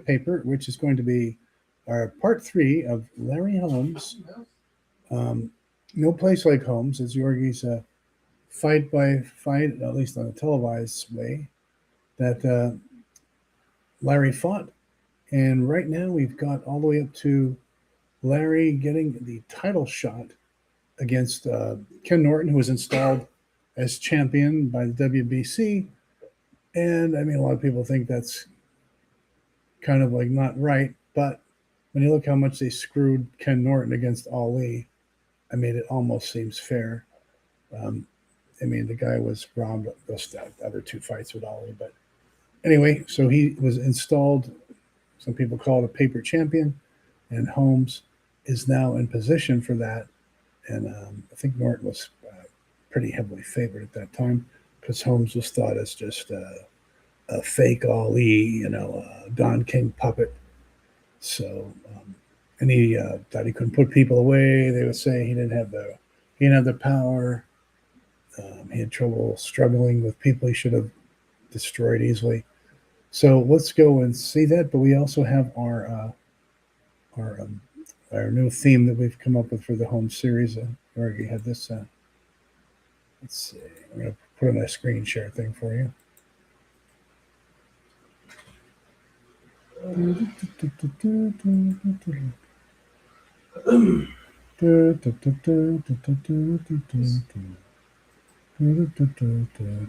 white paper, which is going to be our part 3 of Larry Holmes. No Place Like Holmes, as Yorgi's fight by fight, at least on a televised way, that Larry fought. And right now we've got all the way up to Larry getting the title shot against Ken Norton, who was installed as champion by the WBC. And I mean, a lot of people think that's kind of like not right, but when you look how much they screwed Ken Norton against Ali, I mean, it almost seems fair. I mean, the guy was robbed of those other 2 fights with Ali, but anyway, so he was installed. Some people call it a paper champion, and Holmes is now in position for that. And I think Norton was pretty heavily favored at that time because Holmes was thought as just a fake Ali, Don King puppet. So, and he thought he couldn't put people away. They would say he didn't have the power. He had trouble struggling with people he should have destroyed easily. So let's go and see that. But we also have our new theme that we've come up with for the home series. We already had this. Let's see. I'm going to put on a screen share thing for you. Come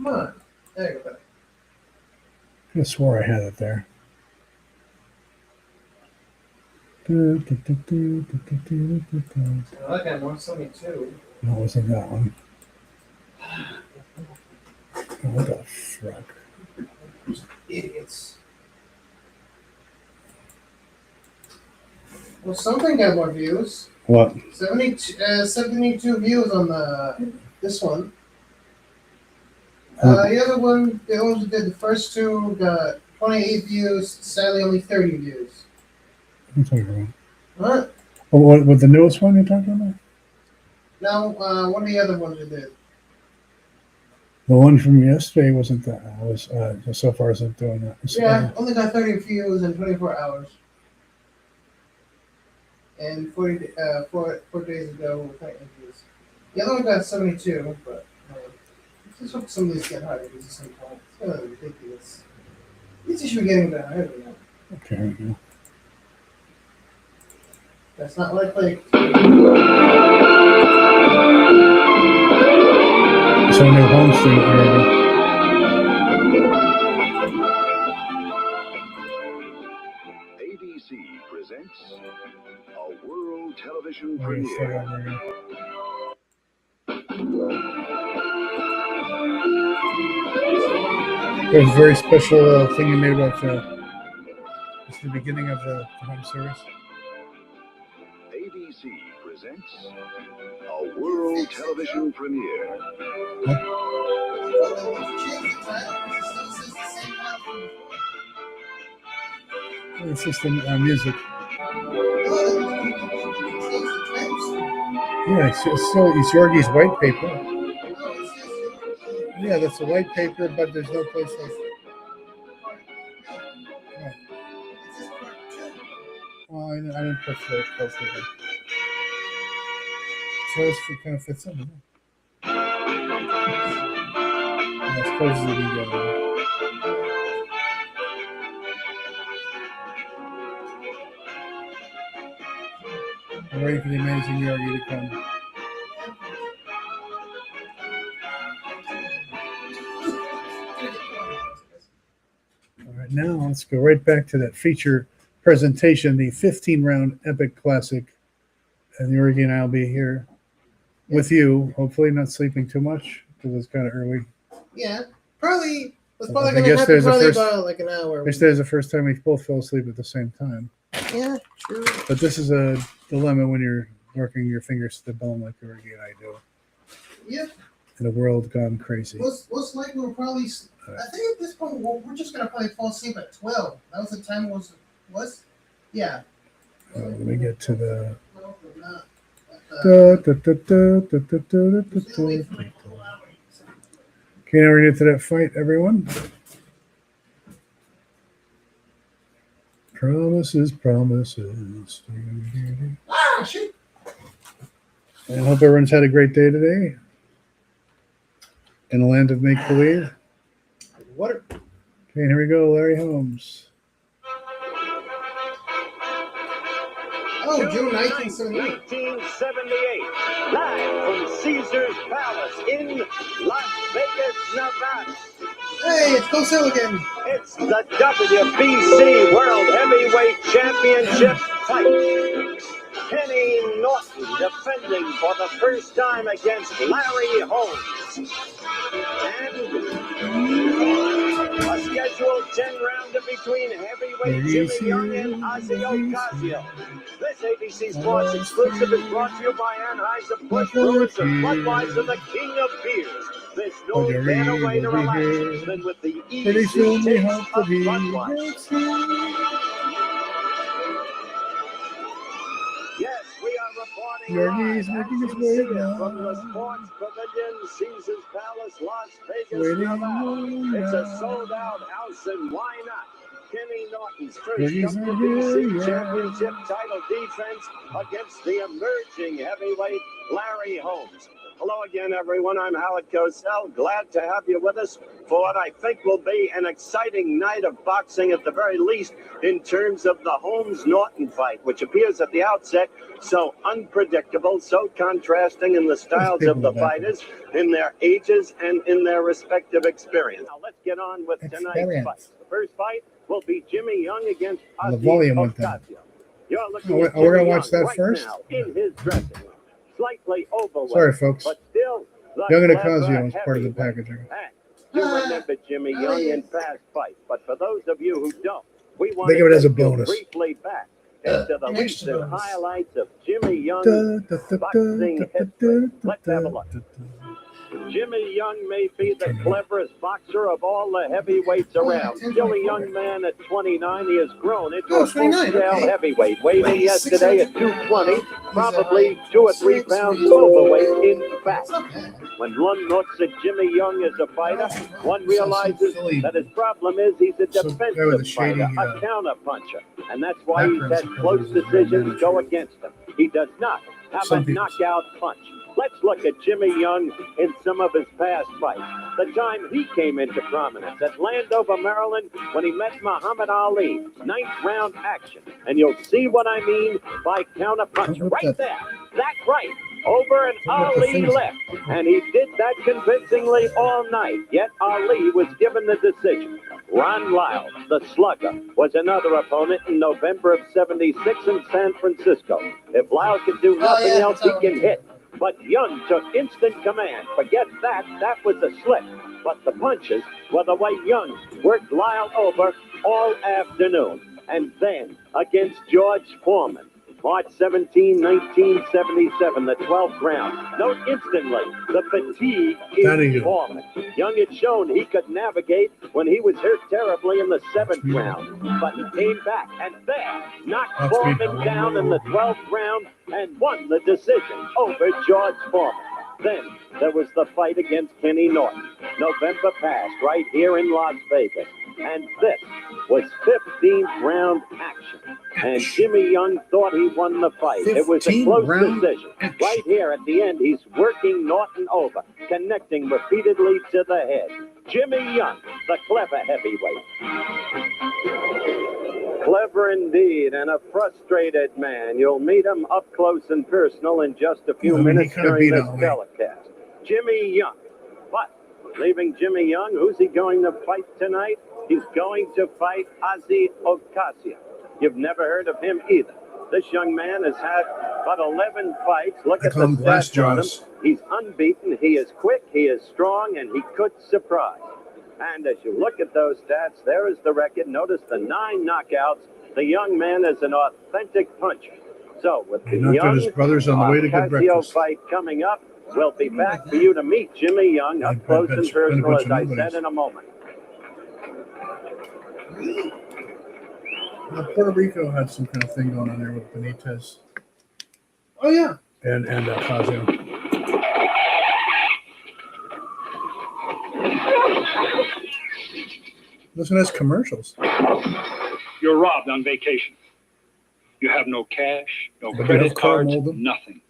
on. There you go. I swore I had it there. I like that 172. No, it wasn't that one. Oh, what the fuck? Idiots. Well, something got more views. What? 72 views on this one. The other one, they only did the first 2, got 28 views. Sadly, only 30 views. What are you talking about? What? Oh, what the newest one you're talking about? No, one of the other ones they did. The one from yesterday wasn't that. I was so far isn't doing that. Yeah, only got 30 views in 24 hours. And 4 days ago, 28 views. The other one got 72, but just hope some of these get higher because at some point it's kind of ridiculous. These should be getting better. I don't know. Okay, here we go. That's not what I played. So new Holmes thing. Here we go. ABC presents a world television Oh, you still got premiere. it, there's a very special thing you made about it's the beginning of the home series. ABC presents a world television premiere. It's just the music. Yeah, it's Yorgi's white paper. Yeah, that's a white paper, but there's no place like. Right. Well, I didn't put the close to it. So this kind of fits in. Yeah, as close as you can get. I'm waiting for the amazing Yorgi to come. All right, now let's go right back to that feature presentation, the 15-round epic classic. And Yorgi and I will be here with you, hopefully not sleeping too much because it's kind of early. Yeah, probably. It's probably I going to guess happen there's a probably first- about like an hour. This is the first time we both fell asleep at the same time. Yeah, true. But this is a dilemma when you're working your fingers to the bone like Yorgi and I do. Yep. In a world gone crazy. Most likely we'll probably. I think at this point we're just gonna probably fall asleep at 12. That was the time was. Yeah. Let me get to the. No, we're not. Okay, now we're going to get to that fight, everyone. Promises, promises. Ah, shit. And I hope everyone's had a great day today in the land of make believe. Water. Okay, here we go, Larry Holmes. Oh, June 1978. 1978, live from Caesar's Palace in Las Vegas, Nevada. Hey, it's Close Hill again. It's the WBC World Heavyweight Championship fight. Kenny Norton defending for the first time against Larry Holmes. And a scheduled 10-rounder between heavyweight Jimmy Young and Ozzy Ocasio. This ABC Sports exclusive is brought to you by Anheuser-Busch Brewers and Budweiser, the king of beers. There's no better way to relax than with the Pretty easy soon we taste hope to of be. Budweiser. Yes, we are reporting Yorgi's live making his as way you see it now. from the Sports Pavilion, Caesar's Palace, Las Vegas, Waiting Nevada. It's a now. sold-out house, and why not? Kenny Norton's first Yorgi's not WBC here yet. championship title defense against the emerging heavyweight Larry Holmes. Hello again, everyone. I'm Howard Cosell. Glad to have you with us for what I think will be an exciting night of boxing, at the very least, in terms of the Holmes-Norton fight, which appears at the outset so unpredictable, so contrasting in the styles of the fighters, in their ages, and in their respective experience. Now, let's get on with tonight's fight. The first fight will be Jimmy Young against The Ozzy volume went down. Ocasio. You're looking Oh, at we're gonna Jimmy watch Young that right first? now in his dressing room. Slightly overweight, Sorry, folks. but still the Young and clever Ocasio is part of the heavyweight. packaging. And you remember Jimmy Young in past fights, but for those of you who don't, we want Think of it as a to go bonus. briefly back into the An recent extra bonus. highlights of Jimmy Young's Da, da, da, boxing da, da, history. da, Let's have a look. da, da. Jimmy Young may be the cleverest boxer of all the heavyweights around. Still a young man at 29, he has grown into a 29, full-scale okay. heavyweight, weighing Wait, yesterday at 600. 220, probably 2 or 3 pounds overweight in fact. It's not bad. When one looks at Jimmy Young as a fighter, one realizes that his problem is he's a So, guy with defensive a shady, fighter, a counter-puncher, and that's why he's background had close supposedly decisions go manager. against him. He does not have Some a people knockout punch. Let's look at Jimmy Young in some of his past fights. The time he came into prominence at Landover, Maryland, when he met Muhammad Ali. 9th round action. And you'll see what I mean by counter-punch. Look Right at there. That right. Over and Look at the Ali finger. left. And he did that convincingly all night. Yet Ali was given the decision. Ron Lyle, the slugger, was another opponent in November of '76 in San Francisco. If Lyle can do nothing yeah, else, he that's can all. hit. But Young took instant command. Forget that. That was a slip. But the punches were the way Young worked Lyle over all afternoon. And then against George Foreman, March 17, 1977, the 12th round. Note instantly, the fatigue That he is did. Foreman. Young had shown he could navigate when he was hurt terribly in the 7th round. But he came back and there knocked That's me. Foreman down in the 12th round and won the decision over George Foreman. Then there was the fight against Kenny Norton. November passed right here in Las Vegas. And this was 15th round action. And Jimmy Young thought he won the fight. It was a 15th close round decision. action. Right here at the end, he's working Norton over, connecting repeatedly to the head. Jimmy Young, the clever heavyweight. Clever indeed, and a frustrated man. You'll meet him up close and personal in just a few I mean, he minutes kinda during beat this Ali. telecast. Jimmy Young. But leaving Jimmy Young, who's he going to fight tonight? He's going to fight Ozzy Ocasio. You've never heard of him either. This young man has had about 11 fights. Look I at the call him Glass stats on him. Jaws. He's unbeaten. He is quick. He is strong, and he could surprise. And as you look at those stats, there is the record. Notice the 9 knockouts. The young man is an authentic puncher. So with the He knocked out young his brothers on the way to good Ocasio breakfast. fight coming up, we'll be back for you to meet Jimmy Young I up close bet and you- bet a personal, bunch as of I nobody's. said in a moment. Puerto Rico had some kind of thing going on there with Benitez Oh, yeah. and Ocasio. Listen to his commercials. You're robbed on vacation. You have no cash, no But you credit have Carl cards, Malden? nothing.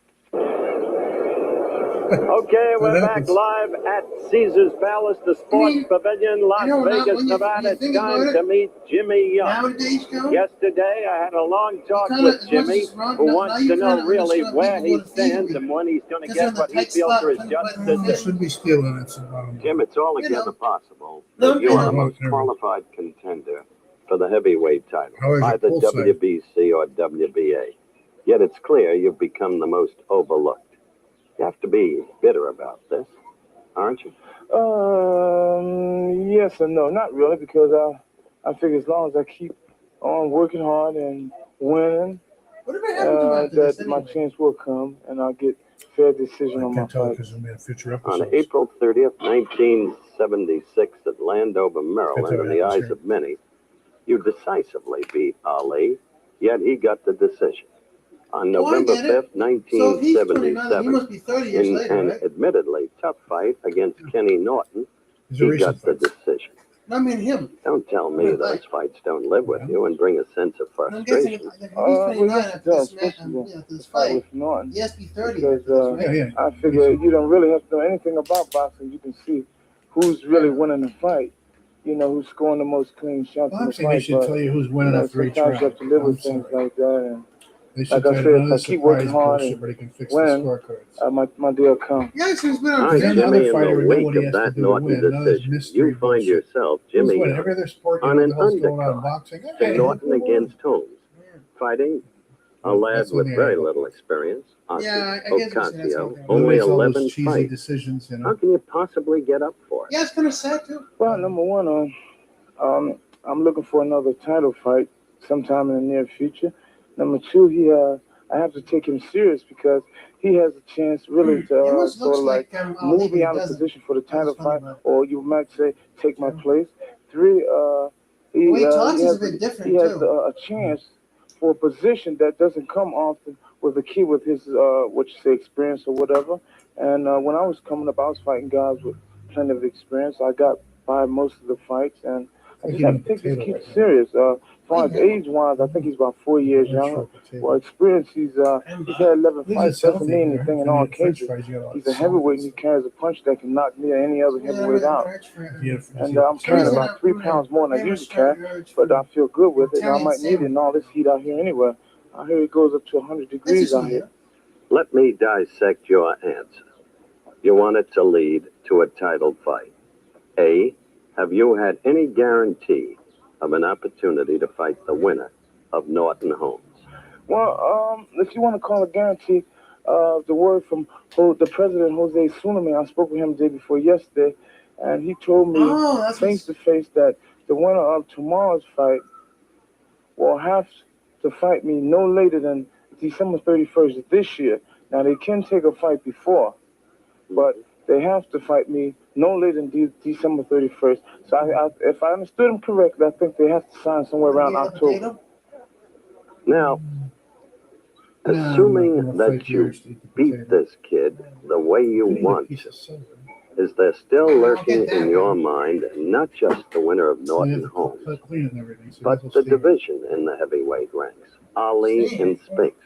Okay, we're back happens. live at Caesar's Palace, the Sports Pavilion, Las Vegas, when Nevada. you It's think time about to it, meet Jimmy Young. nowadays, Joe, Yesterday, I had a long talk kinda- with once Jimmy, it's run- who now wants you to know kinda really understand where people he go to theater stands and when he's going to because get they're in what the he tight feels spot, are his but- just but- There desserts. should be stealing it. So bottom Jim, it's altogether know. possible No, that you you are the know. most qualified contender for the heavyweight title, How is it either poolside? WBC or WBA. Yet it's clear you've become the most overlooked. You have to be bitter about this, aren't you? Yes and no, not really, because I figure as long as I keep on working hard and winning, Whatever happened to after that this my anyway? chance will come and I'll get fair decision I on my can't tell fight. because we made future On episodes. April 30th, 1976, at Landover, Maryland, in the eyes of many, you decisively beat Ali, yet he got the decision. On Oh, I November get it. 5th, So if he's 29, he 1977, must be 30 years in later, an right? admittedly tough fight against Kenny Norton, These are he recent got the fights. decision. No, I mean him. Don't tell me Good those fight. fights don't live with you and bring a sense of And I'm guessing if frustration. he's 29 Yes, after it does, this, match, especially after this fight fight, with Norton. he has to be 30 Because after this, right? Yeah. I figure you don't really have to know anything about boxing. You can see who's really winning the fight. You know, who's scoring the most clean shots in the Boxing, they fight. should But tell you who's winning after each sometimes you round. have to live I'm with things sorry. like that. And They should like I tell you said, none of if I this keep surprise working hard bullshit and where they can fix win, the scorecards. my day will come. Yeah, he's been All on right, Then video. the other Jimmy, in fighter the would know wake what he of has to that do to Norton win. None of this decision, mystery you find bullshit. yourself, Who's Jimmy winning? Young, Every other sport, you on know what an the hell's going on in undercard boxing. to Hey, Norton against Holmes, fighting a lad That's when with they very have- little experience, Yeah, I guess that's Ocasio, what they're only Nobody's all those 11 cheesy fights. decisions, you How know. can you possibly get up for it? Yeah, it's kind of sad, too. Well, number one, I'm looking for another title fight sometime in the near future. Number two, I have to take him serious because he has a chance really to It almost sort looks of like Ali, move but me he out of doesn't. position for the That's title funny fight, about it. or you might say take my place. Three, The way he talks is a bit different, he has too. a chance for a position that doesn't come often with a kid with his what you say experience or whatever. And when I was coming up, I was fighting guys with plenty of experience. I got by most of the fights, and I just have to take this kid serious. As far as age-wise, I think he's about 4 years younger. Well, experience, he's had 11 fights. Doesn't mean anything in all cases. He's a heavyweight, and he carries a punch that can knock me or any other heavyweight out. And I'm carrying about 3 pounds more than I usually carry, but I feel good with it. And I might need it in all this heat out here anyway. I hear it goes up to 100 degrees out here. Let me dissect your answer. You want it to lead to a title fight. A, have you had any guarantee of an opportunity to fight the winner of Norton Holmes? Well, if you want to call it guarantee, the word from the president, Jose Sulaiman, I spoke with him the day before yesterday, and he told me face to face that the winner of tomorrow's fight will have to fight me no later than December 31st of this year. Now, they can take a fight before, but they have to fight me no later than December 31st. So if I understood him correctly, I think they have to sign somewhere around October. Now, assuming that you beat this kid the way you want to, is there still lurking in your mind not just the winner of Norton Holmes, but the division in the heavyweight ranks, Ali and Spinks?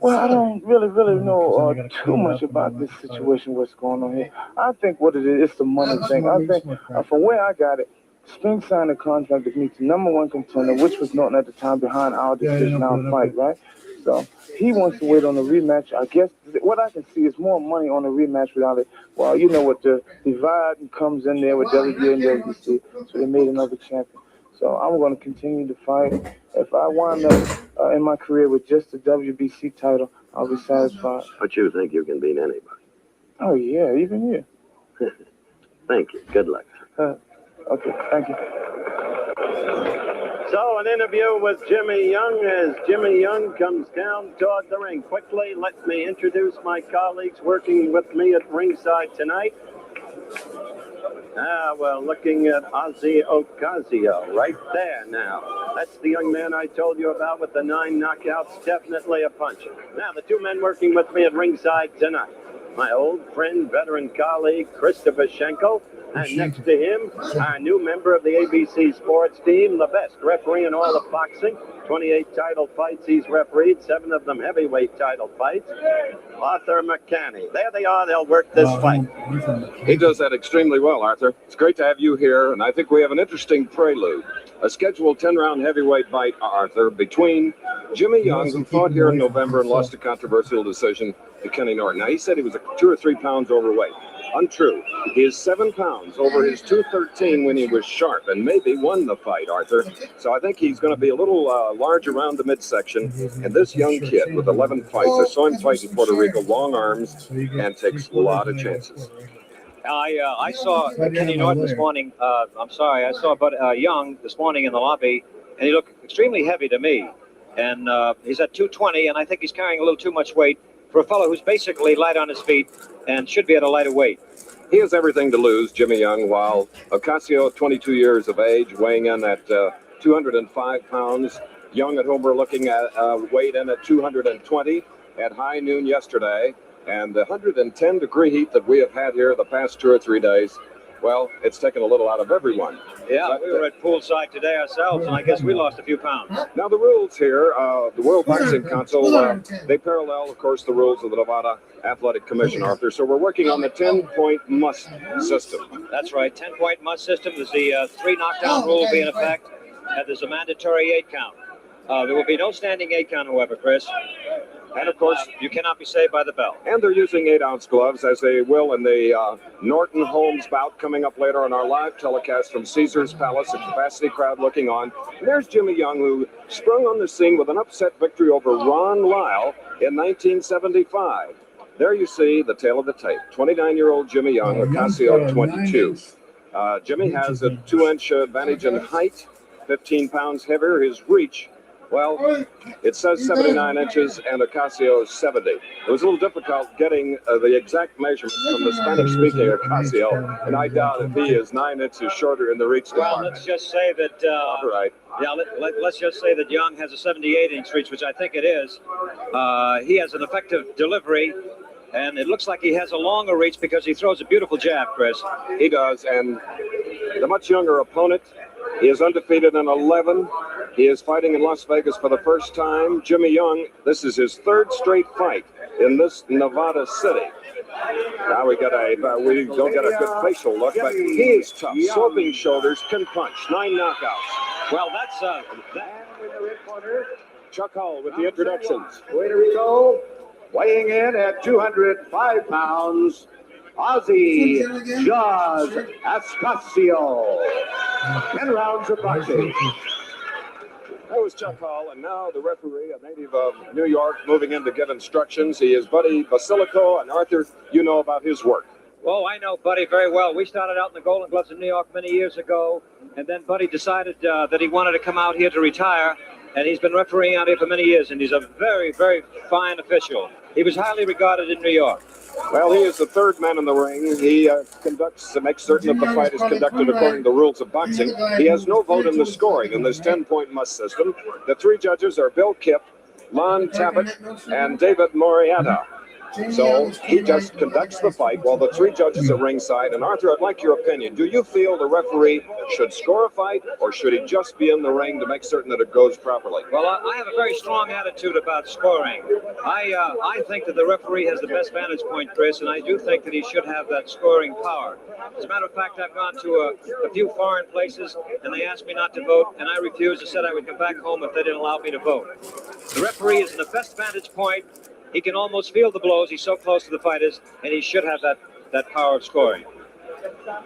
Well, I don't really know too much about this situation, what's going on here. I think what it is, it's the money thing. I think from where I got it, Spinks signed a contract with me to #1 contender, which was Norton at the time, behind our decision, our fight, right? So he wants to wait on the rematch. I guess what I can see is more money on the rematch without it. Well, you know what, the divide comes in there with WBA and WBC, so they made another champion. So I'm going to continue to fight. If I wind up in my career with just the WBC title, I'll be satisfied. But you think you can beat anybody? Oh, yeah, even you. Thank you. Good luck. Okay, thank you. So, an interview with Jimmy Young as Jimmy Young comes down toward the ring. Quickly, let me introduce my colleagues working with me at ringside tonight. We're looking at Ozzy Ocasio right there now. That's the young man I told you about with the 9 knockouts, definitely a puncher. Now, the two men working with me at ringside tonight. my old friend, veteran colleague, Christopher Schenkel. And next to him, our new member of the ABC sports team, the best referee in all of boxing. 28 title fights he's refereed, 7 of them heavyweight title fights. Arthur McCanney. There they are. They'll work this fight. He does that extremely well, Arthur. It's great to have you here, and I think we have an interesting prelude. A scheduled 10-round heavyweight fight, Arthur, between Jimmy Young, who fought here in November and lost a controversial decision to Kenny Norton. Now, he said he was 2 or 3 pounds overweight. Untrue. He is 7 pounds over his 213 when he was sharp, and maybe won the fight, Arthur. So I think he's going to be a little large around the midsection. And this young kid with 11 fights, I saw him fight in Puerto Rico, long arms, and takes a lot of chances. I saw Kenny Norton this morning. I saw Young this morning in the lobby, and he looked extremely heavy to me. And he's at 220, and I think he's carrying a little too much weight for a fellow who's basically light on his feet and should be at a lighter weight. He has everything to lose, Jimmy Young, while Ocasio, 22 years of age, weighing in at 205 pounds. Young at home, we're looking at weighed in at 220 at high noon yesterday. And the 110-degree heat that we have had here the past 2 or 3 days, well, it's taken a little out of everyone. Yeah, we were at poolside today ourselves, and I guess we lost a few pounds. Now, the rules here, the World Boxing Council, they parallel, of course, the rules of the Nevada Athletic Commission, Arthur. So we're working on the 10-point must system. That's right, 10-point must system. There's the 3 knockdown rule will be in effect, and there's a mandatory 8 count. There will be no standing 8 count, however, Chris. And, of course, you cannot be saved by the bell. And they're using 8-ounce gloves, as they will in the Norton Holmes bout coming up later on our live telecast from Caesar's Palace, a capacity crowd looking on. And there's Jimmy Young, who sprung on the scene with an upset victory over Ron Lyle in 1975. There you see the tail of the tape. 29-year-old Jimmy Young, Ocasio 22. Jimmy has a 2-inch advantage in height, 15 pounds heavier. His reach, well, it says 79 inches, and Ocasio is 70. It was a little difficult getting the exact measurements from the Spanish-speaking Ocasio, and I doubt if he is 9 inches shorter in the reach department. Well, let's just say that. Right. Yeah, let's just say that Young has a 78-inch reach, which I think it is. He has an effective delivery, and it looks like he has a longer reach because he throws a beautiful jab, Chris. He does, and the much younger opponent, he is undefeated in 11. He is fighting in Las Vegas for the first time. Jimmy Young, this is his 3rd straight fight in this Nevada city. Now we don't get a good facial look, but he is tough. Sloping shoulders, can punch. 9 knockouts. Well, that's Chuck Hull with the introductions. Puerto Rico, weighing in at 205 pounds, Aussie Jaws Ascasio. 10 rounds of boxing. That was Chuck Hull, and now the referee, a native of New York, moving in to give instructions. He is Buddy Basilico, and Arthur, you know about his work. Oh, I know Buddy very well. We started out in the Golden Gloves in New York many years ago, and then Buddy decided that he wanted to come out here to retire, and he's been refereeing out here for many years, and he's a very, very fine official. He was highly regarded in New York. Well, he is the 3rd man in the ring. He conducts to make certain that the fight is conducted according to the rules of boxing. He has no vote in the scoring in this 10-point must system. The 3 judges are Bill Kipp, Lon Tabbitt, and David Moriata. So he just conducts the fight while the 3 judges are ringside. And Arthur, I'd like your opinion. Do you feel the referee should score a fight, or should he just be in the ring to make certain that it goes properly? Well, I have a very strong attitude about scoring. I think that the referee has the best vantage point, Chris, and I do think that he should have that scoring power. As a matter of fact, I've gone to a few foreign places, and they asked me not to vote, and I refused and said I would come back home if they didn't allow me to vote. The referee is in the best vantage point. He can almost feel the blows. He's so close to the fighters, and he should have that power of scoring.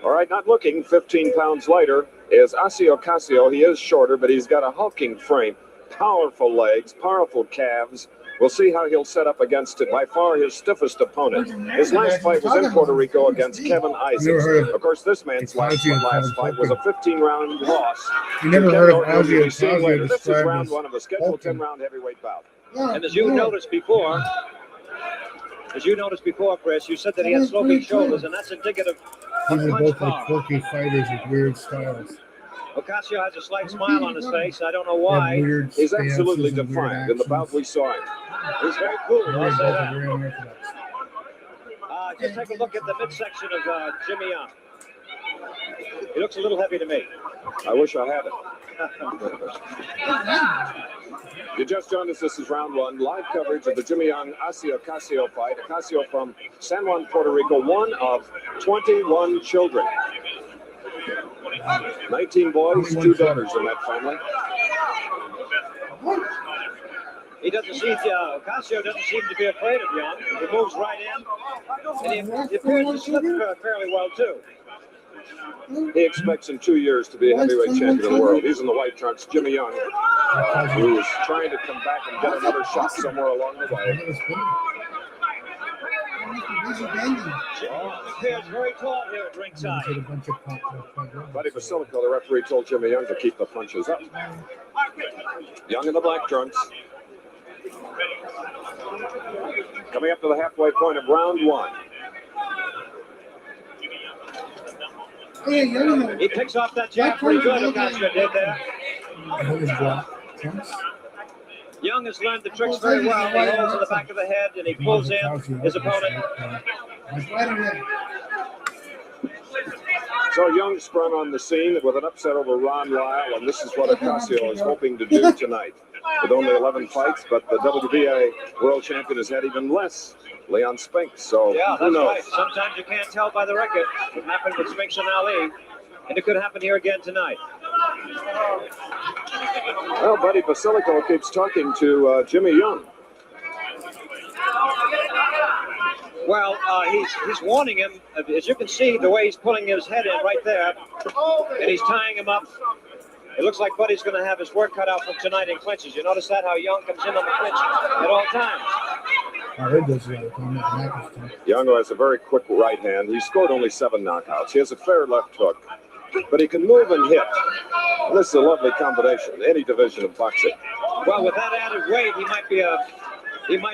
All right, not looking 15 pounds lighter is Ocasio. He is shorter, but he's got a hulking frame, powerful legs, powerful calves. We'll see how he'll set up against it. By far his stiffest opponent. His last fight was in Puerto Rico against Kevin Isaacs. Of course, this man's last fight was a 15-round loss. You never heard of Ozzy Ocasio. This is round 1 of a scheduled 10-round heavyweight bout. And as you noticed before, Chris, you said that he had sloping shoulders, and that's indicative of These are punch both power. like quirky fighters with weird styles. Ocasio has a slight smile on his face. I don't know why. He's absolutely defiant in the bout we saw him. He's very cool. I'll say that. just take a look at the midsection of Jimmy Young. He looks a little heavy to me. I wish I had it. You just joined us. This is round one. Live coverage of the Jimmy Young Ocasio fight. Ocasio from San Juan, Puerto Rico, one of 21 children. 19 boys, 2 daughters in that family. He doesn't seem Ocasio doesn't seem to be afraid of Young. He moves right in, and he appears to slip fairly well too. He expects in 2 years to be a heavyweight champion of the world. He's in the white trunks. Jimmy Young, who is trying to come back and get another shot somewhere along the way. Appears very tall here at ringside. Buddy Basilico, the referee, told Jimmy Young to keep the punches up. Young in the black trunks. Coming up to the halfway point of round one. He picks off that jab pretty good. Ocasio did there. Young has learned the tricks very well. He holds in the back of the head and he pulls in his opponent. So Young sprung on the scene with an upset over Ron Lyle, and this is what Ocasio is hoping to do tonight. With only 11 fights, but the WBA world champion has had even less. Leon Spinks, so yeah, who that's knows? right. Sometimes you can't tell by the record. It happened with Spinks and Ali, and it could happen here again tonight. Well, Buddy Basilico keeps talking to Jimmy Young. Well, he's warning him. As you can see, the way he's pulling his head in right there, and he's tying him up. It looks like Buddy's going to have his work cut out from tonight in clinches. You notice that, how Young comes in on the clinch at all times. Young has a very quick right hand. He scored only 7 knockouts. He has a fair left hook, but he can move and hit. And this is a lovely combination in any division of boxing. Well, with that added weight, he might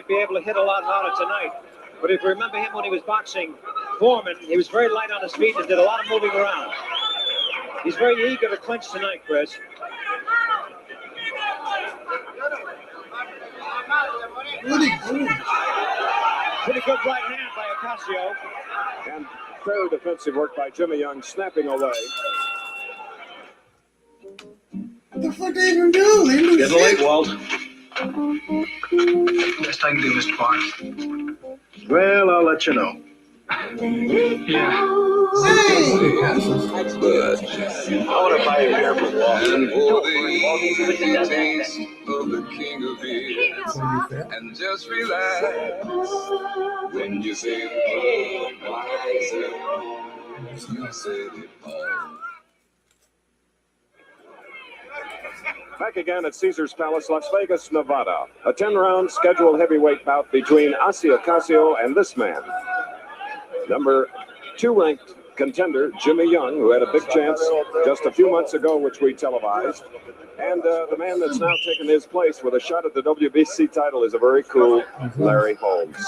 be able to hit a lot harder tonight. But if you remember him when he was boxing Foreman, he was very light on his feet and did a lot of moving around. He's very eager to clinch tonight, Chris. Pretty good right hand by Ocasio. And very defensive work by Jimmy Young, snapping away. What the fuck they even do? Getting late, Walt. Best I can do, Mr. Barnes. Well, I'll let you know. Yeah. But I want to buy you here for Walt. and for the taste of the king of beer, and just relax when you say the word, you said it all. Back again at Caesars Palace, Las Vegas, Nevada. A 10-round scheduled heavyweight bout between Ocasio and this man. Number 2 ranked contender, Jimmy Young, who had a big chance just a few months ago, which we televised. And the man that's now taken his place with a shot at the WBC title is a very cool Larry Holmes.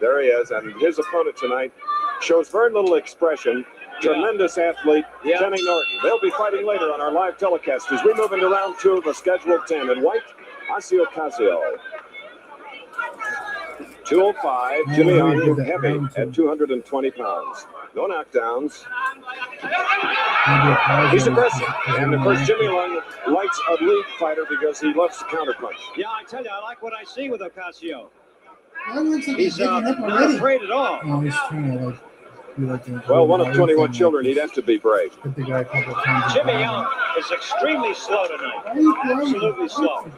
There he is, and his opponent tonight shows very little expression. Tremendous athlete, Kenny Norton. They'll be fighting later on our live telecast as we move into round 2 of the scheduled 10. In white, Ocasio. 205, Jimmy Young, heavy at 220 pounds. No knockdowns. He's aggressive. And of course, Jimmy Young likes a lead fighter because he loves to counterpunch. Yeah, I tell you, I like what I see with Ocasio. He's He's not afraid at all. No, he's trying to be like Well, one of 21 children, he'd have to be brave. hit the guy a couple of times. Jimmy Young is extremely slow tonight. Absolutely slow.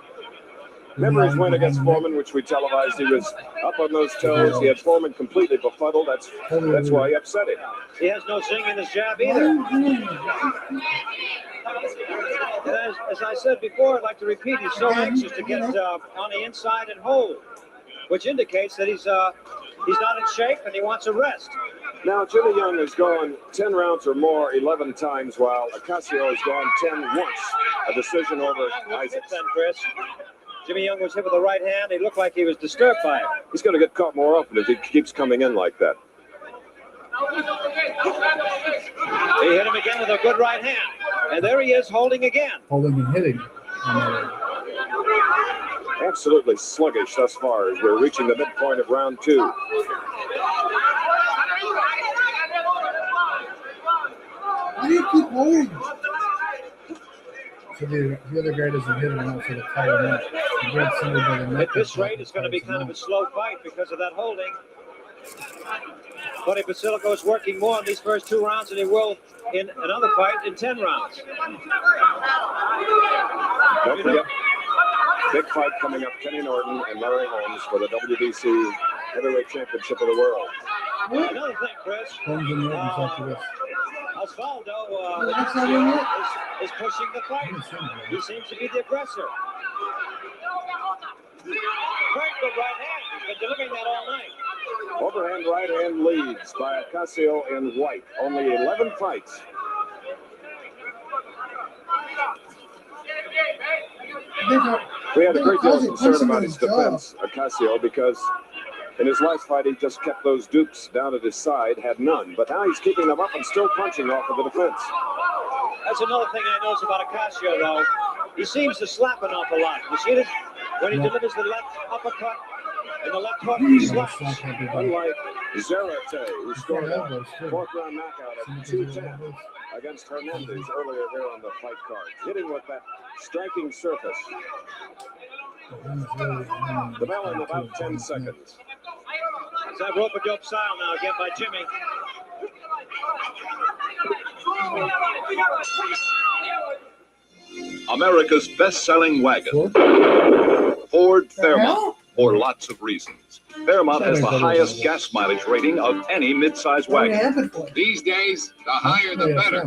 Remember his win against Foreman, which we televised? He was up on those toes. He had Foreman completely befuddled. That's why he upset him. He has no zing in his jab either. And as I said before, I'd like to repeat, he's so anxious to get on the inside and hold, which indicates that he's not in shape and he wants a rest. Now, Jimmy Young has gone 10 rounds or more 11 times, while Ocasio has gone 10 once. A decision over Isaac. Then, Chris. Jimmy Young was hit with the right hand. He looked like he was disturbed by it. He's going to get caught more often if he keeps coming in like that. He hit him again with a good right hand. And there he is holding again. Holding and hitting. Absolutely sluggish thus far as we're reaching the midpoint of round 2. do you keep holding? So the other guy doesn't hit him enough for the tie him up. He grabs somebody by the neck. At this rate, it's going to be kind of a slow fight because of that holding. Buddy Basilico is working more in these first 2 rounds than he will in another fight in 10 rounds. Don't forget, big fight coming up, Kenny Norton and Larry Holmes for the WBC Heavyweight Championship of the World. Another thing, Chris. Holmes and Norton's after this. Osvaldo is pushing the fight. He seems to be the aggressor. Very good right hand. He's been delivering that all night. Overhand right hand leads by Ocasio in white. Only 11 fights. We had a great deal of concern about his defense, Ocasio, because in his last fight he just kept those dukes down at his side, had none. But now he's keeping them up and still punching off of the defense. That's another thing I notice about Ocasio, though. He seems to slap an awful lot. You see this? When he delivers the left uppercut and the left hook, he slaps. Unlike Zarate, who scored a 4th-round knockout at 210 against Hernandez earlier here on the fight card, hitting with that striking surface. The bell in about 10 seconds. It's that rope-a-dope style now, again by Jimmy. America's best-selling wagon, Ford Fairmont, for lots of reasons. Fairmont has the highest gas mileage rating of any mid-size wagon. These days, the higher the better.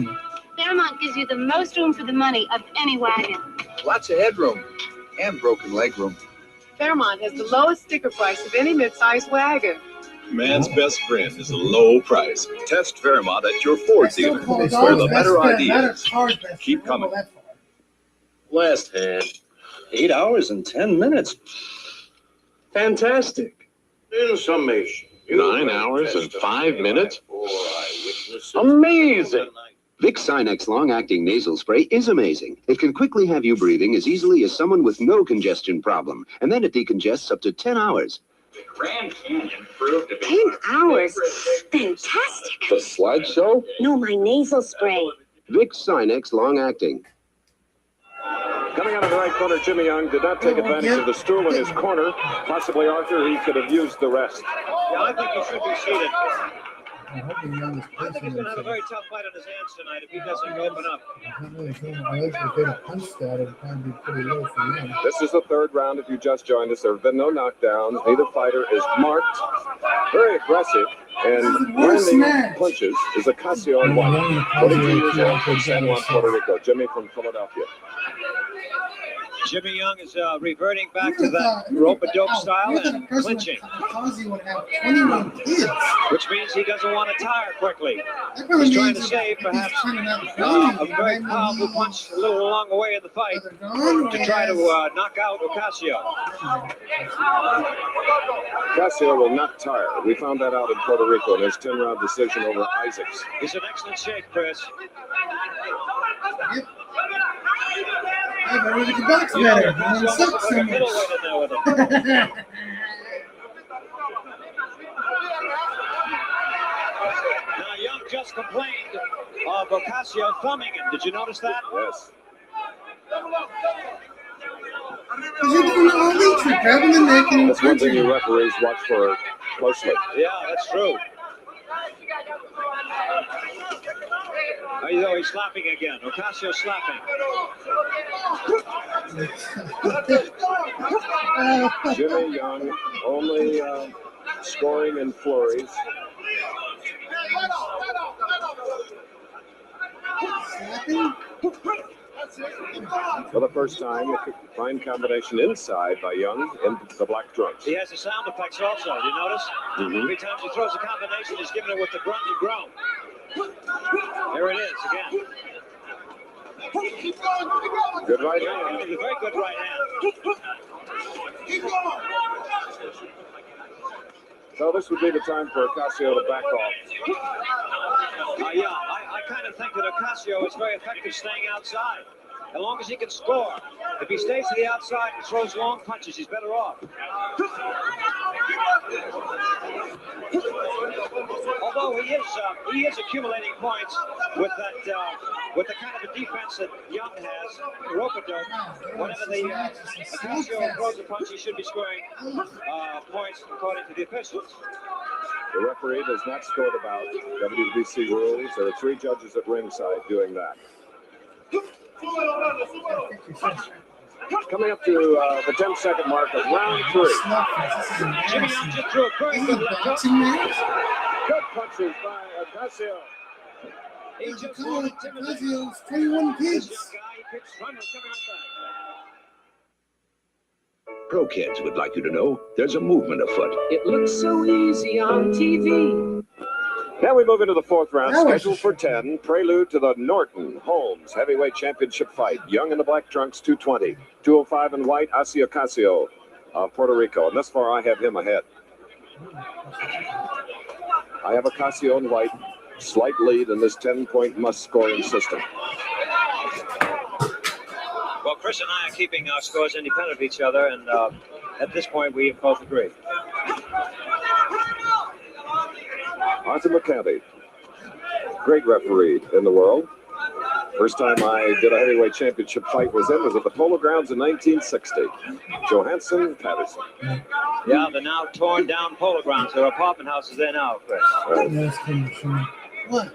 Fairmont gives you the most room for the money of any wagon. Lots of headroom and broken leg room. Fairmont has the lowest sticker price of any mid-size wagon. Man's best friend is a low price. Test Fairmont at your Ford dealer, where the better ideas keep coming. Last hand, 8 hours and 10 minutes. Fantastic. In summation, 9 hours and 5 minutes. Amazing. Vicks Sinex long-acting nasal spray is amazing. It can quickly have you breathing as easily as someone with no congestion problem, and then it decongests up to 10 hours. The Grand Canyon proved to be 10 hours? Fantastic. The slideshow? No, my nasal spray. Vicks Sinex long-acting. Coming out of the right corner, Jimmy Young did not take advantage of the stool in his corner. Possibly, Arthur, he could have used the rest. Yeah, I think he should be seated. I'm hoping Young is I think he's going to have a very tough fight on his hands tonight if he doesn't open up. I'm not really feeling my legs, but if they'd have punched that, it'd probably be pretty low for him. This is the 3rd round. If you just joined us, there have been no knockdowns. Neither fighter is marked. Very aggressive and landing punches is Ocasio in white. 22 years old from San Juan, Puerto Rico. Jimmy from Philadelphia. Jimmy Young is reverting back to that rope-a-dope style and clinching. Would have 21 kids. Which means he doesn't want to tire quickly. He's trying to save perhaps a very powerful punch a little along the way in the fight to try to knock out Ocasio. Ocasio will not tire. We found that out in Puerto Rico in his 10-round decision over Isaacs. He's in excellent shape, Chris. Yeah, but really the box better. Ocasio It sucks looks so like a much. middleweight in there with him. Now, Young just complained of Ocasio thumbing him. Did you notice that? Yes. Because you're doing the all trick, grabbing the neck and That's one thing punching. you referees watch for closely. Yeah, that's true. Oh, he's slapping again. Ocasio slapping. Jimmy Young only scoring in flurries. For the first time, a fine combination inside by Young in the black trunks. He has the sound effects also. Did you notice? Every time he throws a combination, he's giving it with the grunt and groan. There it is again. Good right hand. A very good right hand. So this would be the time for Ocasio to back off. Yeah, I kind of think that Ocasio is very effective staying outside. As long as he can score. If he stays to the outside and throws long punches, he's better off. although he is accumulating points with that with the kind of a defense that Young has, rope-a-dope. Whenever the Ocasio throws a punch, he should be scoring points according to the officials. The referee does not score the bout. WBC rules. There are 3 judges at ringside doing that. Coming up to the 10-second mark of round 3. Jimmy Young just threw a very good left hook. Good punches by Ocasio. He just won't intimidate. 21 kids. This young guy, he picks runners coming up back. Pro Kids would like you to know there's a movement afoot. It looks so easy on TV. Now we move into the 4th round, scheduled for 10. Prelude to the Norton Holmes heavyweight championship fight. Young in the black trunks, 220. 205 in white, Ocasio of Puerto Rico. And thus far, I have him ahead. I have Ocasio in white. Slight lead in this 10-point must-scoring system. Well, Chris and I are keeping our scores independent of each other, and at this point, we both agree. Arthur McCanty, great referee in the world. First time I did a heavyweight championship fight was at the Polo Grounds in 1960. Johansson, Patterson. Yeah, the now torn down Polo Grounds. There are apartment houses there now, Chris. What?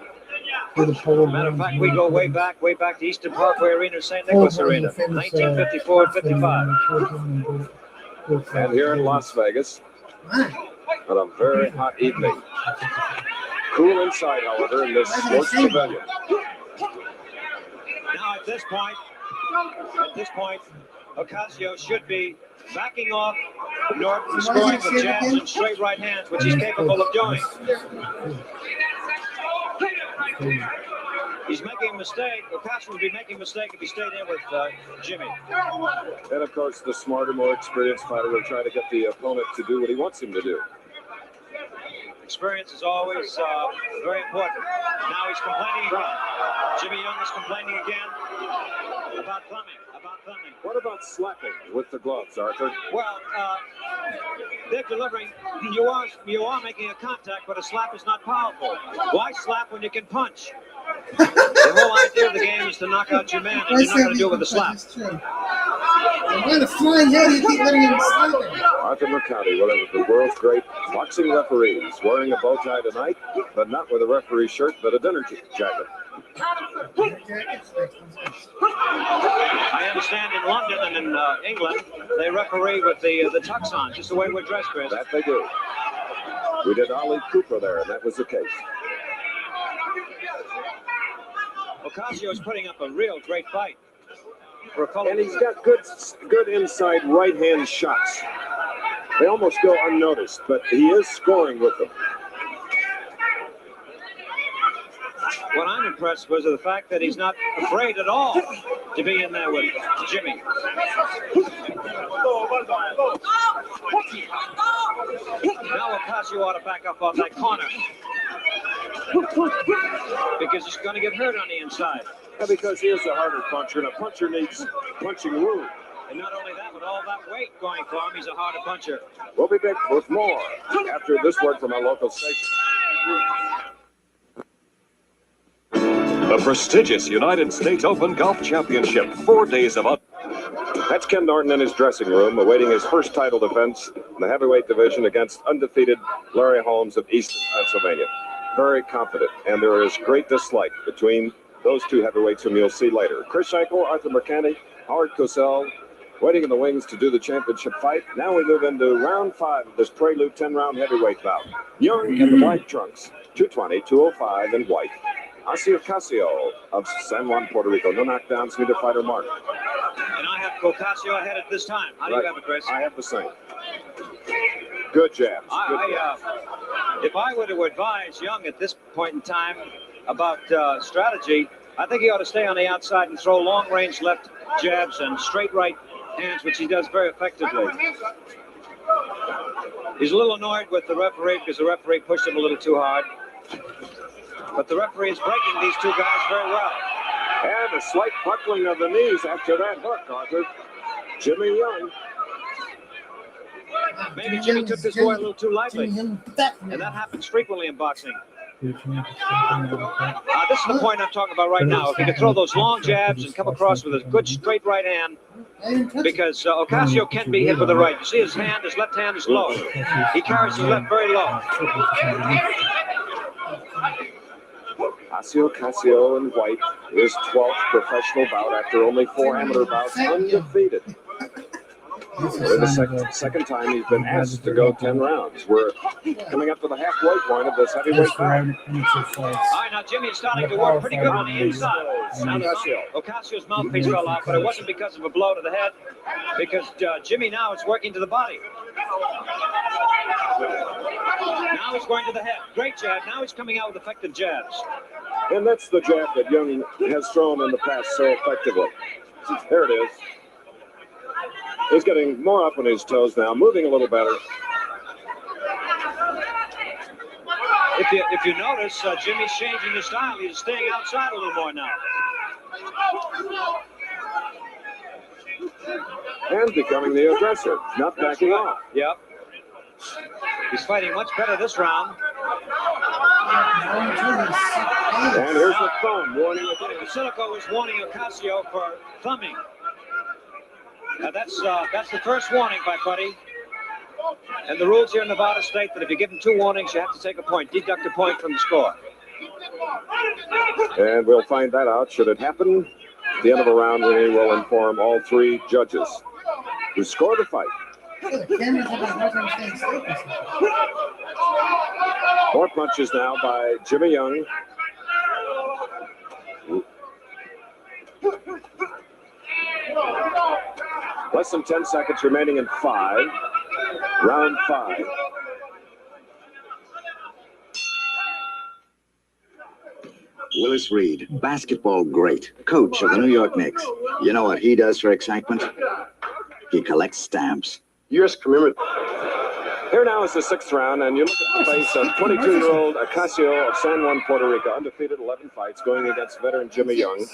Matter of fact, we go way back to Eastern Parkway Arena, St. Nicholas Arena, 1954 and 55. And here in Las Vegas, on a very hot evening. Cool inside, however, in this sports pavilion. Now at this point, Ocasio should be backing off Norton, scoring with jabs and straight right hands, which he's capable of doing. He's making a mistake. Ocasio would be making a mistake if he stayed in with Jimmy. And of course, the smarter, more experienced fighter will try to get the opponent to do what he wants him to do. Experience is always very important. Now he's complaining again. Jimmy Young is complaining again about thumbing. What about slapping with the gloves, Arthur? Well, they're delivering. You are making a contact, but a slap is not powerful. Why slap when you can punch? The whole idea of the game is to knock out your man, and you're not going to do it with a slap. What a flying head, you keep letting him slap it. Arthur McCanty, one of the world's great boxing referees, wearing a bow tie tonight, but not with a referee shirt, but a dinner jacket. I understand in London and in England, they referee with the tux on, just the way we're dressed, Chris. That they do. We did Ali Cooper there, and that was the case. Ocasio is putting up a real great fight. And he's got good inside right-hand shots. They almost go unnoticed, but he is scoring with them. What I'm impressed with is the fact that he's not afraid at all to be in there with Jimmy. Now Ocasio ought to back up off that corner, because he's going to get hurt on the inside. Yeah, because he is a harder puncher, and a puncher needs punching room. And not only that, with all that weight going for him, he's a harder puncher. We'll be back with more after this word from our local station. The prestigious United States Open Golf Championship. 4 days of That's Ken Norton in his dressing room, awaiting his first title defense in the heavyweight division against undefeated Larry Holmes of Easton, Pennsylvania. Very confident, and there is great dislike between those two heavyweights whom you'll see later. Chris Schenkel, Arthur McCanty, Howard Cosell, waiting in the wings to do the championship fight. Now we move into round 5 of this prelude 10-round heavyweight bout. Young in the black trunks, 220, 205 in white. Ocasio of San Juan, Puerto Rico. No knockdowns, neither fighter mark. And I have Ocasio ahead at this time. How do you have it, Chris? I have the same. Good jabs. If I were to advise Young at this point in time about strategy, I think he ought to stay on the outside and throw long-range left jabs and straight right hands, which he does very effectively. He's a little annoyed with the referee because the referee pushed him a little too hard. But the referee is breaking these two guys very well. And a slight buckling of the knees after that hook, Arthur. Jimmy Young. Maybe Jimmy took this boy a little too lightly. And that happens frequently in boxing. This is the point I'm talking about right now. If he could throw those long jabs and come across with a good straight right hand, because Ocasio can be hit with the right. You see his hand, his left hand is low. He carries his left very low. Ocasio in white, his 12th professional bout after only 4 amateur bouts, undefeated. For the second time he's been asked to go 10 rounds. We're coming up to the halfway point of this heavyweight bout. All right, now Jimmy is starting to work pretty good on the inside. Ocasio's mouthpiece fell off, but it wasn't because of a blow to the head, because Jimmy now is working to the body. Now he's going to the head. Great jab. Now he's coming out with effective jabs. And that's the jab that Young has thrown in the past so effectively. There it is. He's getting more up on his toes now, moving a little better. If you notice, Jimmy's changing his style. He's staying outside a little more now. And becoming the aggressor, not backing off. Yep. He's fighting much better this round. And here's the thumb warning. Silico is warning Ocasio for thumbing. That's the first warning by Buddy. And the rules here in Nevada state that if you give him 2 warnings, you have to take a point, deduct a point from the score. And we'll find that out should it happen. At the end of a round, we will inform all 3 judges who scored the fight. More punches now by Jimmy Young. Less than 10 seconds remaining in 5. Round 5. Willis Reed, basketball great, coach of the New York Knicks. You know what he does for excitement? He collects stamps. U.S. commemorative. Here now is the 6th round, and you look at the face of 22-year-old Ocasio of San Juan, Puerto Rico, undefeated 11 fights, going against veteran Jimmy Young.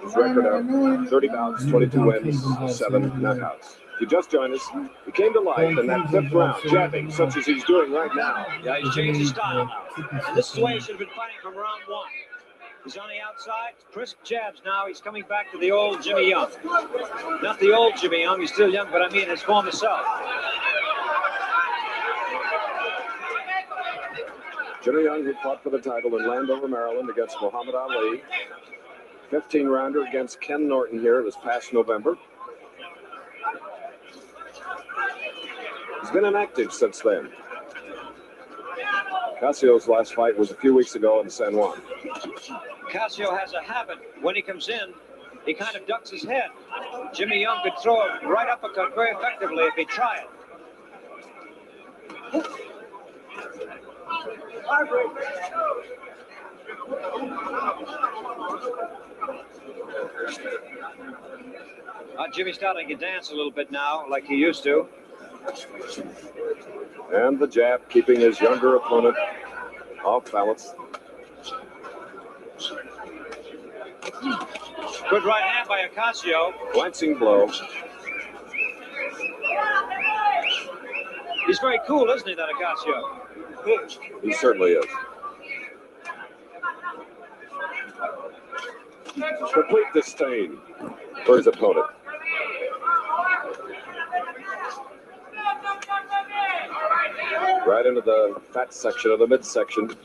His record of 30 bouts, 22 wins, 7 knockouts. If you just joined us, he came to life in that 5th round, jabbing such as he's doing right now. Yeah, he's changed his style now. And this is the way he should have been fighting from round 1. He's on the outside, crisp jabs now. He's coming back to the old Jimmy Young. Not the old Jimmy Young, he's still young, but I mean his former self. Jimmy Young, who fought for the title in Landover, Maryland against Muhammad Ali. 15-rounder against Ken Norton here this past November. He's been inactive since then. Ocasio's last fight was a few weeks ago in San Juan. Ocasio has a habit. When he comes in, he kind of ducks his head. Jimmy Young could throw a right uppercut very effectively if he tried it. Jimmy's starting to dance a little bit now, like he used to. And the jab, keeping his younger opponent off balance. Good right hand by Ocasio. Glancing blow. He's very cool, isn't he, that Ocasio? He certainly is. Complete disdain for his opponent. Right into the fat section of the midsection.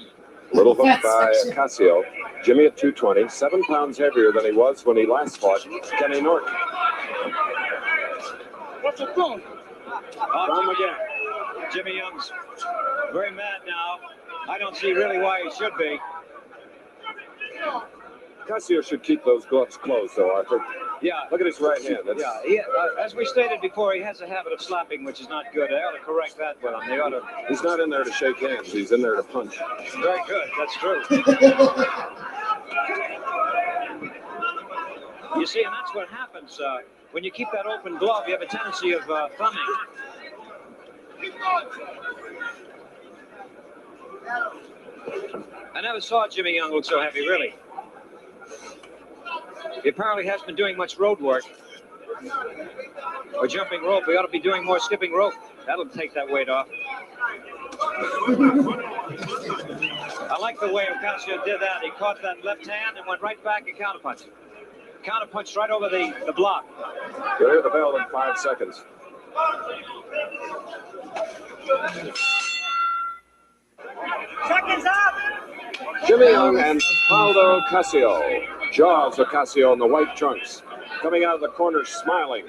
Little hook by Ocasio. Jimmy at 220, 7 pounds heavier than he was when he last fought Kenny Norton. What's it doing? Come again. Jimmy Young's very mad now. I don't see really why he should be. Ocasio should keep those gloves closed, though, Arthur. Yeah. Look at his right hand. That's... Yeah. As we stated before, he has a habit of slapping, which is not good. They ought to correct that with him. They ought to. He's not in there to shake hands. He's in there to punch. Very good. That's true. You see, and that's what happens. When you keep that open glove, you have a tendency of thumbing. I never saw Jimmy Young look so heavy, really. He apparently hasn't been doing much road work. Or jumping rope. We ought to be doing more skipping rope. That'll take that weight off. I like the way Ocasio did that. He caught that left hand and went right back and counterpunched. Counterpunched right over the block. You'll hear the bell in 5 seconds. Seconds up! Jimmy Young and Aldo Ocasio. Jaws Ocasio in the white trunks. Coming out of the corner smiling.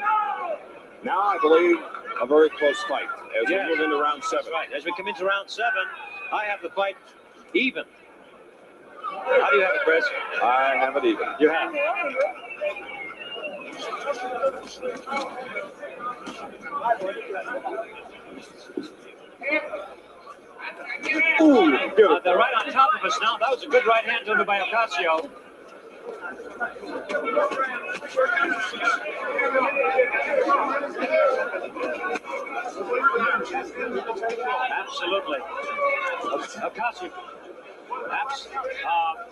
Now, I believe, a very close fight as we move into round 7. Right. As we come into round 7, I have the fight even. How do you have it, Chris? I have it even. You have. Ooh, they're right on top of us now. That was a good right hand delivered by Ocasio. Absolutely. Ocasio.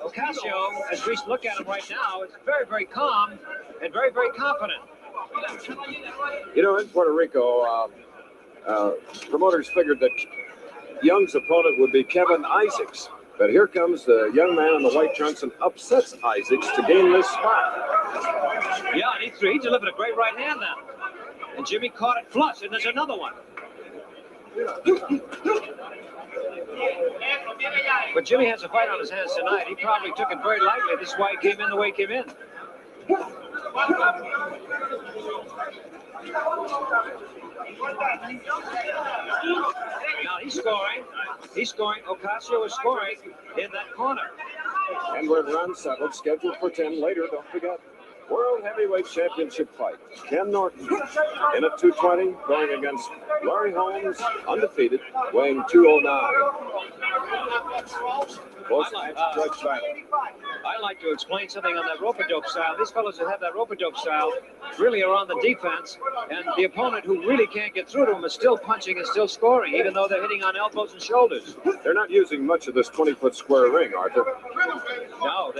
Ocasio, as we look at him right now, is very, very calm and very, very confident. You know, in Puerto Rico, promoters figured that Young's opponent would be Kevin Isaacs. But here comes the young man in the white trunks and upsets Isaacs to gain this spot. Yeah, and he delivered a great right hand then. And Jimmy caught it flush, and there's another one. But Jimmy has a fight on his hands tonight. He probably took it very lightly. This is why he came in the way he came in. Now he's scoring. He's scoring. Ocasio is scoring in that corner. And we're in round 7, scheduled for 10 later. Don't forget, World Heavyweight Championship fight. Ken Norton in at 220, going against Larry Holmes, undefeated, weighing 209. Close match, judge battle. I like to explain something on that rope-a-dope style. These fellows that have that rope-a-dope style really are on the defense, and the opponent who really can't get through to them is still punching and still scoring, even though they're hitting on elbows and shoulders. They're not using much of this 20-foot square ring, Arthur. No,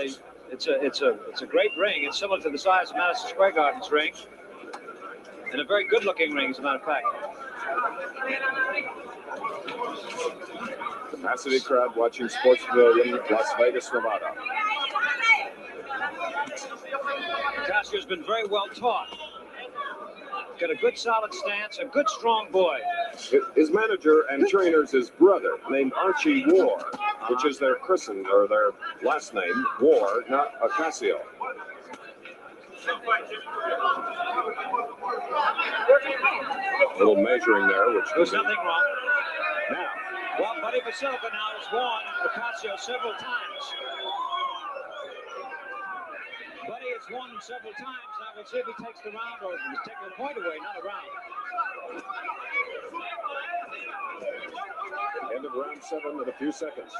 it's a great ring. It's similar to the size of Madison Square Garden's ring, and a very good-looking ring, as a matter of fact. Capacity crowd watching Sports Pavilion, Las Vegas, Nevada. Ocasio's been very well taught. Got a good solid stance, a good strong boy. His manager and trainer's his brother, named Archie War, which is their christened, or their last name, War, not Ocasio. Little measuring there, which there's nothing wrong. Now, well, Buddy Vasilka now has won Ocasio several times. Buddy has won several times. Now we'll see if he takes the round or he's taking the point away, not a round. End of round 7 in a few seconds.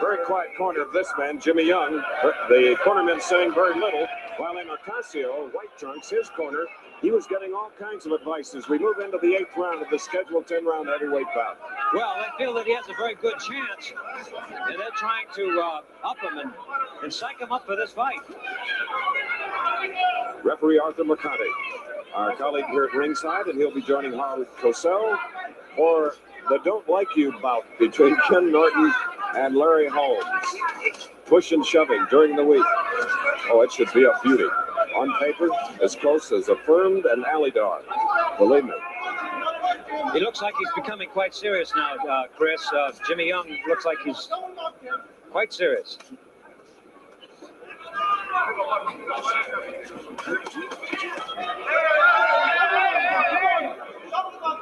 Very quiet corner of this man, Jimmy Young. The cornerman saying very little, while in Ocasio, white trunks, his corner, he was getting all kinds of advice as we move into the 8th round of the scheduled 10-round heavyweight bout. Well, they feel that he has a very good chance, and they're trying to up him and psych him up for this fight. Referee Arthur Mercante, our colleague here at ringside, and he'll be joining Howard Cosell for the Don't Like You bout between Ken Norton and Larry Holmes. Push and shoving during the week. Oh, it should be a beauty. On paper, as close as affirmed and alley dog. Believe me. He looks like he's becoming quite serious now, Chris. Jimmy Young looks like he's quite serious.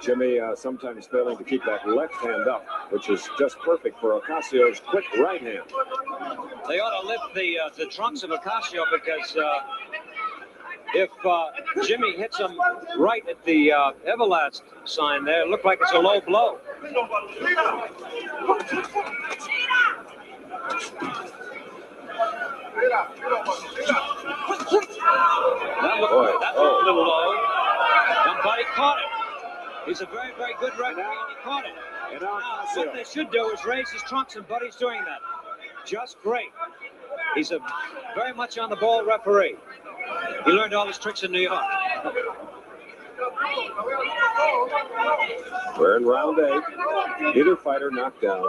Jimmy sometimes failing to keep that left hand up, which is just perfect for Ocasio's quick right hand. They ought to lift the trunks of Ocasio because if Jimmy hits him right at the Everlast sign there, it looked like it's a low blow. That looked a little low. And Buddy caught it. He's a very, very good referee, and he caught it. And now What they should do is raise his trunks, and Buddy's doing that. Just great. He's a very much on the ball referee. He learned all his tricks in New York. We're in round 8. Neither fighter knocked down.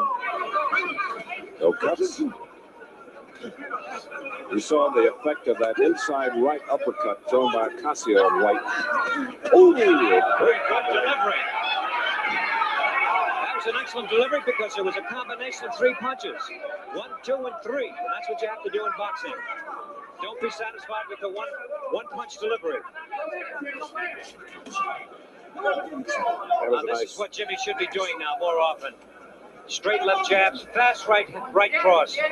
No cuts. We saw the effect of that inside right uppercut thrown by Ocasio and White. Oh, very good delivery. That was an excellent delivery because it was a combination of 3 punches. 1, 2, and 3. And that's what you have to do in boxing. Don't be satisfied with the one punch delivery. Now, this is what Jimmy should be doing now more often. Straight left jabs, fast right cross. All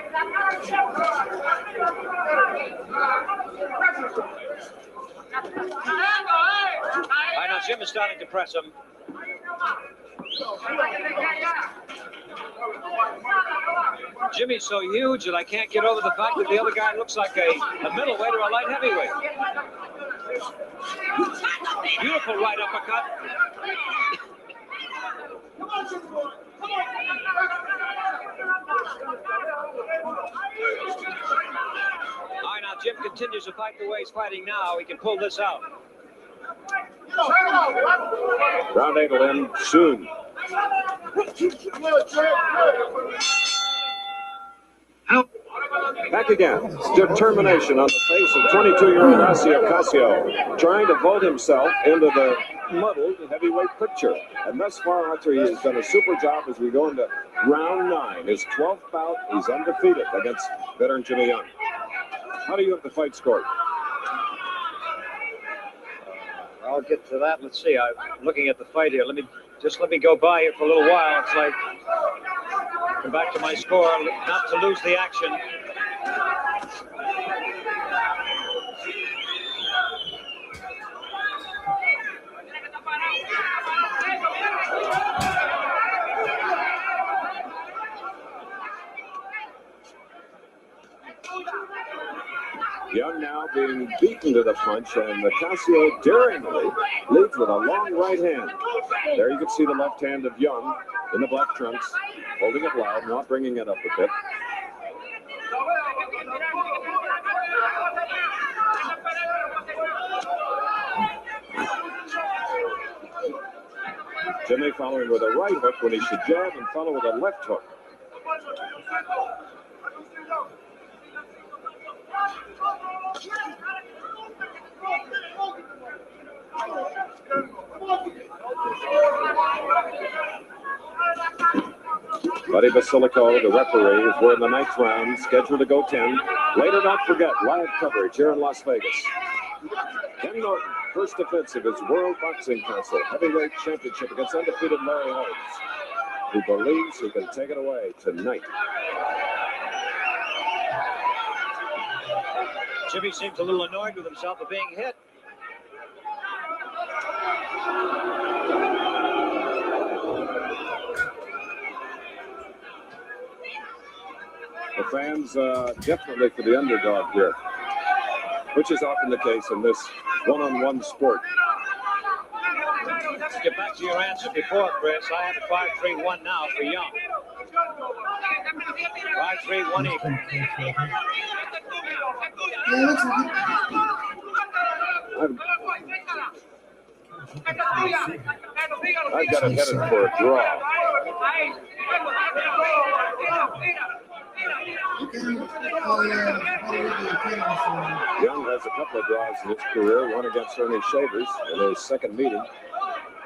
right, now Jim is starting to press him. Jimmy's so huge that I can't get over the fact that the other guy looks like a middleweight or a light heavyweight. Beautiful right uppercut. All right, now Jim continues to fight the way he's fighting now. He can pull this out. Round 8 will end soon. Back again. Determination on the face of 22-year-old Ocasio, trying to vault himself into the muddled heavyweight picture. And thus far, Arthur, he has done a super job as we go into round 9. His 12th bout, he's undefeated against veteran Jimmy Young. How do you have the fight scored? I'll get to that. Let's see. I'm looking at the fight here. Let me go by here for a little while. It's like come back to my score, not to lose the action. Young now being beaten to the punch, and Ocasio daringly leads with a long right hand. There you can see the left hand of Young in the black trunks, holding it loud, not bringing it up a bit. Jimmy following with a right hook when he should jab and follow with a left hook. Buddy Basilico, the referee, is we're in the 9th round, scheduled to go 10. Later, don't forget, live coverage here in Las Vegas. Ken Norton, first defense of his World Boxing Council Heavyweight Championship against undefeated Larry Holmes, who believes he can take it away tonight. Jimmy seems a little annoyed with himself for being hit. The fans definitely for the underdog here, which is often the case in this one-on-one sport. Let's get back to your answer before, Chris. I have a 5-3-1 now for Young. 5-3-1 even. I've got it headed for a draw. Young has a couple of draws in his career, one against Ernie Shavers in his second meeting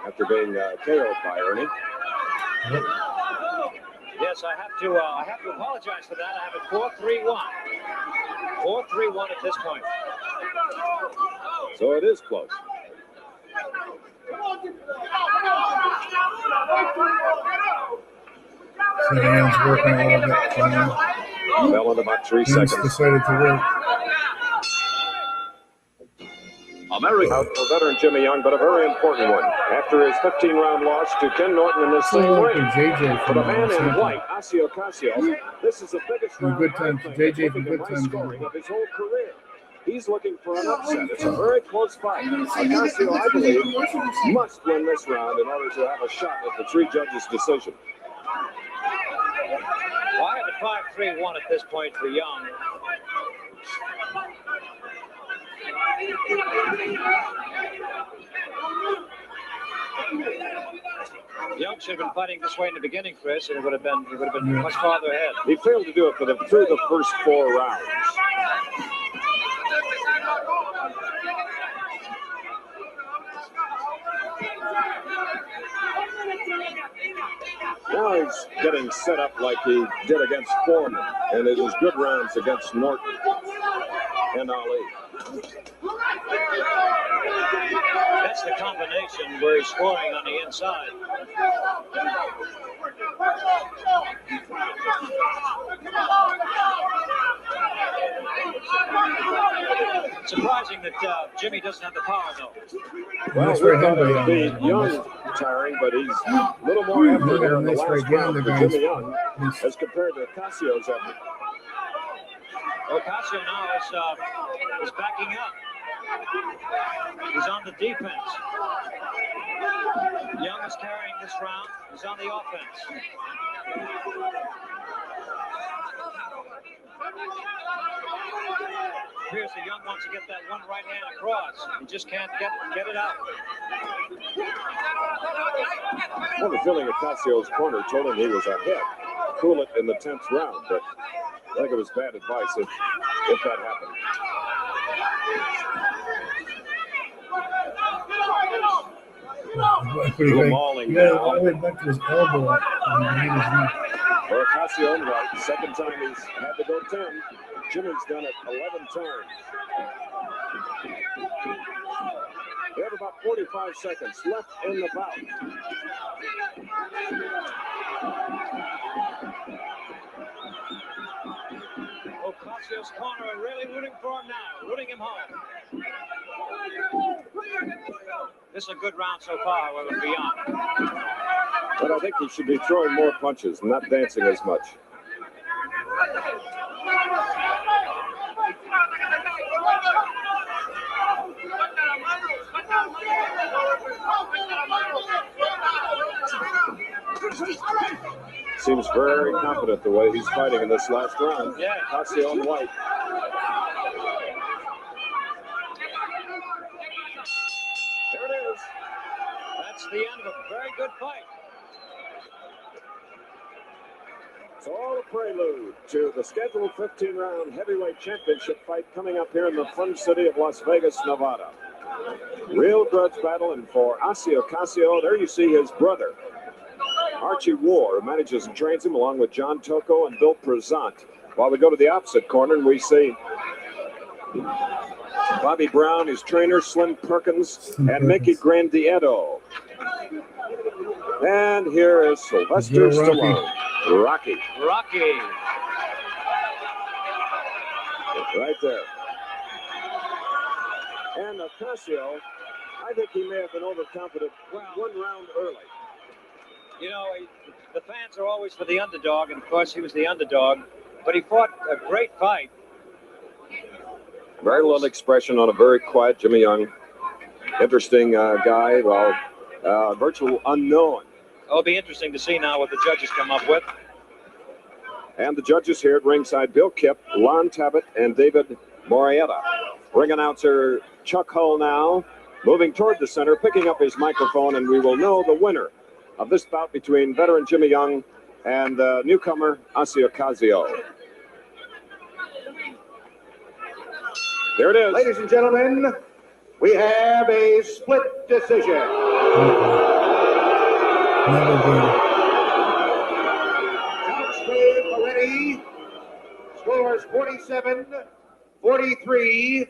after being KO'd by Ernie. Yes, I have to apologize for that. I have a 4-3-1. 4-3-1 at this point. So it is close. So the hand's working a little bit. Fell in about 3 seconds. Decided to work. America for veteran Jimmy Young, but a very important one. After his 15-round loss to Ken Norton in the same ring. For the man in white, Ocasio, this is the biggest round good time for JJ for good time scoring of his whole career. He's looking for an upset. It's a very close fight. Ocasio, I believe, must win this round in order to have a shot at the three judges' decision. Well, I have a 5-3-1 at this point for Young. Young should have been fighting this way in the beginning, Chris, and he would have been much farther ahead. He failed to do it through the first 4 rounds. Now he's getting set up like he did against Foreman, and it was good rounds against Norton and Ali. That's the combination where he's scoring on the inside. Surprising that Jimmy doesn't have the power, though. Well, we thought it would be Young tiring, but he's a little more effort here in the last round for Jimmy Young as compared to Ocasio's effort. Ocasio now is backing up. He's on the defense. Young is carrying this round. He's on the offense. Appears that Young wants to get that one right hand across. He just can't get it out. I have a feeling Ocasio's corner told him he was ahead. Cool it in the 10th round, but I think it was bad advice if that happened. Mauling now. All the way back to his elbow behind his neck. For Ocasio and right, second time he's had to go 10. Jimmy's done it 11 times. We have about 45 seconds left in the bout. Ocasio's corner are really rooting for him now, rooting him home. This is a good round so far, however, beyond. But I think he should be throwing more punches, not dancing as much. Seems very confident the way he's fighting in this last round. Yeah. Ocasio and White. There it is. That's the end of a very good fight. It's all a prelude to the scheduled 15-round heavyweight championship fight coming up here in the fun city of Las Vegas, Nevada. Real grudge battle, and for Ocasio, there you see his brother, Archie Ward, who manages and trains him along with John Tocco and Bill Prezant. While we go to the opposite corner and we see Bobby Brown, his trainer, Slim Perkins, and Mickey Grandietto. And here is Sylvester Stallone. Rocky. Right there. And Ocasio, I think he may have been overconfident one round early. You know, the fans are always for the underdog, and of course he was the underdog, but he fought a great fight. Very little expression on a very quiet Jimmy Young. Interesting guy, well, virtual unknown. It'll be interesting to see now what the judges come up with. And the judges here at ringside, Bill Kipp, Lon Tabbitt, and David Morietta. Ring announcer Chuck Hull now, moving toward the center, picking up his microphone, and we will know the winner of this bout between veteran Jimmy Young and newcomer Ocasio. There it is. Ladies and gentlemen, we have a split decision. Never good. Moretti scores 47-43,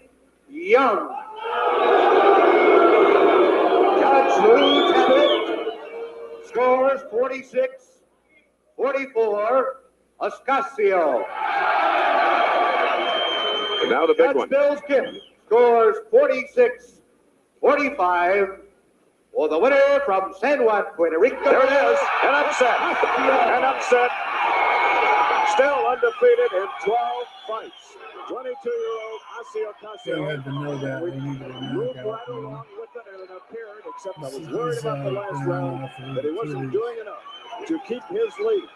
Young. Judge Lou Tabbitt scores 46-44, Ocasio. And now the big one. Bill Kipp scores 46-45 for the winner from San Juan, Puerto Rico. There it is. An upset. still undefeated in 12 fights. 22-year-old Still Ocasio-Ocasio. had to know that they needed a Moved knockout. right along with it, and it appeared, except I was He's worried about the last been round, around for that he two wasn't weeks. doing enough to keep his lead.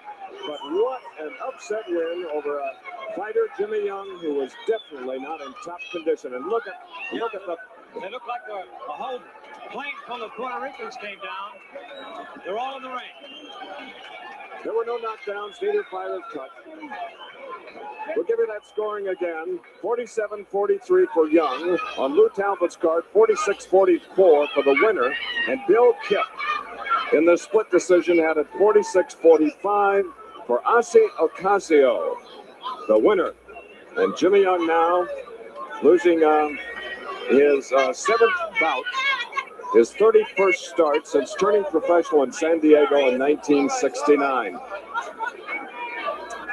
But what an upset win over a fighter, Jimmy Young, who was definitely not in top condition. And look at the. They look like a whole plane full of Puerto Ricans came down. They're all in the ring. There were no knockdowns, neither fighter cut. We'll give you that scoring again. 47-43 for Young. On Lou Talbot's card, 46-44 for the winner. And Bill Kipp in the split decision had it 46-45 for Ocasio, the winner. And Jimmy Young now losing his seventh bout, his 31st start since turning professional in San Diego in 1969.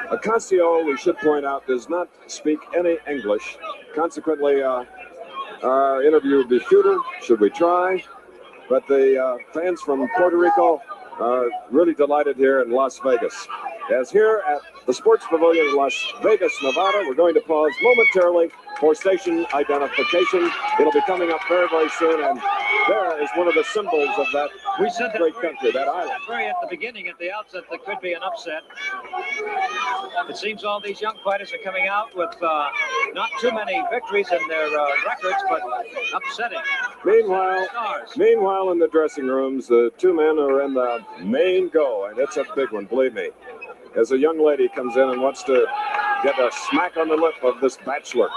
Ocasio, we should point out, does not speak any English. Consequently, our interview would be futile, should we try. But the fans from Puerto Rico are really delighted here in Las Vegas. As here at the Sports Pavilion in Las Vegas, Nevada, we're going to pause momentarily for station identification. It'll be coming up very, very soon, and there is one of the symbols of that great country, that island. Very at the beginning, at the outset, there could be an upset. It seems all these young fighters are coming out with not too many victories in their records, but upsetting. Meanwhile, in the dressing rooms, the two men are in the main go, and it's a big one, believe me. As a young lady comes in and wants to get a smack on the lip of this bachelor.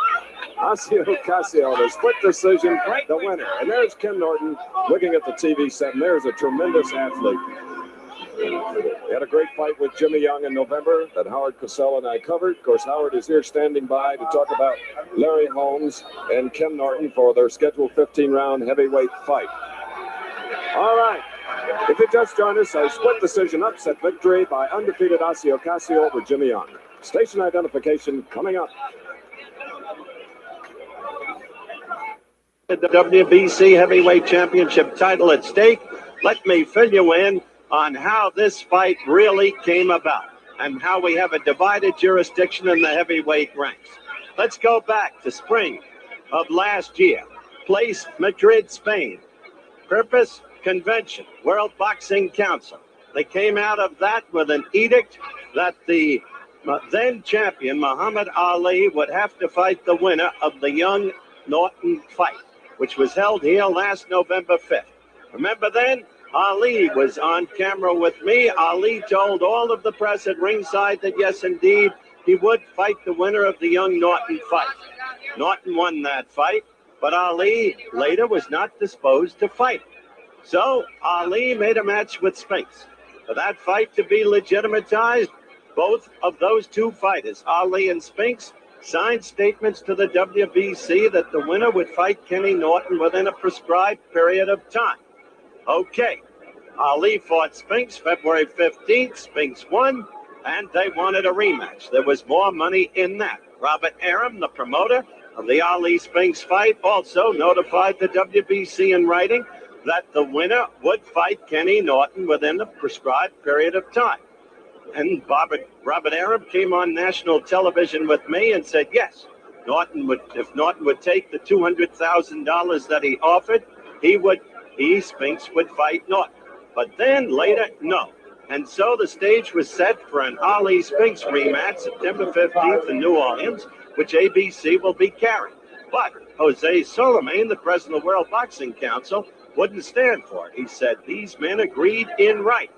Ocasio, the split decision, the winner. And there's Ken Norton looking at the TV set, and there's a tremendous athlete. He had a great fight with Jimmy Young in November that Howard Cosell and I covered. Of course, Howard is here standing by to talk about Larry Holmes and Ken Norton for their scheduled 15-round heavyweight fight. All right. If you just joined us, a split decision upset victory by undefeated Ocasio over Jimmy Young. Station identification coming up. The WBC Heavyweight Championship title at stake. Let me fill you in on how this fight really came about and how we have a divided jurisdiction in the heavyweight ranks. Let's go back to spring of last year. Place, Madrid, Spain. Purpose, convention, World Boxing Council. They came out of that with an edict that the then champion, Muhammad Ali, would have to fight the winner of the Young Norton fight, which was held here last November 5th. Remember then? Ali was on camera with me. Ali told all of the press at ringside that yes, indeed, he would fight the winner of the Young Norton fight. Norton won that fight, but Ali later was not disposed to fight. So Ali made a match with Spinks. For that fight to be legitimatized, both of those two fighters, Ali and Spinks, signed statements to the WBC that the winner would fight Kenny Norton within a prescribed period of time. Okay, Ali fought Spinks February 15th. Spinks won, and they wanted a rematch. There was more money in that. Robert Arum, the promoter of the Ali-Spinks fight, also notified the WBC in writing that the winner would fight Kenny Norton within the prescribed period of time. And Robert Arum came on national television with me and said, yes, if Norton would take the $200,000 that he offered, Spinks would fight Norton. But then later, no. And so the stage was set for an Ali-Spinks rematch September 15th in New Orleans, which ABC will be carrying. But Jose Soleimán, the president of the World Boxing Council, wouldn't stand for it. He said these men agreed in writing,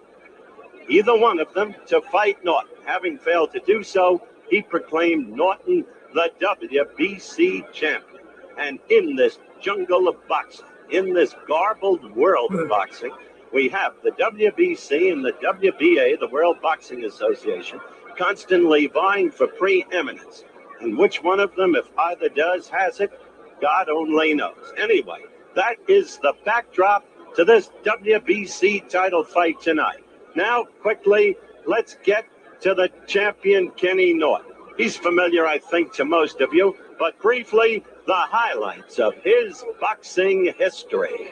either one of them, to fight Norton. Having failed to do so, he proclaimed Norton the WBC champion. And in this jungle of boxing, in this garbled world of boxing, we have the WBC and the WBA, the World Boxing Association, constantly vying for preeminence. And which one of them, if either does, has it, God only knows. Anyway, that is the backdrop to this WBC title fight tonight. Now, quickly, let's get to the champion, Kenny Norton. He's familiar, I think, to most of you, but briefly, the highlights of his boxing history.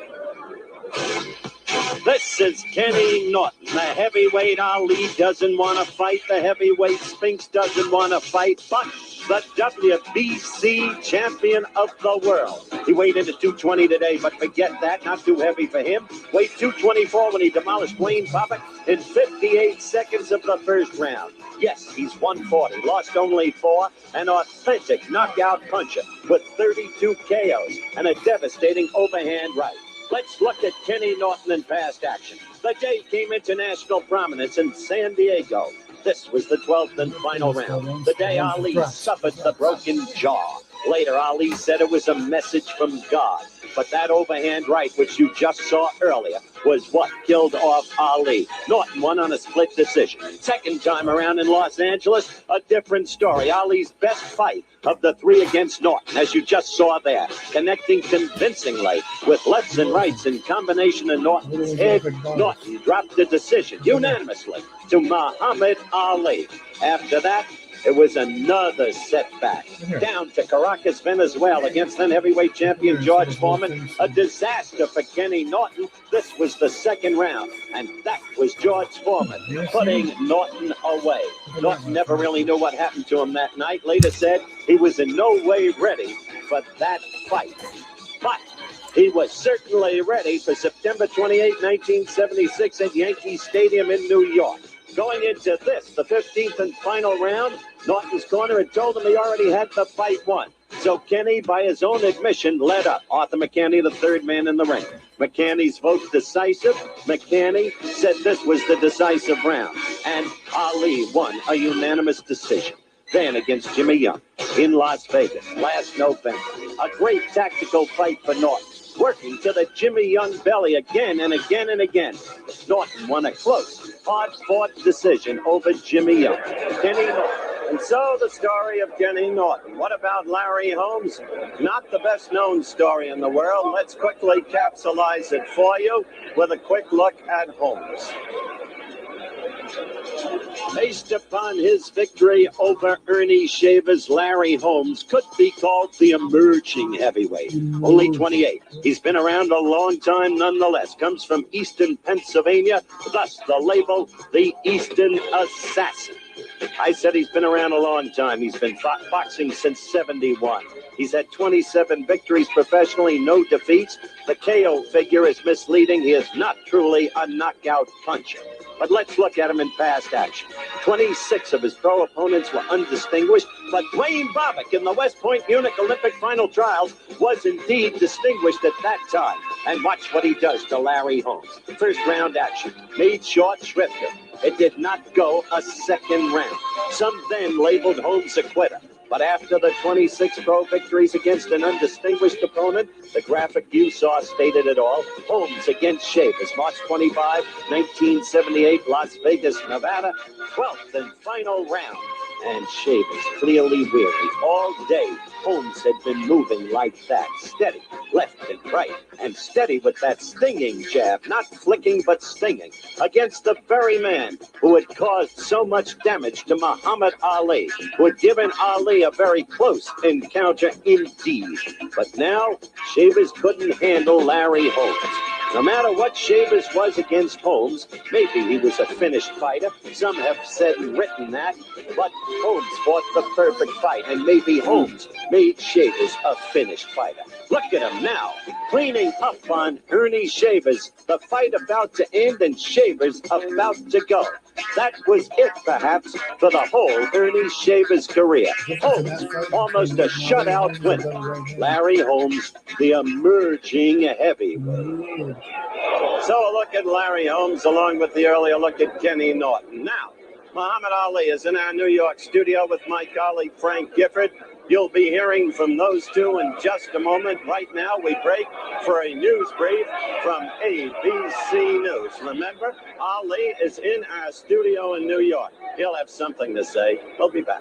This is Kenny Norton, the heavyweight Ali doesn't want to fight. The heavyweight Spinks doesn't want to fight, but the WBC champion of the world. He weighed in at 220 today, but forget that, not too heavy for him. Weighed 224 when he demolished Wayne Bobbitt in 58 seconds of the first round. Yes, he's 140, lost only 4, an authentic knockout puncher with 32 KOs and a devastating overhand right. Let's look at Kenny Norton in past action. The day came into national prominence in San Diego. This was the 12th and final round, the day Ali suffered the broken jaw. Later, Ali said it was a message from God. But that overhand right, which you just saw earlier, was what killed off Ali. Norton won on a split decision. Second time around in Los Angeles, a different story. Ali's best fight of the 3 against Norton, as you just saw there, connecting convincingly with lefts and rights in combination of Norton's head. Norton dropped the decision unanimously to Muhammad Ali. After that, it was another setback. Down to Caracas, Venezuela, against then heavyweight champion George Foreman. A disaster for Kenny Norton. This was the second round, and that was George Foreman putting Norton away. Norton never really knew what happened to him that night. Later said he was in no way ready for that fight. But he was certainly ready for September 28, 1976 at Yankee Stadium in New York. Going into this, the 15th and final round, Norton's corner had told him he already had the fight won. So Kenny, by his own admission, led up. Arthur McCanny, the third man in the ring. McCanny's vote decisive. McCanny said this was the decisive round. And Ali won a unanimous decision. Then against Jimmy Young in Las Vegas last November. A great tactical fight for Norton. Working to the Jimmy Young belly again and again and again. Norton won a close, hard-fought decision over Jimmy Young. Kenny Norton. And so the story of Kenny Norton. What about Larry Holmes? Not the best-known story in the world. Let's quickly capsulize it for you with a quick look at Holmes. Based upon his victory over Ernie Shavers, Larry Holmes could be called the emerging heavyweight. Only 28. He's been around a long time nonetheless. Comes from Eastern Pennsylvania, thus the label, the Eastern Assassin. I said he's been around a long time. He's been boxing since 71. He's had 27 victories professionally, no defeats. The KO figure is misleading. He is not truly a knockout puncher. But let's look at him in past action. 26 of his pro opponents were undistinguished, but Wayne Bobbitt in the West Point Munich Olympic final trials was indeed distinguished at that time. And watch what he does to Larry Holmes. First round action, made short shrifter. It did not go a second round. Some then labeled Holmes a quitter. But after the 26 pro victories against an undistinguished opponent, the graphic you saw stated it all. Holmes against Shavers, March 25, 1978, Las Vegas, Nevada, 12th and final round. And Shavers clearly weary. All day, Holmes had been moving like that, steady, left and right, and steady with that stinging jab, not flicking but stinging, against the very man who had caused so much damage to Muhammad Ali, who had given Ali a very close encounter indeed. But now, Shavers couldn't handle Larry Holmes. No matter what Shavers was against Holmes, maybe he was a finished fighter. Some have said and written that, but Holmes fought the perfect fight, and maybe Holmes made Shavers a finished fighter. Look at him now, cleaning up on Ernie Shavers. The fight about to end and Shavers about to go. That was it, perhaps, for the whole Ernie Shavers career. Holmes, almost a shutout winner. Larry Holmes, the emerging heavyweight. So a look at Larry Holmes, along with the earlier look at Kenny Norton. Now, Muhammad Ali is in our New York studio with my colleague Frank Gifford. You'll be hearing from those two in just a moment. Right now, we break for a news brief from ABC News. Remember, Ali is in our studio in New York. He'll have something to say. We'll be back.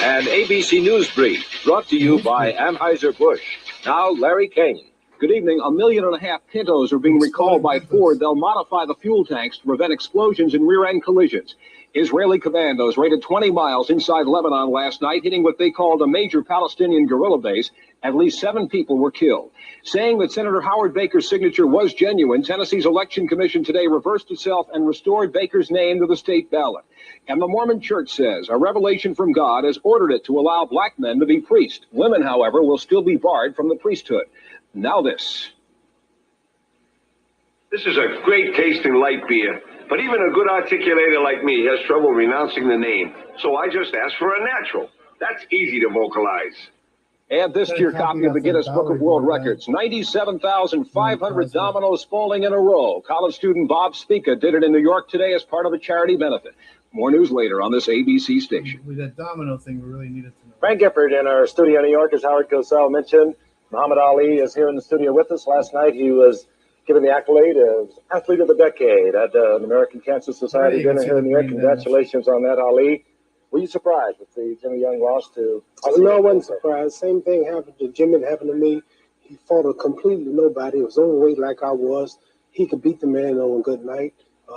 An ABC News brief brought to you by Anheuser-Busch. Now, Larry Kane. Good evening. 1.5 million Pintos are being recalled by Ford. They'll modify the fuel tanks to prevent explosions and rear-end collisions. Israeli commandos raided 20 miles inside Lebanon last night, hitting what they called a major Palestinian guerrilla base. At least 7 people were killed. Saying that Senator Howard Baker's signature was genuine, Tennessee's election commission today reversed itself and restored Baker's name to the state ballot. And the Mormon Church says a revelation from God has ordered it to allow black men to be priests. Women, however, will still be barred from the priesthood. Now this. This is a great tasting light beer, but even a good articulator like me has trouble renouncing the name. So I just asked for a natural. That's easy to vocalize. Add this to your copy of the Guinness Book of World Records. 97,500 dominoes falling in a row. College student Bob Spica did it in New York today as part of a charity benefit. More news later on this ABC station. With that domino thing, we really needed to know. Frank Gifford in our studio in New York, as Howard Cosell mentioned. Muhammad Ali is here in the studio with us. Last night he was given the accolade of Athlete of the Decade at the American Cancer Society dinner here in New York. Congratulations on that, Ali. Were you surprised with the Jimmy Young loss to? No, I wasn't surprised. Same thing happened to Jimmy. It happened to me. He fought a completely nobody. He was overweight like I was. He could beat the man on a good night.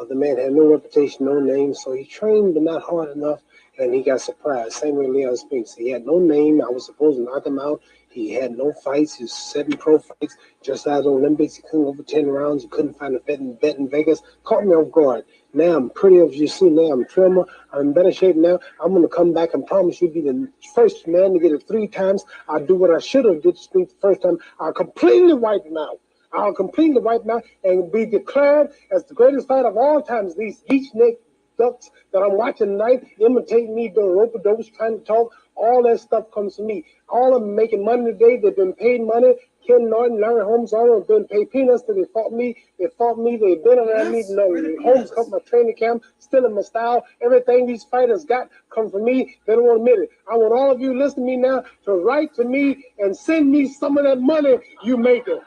The man had no reputation, no name, so he trained but not hard enough, and he got surprised. Same way Leon Spinks. He had no name. I was supposed to knock him out. He had no fights. He was 7 pro fights. Just out of the Olympics, he couldn't go for 10 rounds. He couldn't find a bet in Vegas. Caught me off guard. Now I'm pretty, as you see now, I'm trimmer. I'm in better shape now. I'm going to come back and promise you be the first man to get it 3 times. I'll do what I should have did to Spinks the first time. I'll completely wipe him out. I'll completely wipe him out and be declared as the greatest fighter of all times. These geek-neck ducks that I'm watching tonight, imitating me, doing rope-a-dopes, trying to talk, all that stuff comes to me. All of them making money today. They've been paid money. Ken Norton, Larry Holmes, all of them have been paid peanuts till they fought me. They fought me. They've been around me. Holmes cut my training camp, stealing my style. Everything these fighters got come from me. They don't want to admit it. I want all of you listening to me now to write to me and send me some of that money you making.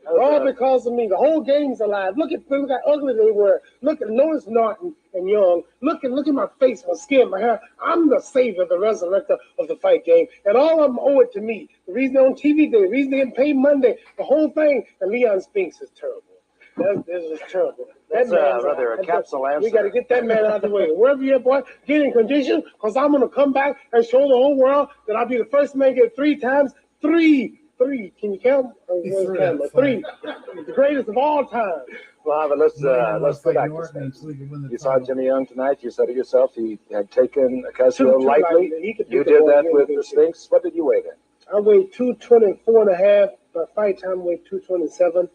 All because of me. The whole game's alive. Look how ugly they were. Notice Norton and Young. Look at my face, my skin, my hair. I'm the savior, the resurrector of the fight game. And all of them owe it to me. The reason they're on TV, the reason they get paid Monday, the whole thing. And Leon Spinks is terrible. This is terrible. That's rather a capsule answer. We got to get that man out of the way. Wherever you're, boy, get in condition, because I'm going to come back and show the whole world that I'll be the first man to get 3 times. 3. Can you count? 3. The greatest of all time. Well, but let's go back to Spinks. You saw Jimmy Young tonight. You said it yourself. He had taken Ocasio lightly. You did that with the Spinks. What did you weigh then? I weighed 224.5. By fight time, I weighed 227.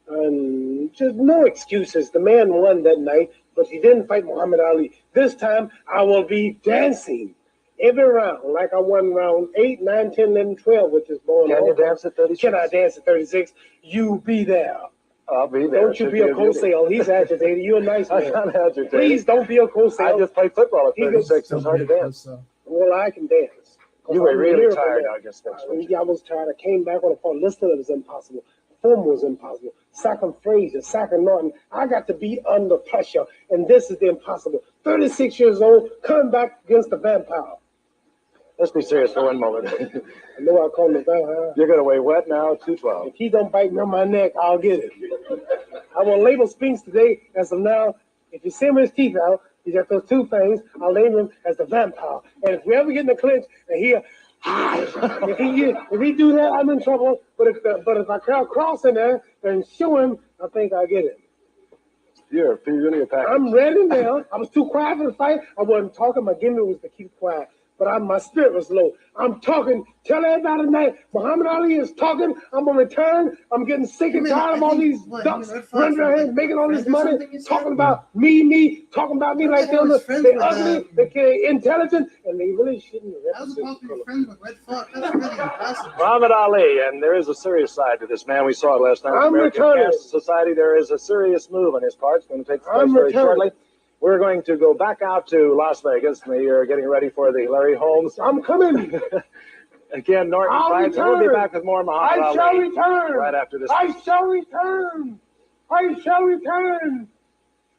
And just no excuses. The man won that night, but he didn't fight Muhammad Ali. This time, I will be dancing. Every round, like I won round 8, 9, 10, 11, 12, which is going on. Can you dance at 36? Can I dance at 36? You be there. I'll be there. Don't you be a co-sale. He's agitated. You're a nice man. I'm not agitated. Please don't be a co-sale. I just played football at 36. It's hard to dance. Well, I can dance. You were really tired, I guess. I was tired. I came back on the phone. Listening, it was impossible. Form was impossible. Sacking Frazier, sacking Norton. I got to be under pressure, and this is the impossible. 36 years old, coming back against the vampire. Let's be serious for one moment. I know I call him the vampire. You're going to weigh what now? 212. If he don't bite me on my neck, I'll get it. I will label Spinks today as of now. If you see him with his teeth out, he's got those 2 fangs, I'll label him as the vampire. And if we ever get in the clinch and if he do that, I'm in trouble. But if I cross in there and show him, I think I'll get it. You're really a package. I'm ready now. I was too quiet for the fight. I wasn't talking. My gimmick was to keep quiet. But my spirit was low. I'm talking. Tell everybody tonight, Muhammad Ali is talking. I'm going to return. I'm getting sick and tired of all these ducks running around making all this money, talking about me, talking about me like they're ugly, they're intelligent, and they really shouldn't have. Muhammad Ali, and there is a serious side to this man. We saw it last night. I'm American returning. Cancer Society. There is a serious move on his part. It's going to take place very shortly. We're going to go back out to Las Vegas. You're getting ready for the Larry Holmes. I'm coming. Again, Norton fights. We'll be back with more Muhammad Ali. I shall return. Right after this. I shall return. I shall return.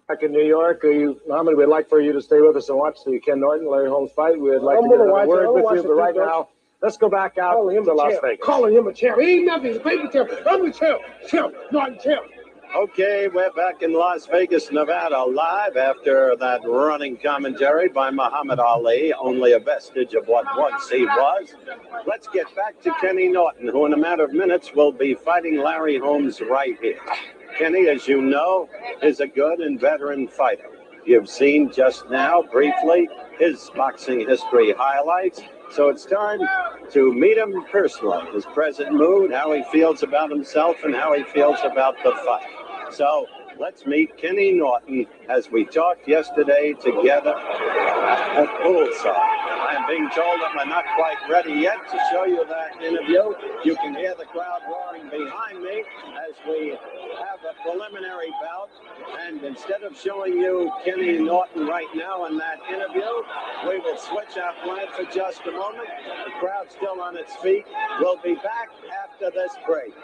Back in New York, Muhammad, we'd like for you to stay with us and watch the Ken Norton, Larry Holmes fight. We'd like to get a word with you, but right now, let's go back out to Las Vegas. Calling him a champ. He ain't nothing. He's a paper champ. I'm the champ. Norton champ. Okay, we're back in Las Vegas, Nevada, live after that running commentary by Muhammad Ali, only a vestige of what once he was. Let's get back to Kenny Norton, who in a matter of minutes will be fighting Larry Holmes right here. Kenny, as you know, is a good and veteran fighter. You've seen just now, briefly, his boxing history highlights. So it's time to meet him personally, his present mood, how he feels about himself, and how he feels about the fight. So let's meet Kenny Norton as we talked yesterday together at poolside. I am being told that we're not quite ready yet to show you that interview. You can hear the crowd roaring behind me as we have a preliminary bout. And instead of showing you Kenny Norton right now in that interview, we will switch our plan for just a moment. The crowd still on its feet. We'll be back after this break.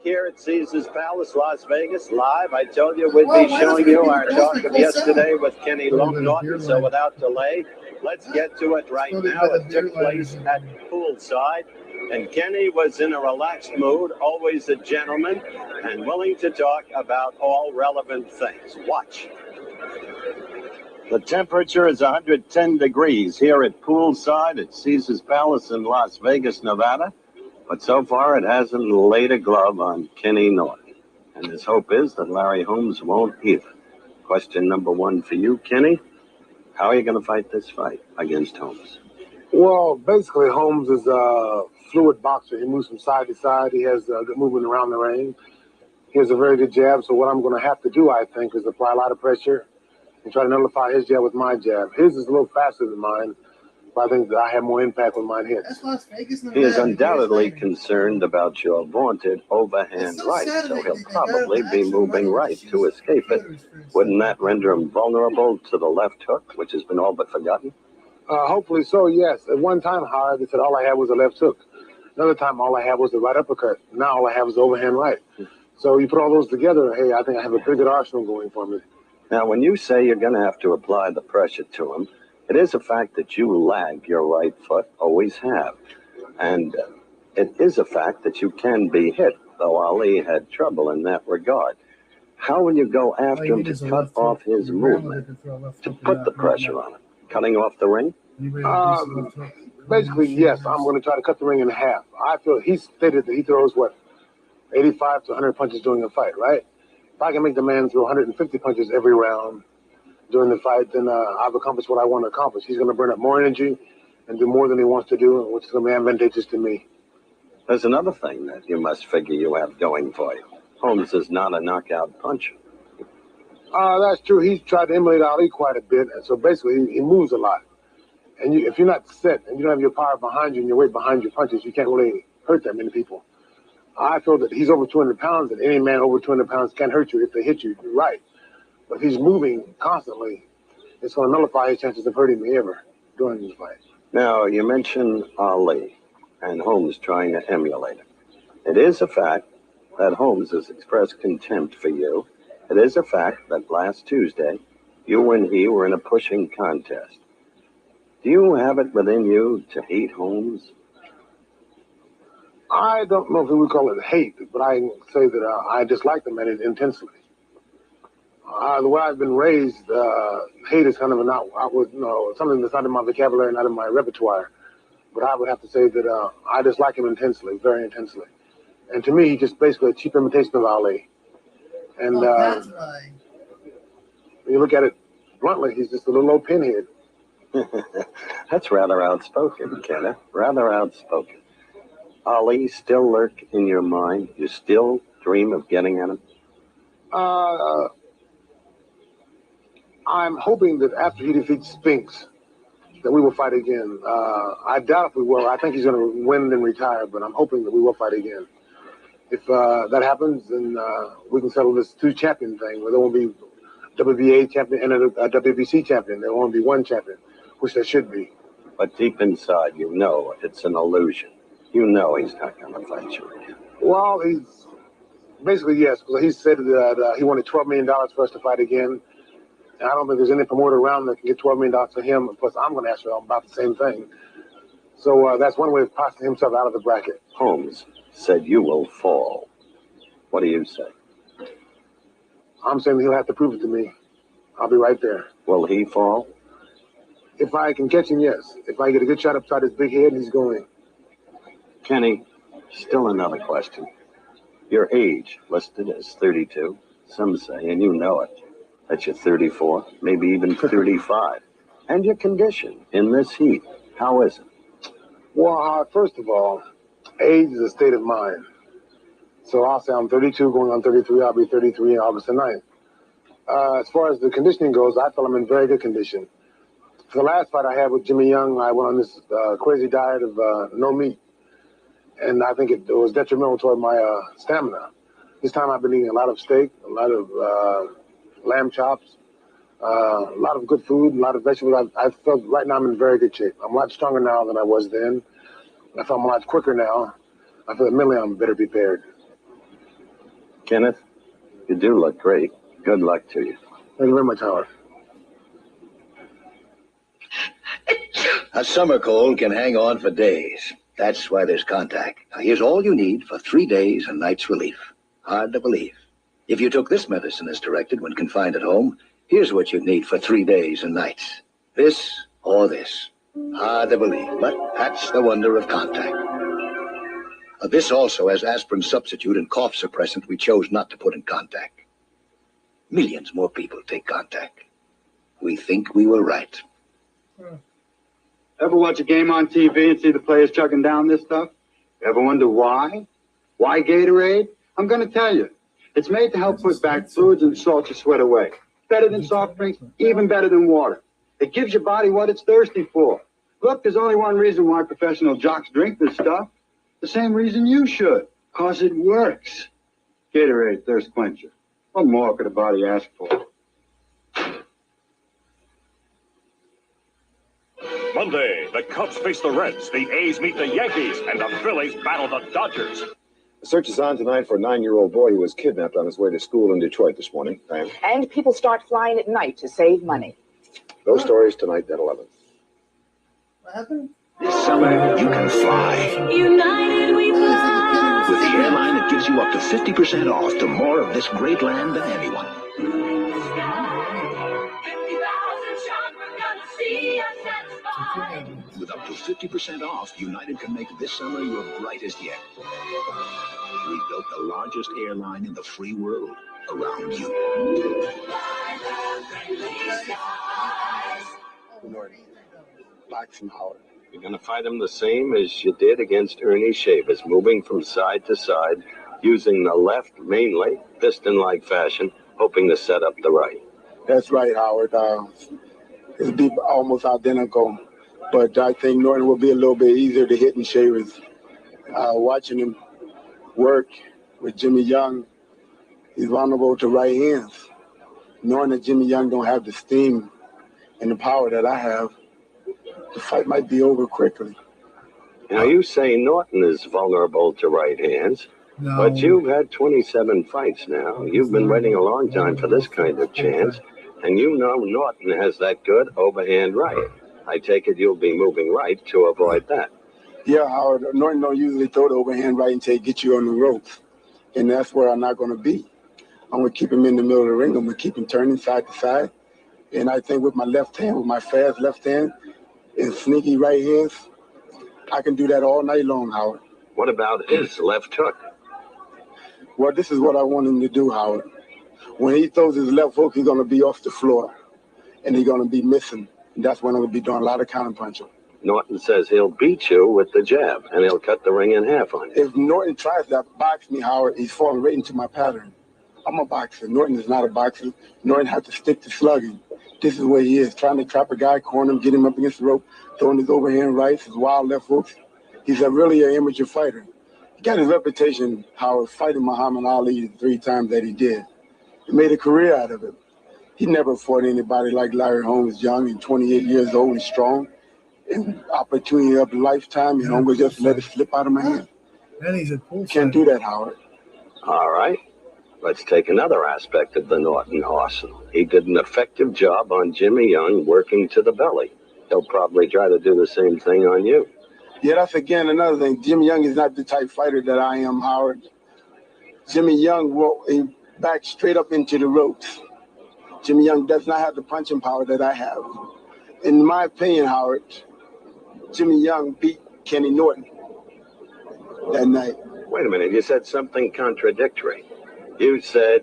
Here at Caesars Palace, Las Vegas, live. I told you we'd be showing you our talk of yesterday with Kenny Norton, so without delay, let's get to it right now. It took place at poolside, and Kenny was in a relaxed mood, always a gentleman, and willing to talk about all relevant things. Watch. The temperature is 110 degrees here at poolside at Caesars Palace in Las Vegas, Nevada. But so far, it hasn't laid a glove on Kenny Norton. And his hope is that Larry Holmes won't either. Question number one for you, Kenny. How are you going to fight this fight against Holmes? Well, basically, Holmes is a fluid boxer. He moves from side to side. He has good movement around the ring. He has a very good jab. So what I'm going to have to do, I think, is apply a lot of pressure and try to nullify his jab with my jab. His is a little faster than mine. I think that I have more impact when mine hits. That's Las Vegas, He is undoubtedly concerned about your vaunted overhand right, so he'll probably be moving right to escape it. Wouldn't that render him vulnerable to the left hook, which has been all but forgotten? Hopefully so, yes. At one time, however, they said all I had was a left hook. Another time, all I had was the right uppercut. Now all I have is overhand right. So you put all those together, hey, I think I have a pretty good arsenal going for me. Now, when you say you're going to have to apply the pressure to him, it is a fact that you lag your right foot, always have. And it is a fact that you can be hit, though Ali had trouble in that regard. How will you go after him to cut off his movement, to put the pressure on him? Cutting off the ring? Basically, yes, I'm going to try to cut the ring in half. I feel he stated that he throws, 85 to 100 punches during a fight, right? If I can make the man throw 150 punches every round during the fight, then I've accomplished what I want to accomplish. He's going to burn up more energy and do more than he wants to do, which is going to be advantageous to me. There's another thing that you must figure you have going for you. Holmes is not a knockout puncher. That's true. He's tried to emulate Ali quite a bit, and so basically he moves a lot. And if you're not set and you don't have your power behind you and your weight behind your punches, you can't really hurt that many people. I feel that he's over 200 pounds, and any man over 200 pounds can hurt you if they hit you right. But if he's moving constantly, it's going to nullify his chances of hurting me ever during this fight. Now, you mentioned Ali and Holmes trying to emulate him. It is a fact that Holmes has expressed contempt for you. It is a fact that last Tuesday, you and he were in a pushing contest. Do you have it within you to hate Holmes? I don't know if we would call it hate, but I can say that I dislike the man intensely. The way I've been raised, hate is kind of something that's not in my vocabulary, not in my repertoire. But I would have to say that I dislike him intensely, very intensely. And to me, he's just basically a cheap imitation of Ali. And that's right. When you look at it bluntly, he's just a little old pinhead. That's rather outspoken, Kenneth. Rather outspoken. Ali still lurk in your mind? You still dream of getting at him? I'm hoping that after he defeats Spinks, that we will fight again. I doubt if we will. I think he's going to win and retire, but I'm hoping that we will fight again. If that happens, then we can settle this two-champion thing, where there won't be WBA champion and a WBC champion. There won't be one champion, which there should be. But deep inside, you know it's an illusion. You know he's not going to fight you again. Well, he's basically, yes, because he said that he wanted $12 million for us to fight again. And I don't think there's any promoter around that can get $12 million for him. Plus, I'm going to ask for about the same thing. So that's one way of passing himself out of the bracket. Holmes said you will fall. What do you say? I'm saying he'll have to prove it to me. I'll be right there. Will he fall? If I can catch him, yes. If I get a good shot upside his big head, he's going. Kenny, still another question. Your age listed as 32. Some say, and you know it, that you're 34, maybe even 35. And your condition in this heat, how is it? Well, first of all, age is a state of mind. So I'll say I'm 32, going on 33. I'll be 33 on August the 9th. As far as the conditioning goes, I feel I'm in very good condition. For the last fight I had with Jimmy Young, I went on this crazy diet of no meat. And I think it was detrimental toward my stamina. This time I've been eating a lot of steak, a lot of lamb chops, a lot of good food, a lot of vegetables. I felt right now I'm in very good shape. I'm a lot stronger now than I was then. I feel I'm a lot quicker now. I feel that mentally I'm better prepared. Kenneth, you do look great. Good luck to you. Thank you very much, Howard. A summer cold can hang on for days. That's why there's Contact. Now, here's all you need for 3 days and nights relief. Hard to believe. If you took this medicine as directed when confined at home, here's what you'd need for 3 days and nights. This or this. Hard to believe, but that's the wonder of Contact. This also has aspirin substitute and cough suppressant we chose not to put in Contact. Millions more people take Contact. We think we were right. Ever watch a game on TV and see the players chugging down this stuff? Ever wonder why? Why Gatorade? I'm going to tell you. It's made to help put back fluids and salts you sweat away. Better than soft drinks, even better than water. It gives your body what it's thirsty for. Look, there's only one reason why professional jocks drink this stuff. The same reason you should. 'Cause it works. Gatorade Thirst Quencher. What more could a body ask for? Monday, the Cubs face the Reds, the A's meet the Yankees, and the Phillies battle the Dodgers. The search is on tonight for a 9-year-old boy who was kidnapped on his way to school in Detroit this morning. And people start flying at night to save money. Those stories tonight at 11. What happened? This summer, you can fly. United we fly. With the airline that gives you up to 50% off to more of this great land than anyone. With up to 50% off, United can make this summer your brightest yet. We built the largest airline in the free world around you. Boxing Howard. You're going to fight him the same as you did against Ernie Chavis, moving from side to side, using the left mainly, piston-like fashion, hoping to set up the right. That's right, Howard. It'll be almost identical, but I think Norton will be a little bit easier to hit than Chavis. Watching him work with Jimmy Young, he's vulnerable to right hands. Knowing that Jimmy Young don't have the steam and the power that I have, the fight might be over quickly. Now, you say Norton is vulnerable to right hands, but you've had 27 fights now. You've been waiting a long time for this kind of chance, and you know Norton has that good overhand right. I take it you'll be moving right to avoid that. Yeah, Howard, Norton don't usually throw the overhand right until he gets you on the ropes, and that's where I'm not going to be. I'm going to keep him in the middle of the ring. I'm going to keep him turning side to side, and I think with my left hand, with my fast left hand, and sneaky right hands, I can do that all night long, Howard. What about his left hook? Well, this is what I want him to do, Howard. When he throws his left hook, he's going to be off the floor, and he's going to be missing. And that's when I'm going to be doing a lot of counter-punching. Norton says he'll beat you with the jab, and he'll cut the ring in half on you. If Norton tries to box me, Howard, he's falling right into my pattern. I'm a boxer. Norton is not a boxer. Norton has to stick to slugging. This is where he is, trying to trap a guy, corner him, get him up against the rope, throwing his overhand rights, his wild left hooks. He's really an amateur fighter. He got his reputation, Howard, fighting Muhammad Ali 3 times that he did. He made a career out of it. He never fought anybody like Larry Holmes, young and 28 years old and strong. And opportunity of a lifetime, I'm going to just let it slip out of my hand. And he's a cool Can't do that, Howard. All right. Let's take another aspect of the Norton arsenal. He did an effective job on Jimmy Young working to the belly. He'll probably try to do the same thing on you. Yeah, that's again another thing. Jimmy Young is not the type fighter that I am, Howard. Jimmy Young walked back straight up into the ropes. Jimmy Young does not have the punching power that I have. In my opinion, Howard, Jimmy Young beat Kenny Norton that night. Wait a minute, you said something contradictory. You said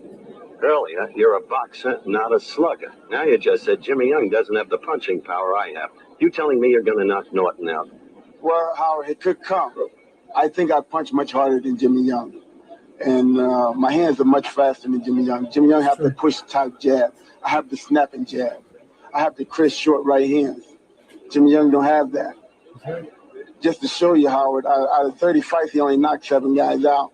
earlier you're a boxer, not a slugger. Now you just said Jimmy Young doesn't have the punching power I have. You telling me you're going to knock Norton out? Well, Howard, it could come. I think I punch much harder than Jimmy Young. And my hands are much faster than Jimmy Young. Jimmy Young have the push-type jab. I have the snapping jab. I have the crisp short right hands. Jimmy Young don't have that. Just to show you, Howard, out of 30 fights, he only knocked 7 guys out.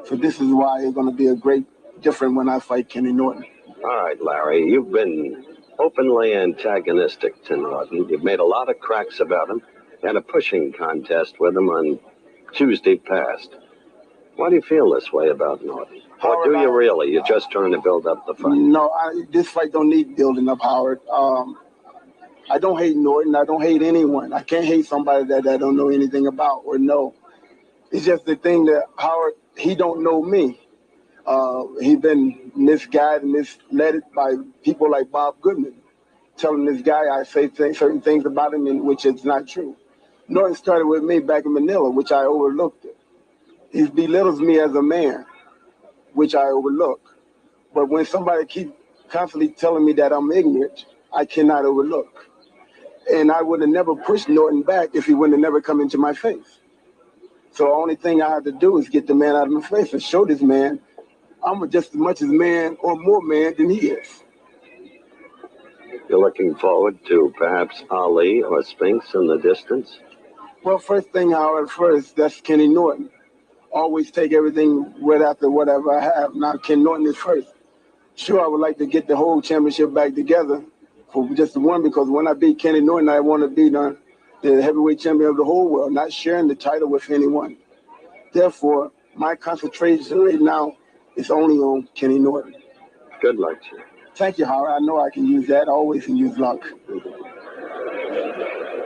So this is why it's going to be a great difference when I fight Kenny Norton. All right, Larry, you've been openly antagonistic to Norton. You've made a lot of cracks about him. You had a pushing contest with him on Tuesday past. Why do you feel this way about Norton? Or do you really? You're just trying to build up the fight? No, this fight don't need building up, Howard. I don't hate Norton. I don't hate anyone. I can't hate somebody that I don't know anything about or know. It's just the thing that Howard, he don't know me. He's been misguided and misled by people like Bob Goodman, telling this guy I say certain things about him which is not true. Norton started with me back in Manila, which I overlooked. He belittles me as a man, which I overlook. But when somebody keeps constantly telling me that I'm ignorant, I cannot overlook. And I would have never pushed Norton back if he would have never come into my face. So the only thing I have to do is get the man out of my face and show this man I'm just as much as man or more man than he is. You're looking forward to perhaps Ali or Spinks in the distance? Well, first thing, Howard, that's Kenny Norton. Always take everything right after whatever I have. Now, Kenny Norton is first. Sure, I would like to get the whole championship back together for just the one, because when I beat Kenny Norton, I want to be the heavyweight champion of the whole world, not sharing the title with anyone. Therefore, my concentration right now is only on Kenny Norton. Good luck to you. Thank you, Howard. I know I can use that. I always can use luck.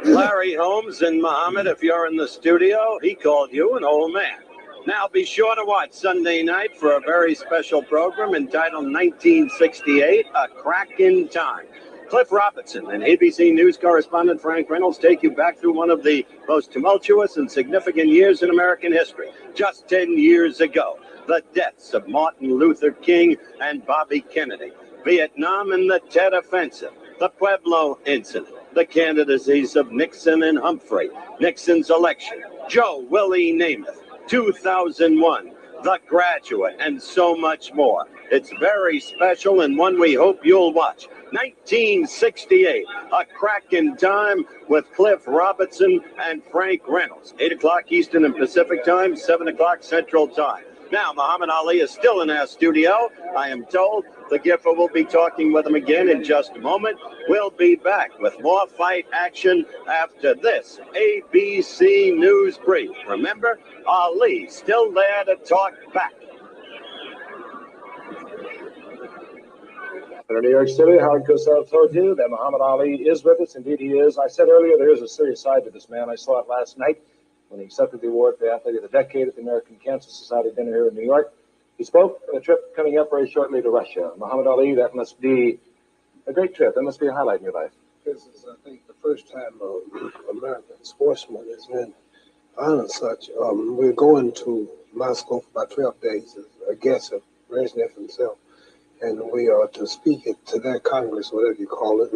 Larry Holmes and Muhammad, if you're in the studio, he called you an old man. Now be sure to watch Sunday night for a very special program entitled 1968, A Crack in Time. Cliff Robertson and ABC News correspondent Frank Reynolds take you back through one of the most tumultuous and significant years in American history. Just 10 years ago, the deaths of Martin Luther King and Bobby Kennedy, Vietnam and the Tet Offensive, the Pueblo Incident, the candidacies of Nixon and Humphrey, Nixon's election, Joe Willie Namath, 2001, The Graduate, and so much more. It's very special and one we hope you'll watch. 1968, A Crack in Time with Cliff Robertson and Frank Reynolds. 8 o'clock Eastern and Pacific Time, 7 o'clock Central Time. Now, Muhammad Ali is still in our studio, I am told. The Giffer will be talking with him again in just a moment. We'll be back with more fight action after this ABC News Brief. Remember, Ali still there to talk back. In New York City, Howard Cosell told you that Muhammad Ali is with us. Indeed, he is. I said earlier there is a serious side to this man. I saw it last night when he accepted the award for the Athlete of the Decade at the American Cancer Society dinner here in New York. He spoke of a trip coming up very shortly to Russia. Muhammad Ali, that must be a great trip. That must be a highlight in your life. This is, I think, the first time an American sportsman has been honored such. We're going to Moscow for about 12 days as a guest of Brezhnev himself. And we are to speak to that Congress, whatever you call it,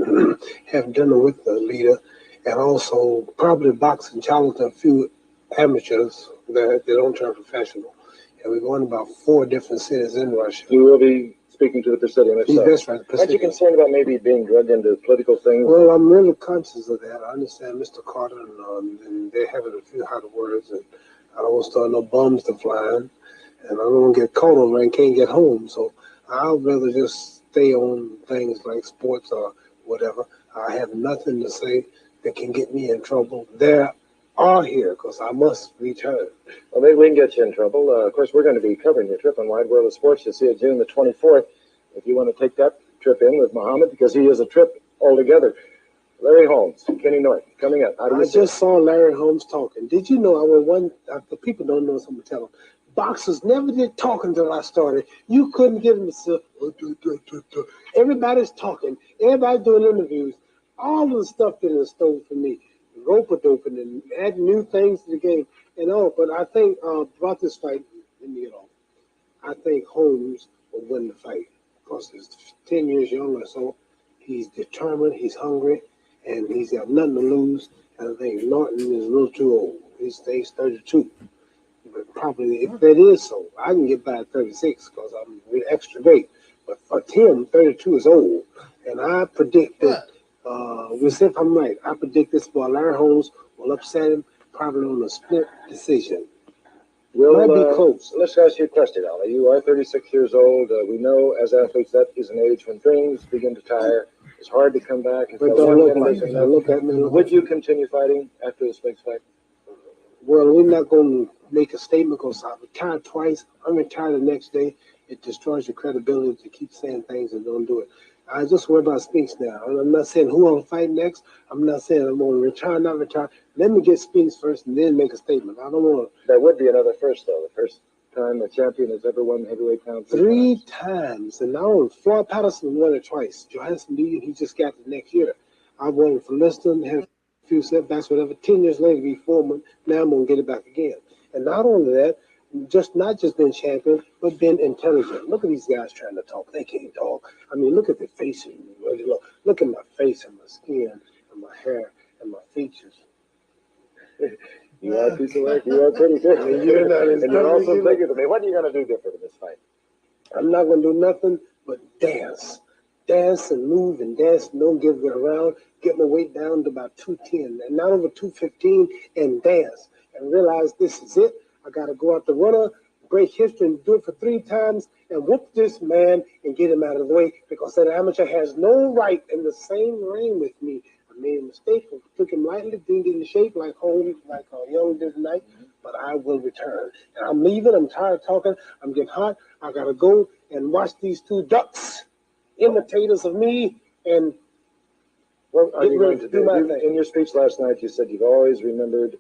have dinner with the leader, and also probably box and challenge a few amateurs that they don't turn professional. And we're going to about 4 different cities in Russia. You will be speaking to the Presidium itself. That's right. Aren't you concerned about maybe being drugged into political things? Well, I'm really conscious of that. I understand Mr. Carter, and they're having a few hot words, and I don't want to start no bombs to flying, and I don't want to get caught on and can't get home. So I'd rather just stay on things like sports or whatever. I have nothing to say that can get me in trouble. There are here, because I must return. Well, maybe we can get you in trouble. Of course, we're going to be covering your trip on Wide World of Sports. You'll see it June the 24th. If you want to take that trip in with Muhammad, because he is a trip altogether. Larry Holmes, Kenny Norton, coming up. I just saw Larry Holmes talking. Did you know, the people don't know, so I'm going to tell them, Boxers never did talk until I started. You couldn't get them to say, everybody's talking. Everybody's doing interviews. All of the stuff that is stole from me. Rope-a-doping and adding new things to the game and all. But I think about this fight, let me get off. I think Holmes will win the fight because he's 10 years younger, so he's determined, he's hungry, and he's got nothing to lose. And I think Norton is a little too old. He's 32. But probably, if that is so, I can get by at 36 because I'm with extra weight. But for Tim, 32 is old. And I predict that, we'll see if I'm right, I predict this boy, Larry Holmes, will upset him probably on a split decision. Might be close. Let's ask you a question, Ali. You are 36 years old. We know as athletes that is an age when dreams begin to tire. It's hard to come back. And But don't look at me. Would you continue fighting after this big fight? Well, we're not going to make a statement because I retired twice. I'm retired the next day. It destroys your credibility to keep saying things and don't do it. I just worry about Spinks now. I'm not saying who I'm going to fight next. I'm not saying I'm going to retire, not retire. Let me get Spinks first and then make a statement. I don't want to. That would be another first, though. The first time a champion has ever won heavyweight count. Three times. And now Floyd Patterson won it twice. Johansson beat him. He just got it next year. I won for Liston, had a few setbacks, whatever. 10 years later, be Foreman. Now I'm going to get it back again. And not only that, not just being champion, but being intelligent. Look at these guys trying to talk. They can't talk. I mean, look at their faces. Look at my face and my skin and my hair and my features. You are a piece of work. You are pretty good. And you're also bigger than me. What are you going to do different in this fight? I'm not going to do nothing but dance. Dance and move and dance and don't give it around. Get my weight down to about 210 and not over 215 and dance and realize this is it. I got to go out the runner, break history and do it for 3 times and whoop this man and get him out of the way because that amateur has no right in the same ring with me. I made a mistake, took him lightly, didn't get in shape like Holmes, like Young did tonight, but I will return. And I'm leaving, I'm tired of talking, I'm getting hot. I got to go and watch these 2 ducks, imitators of me, and what are you going to do? In your speech last night, you said you've always remembered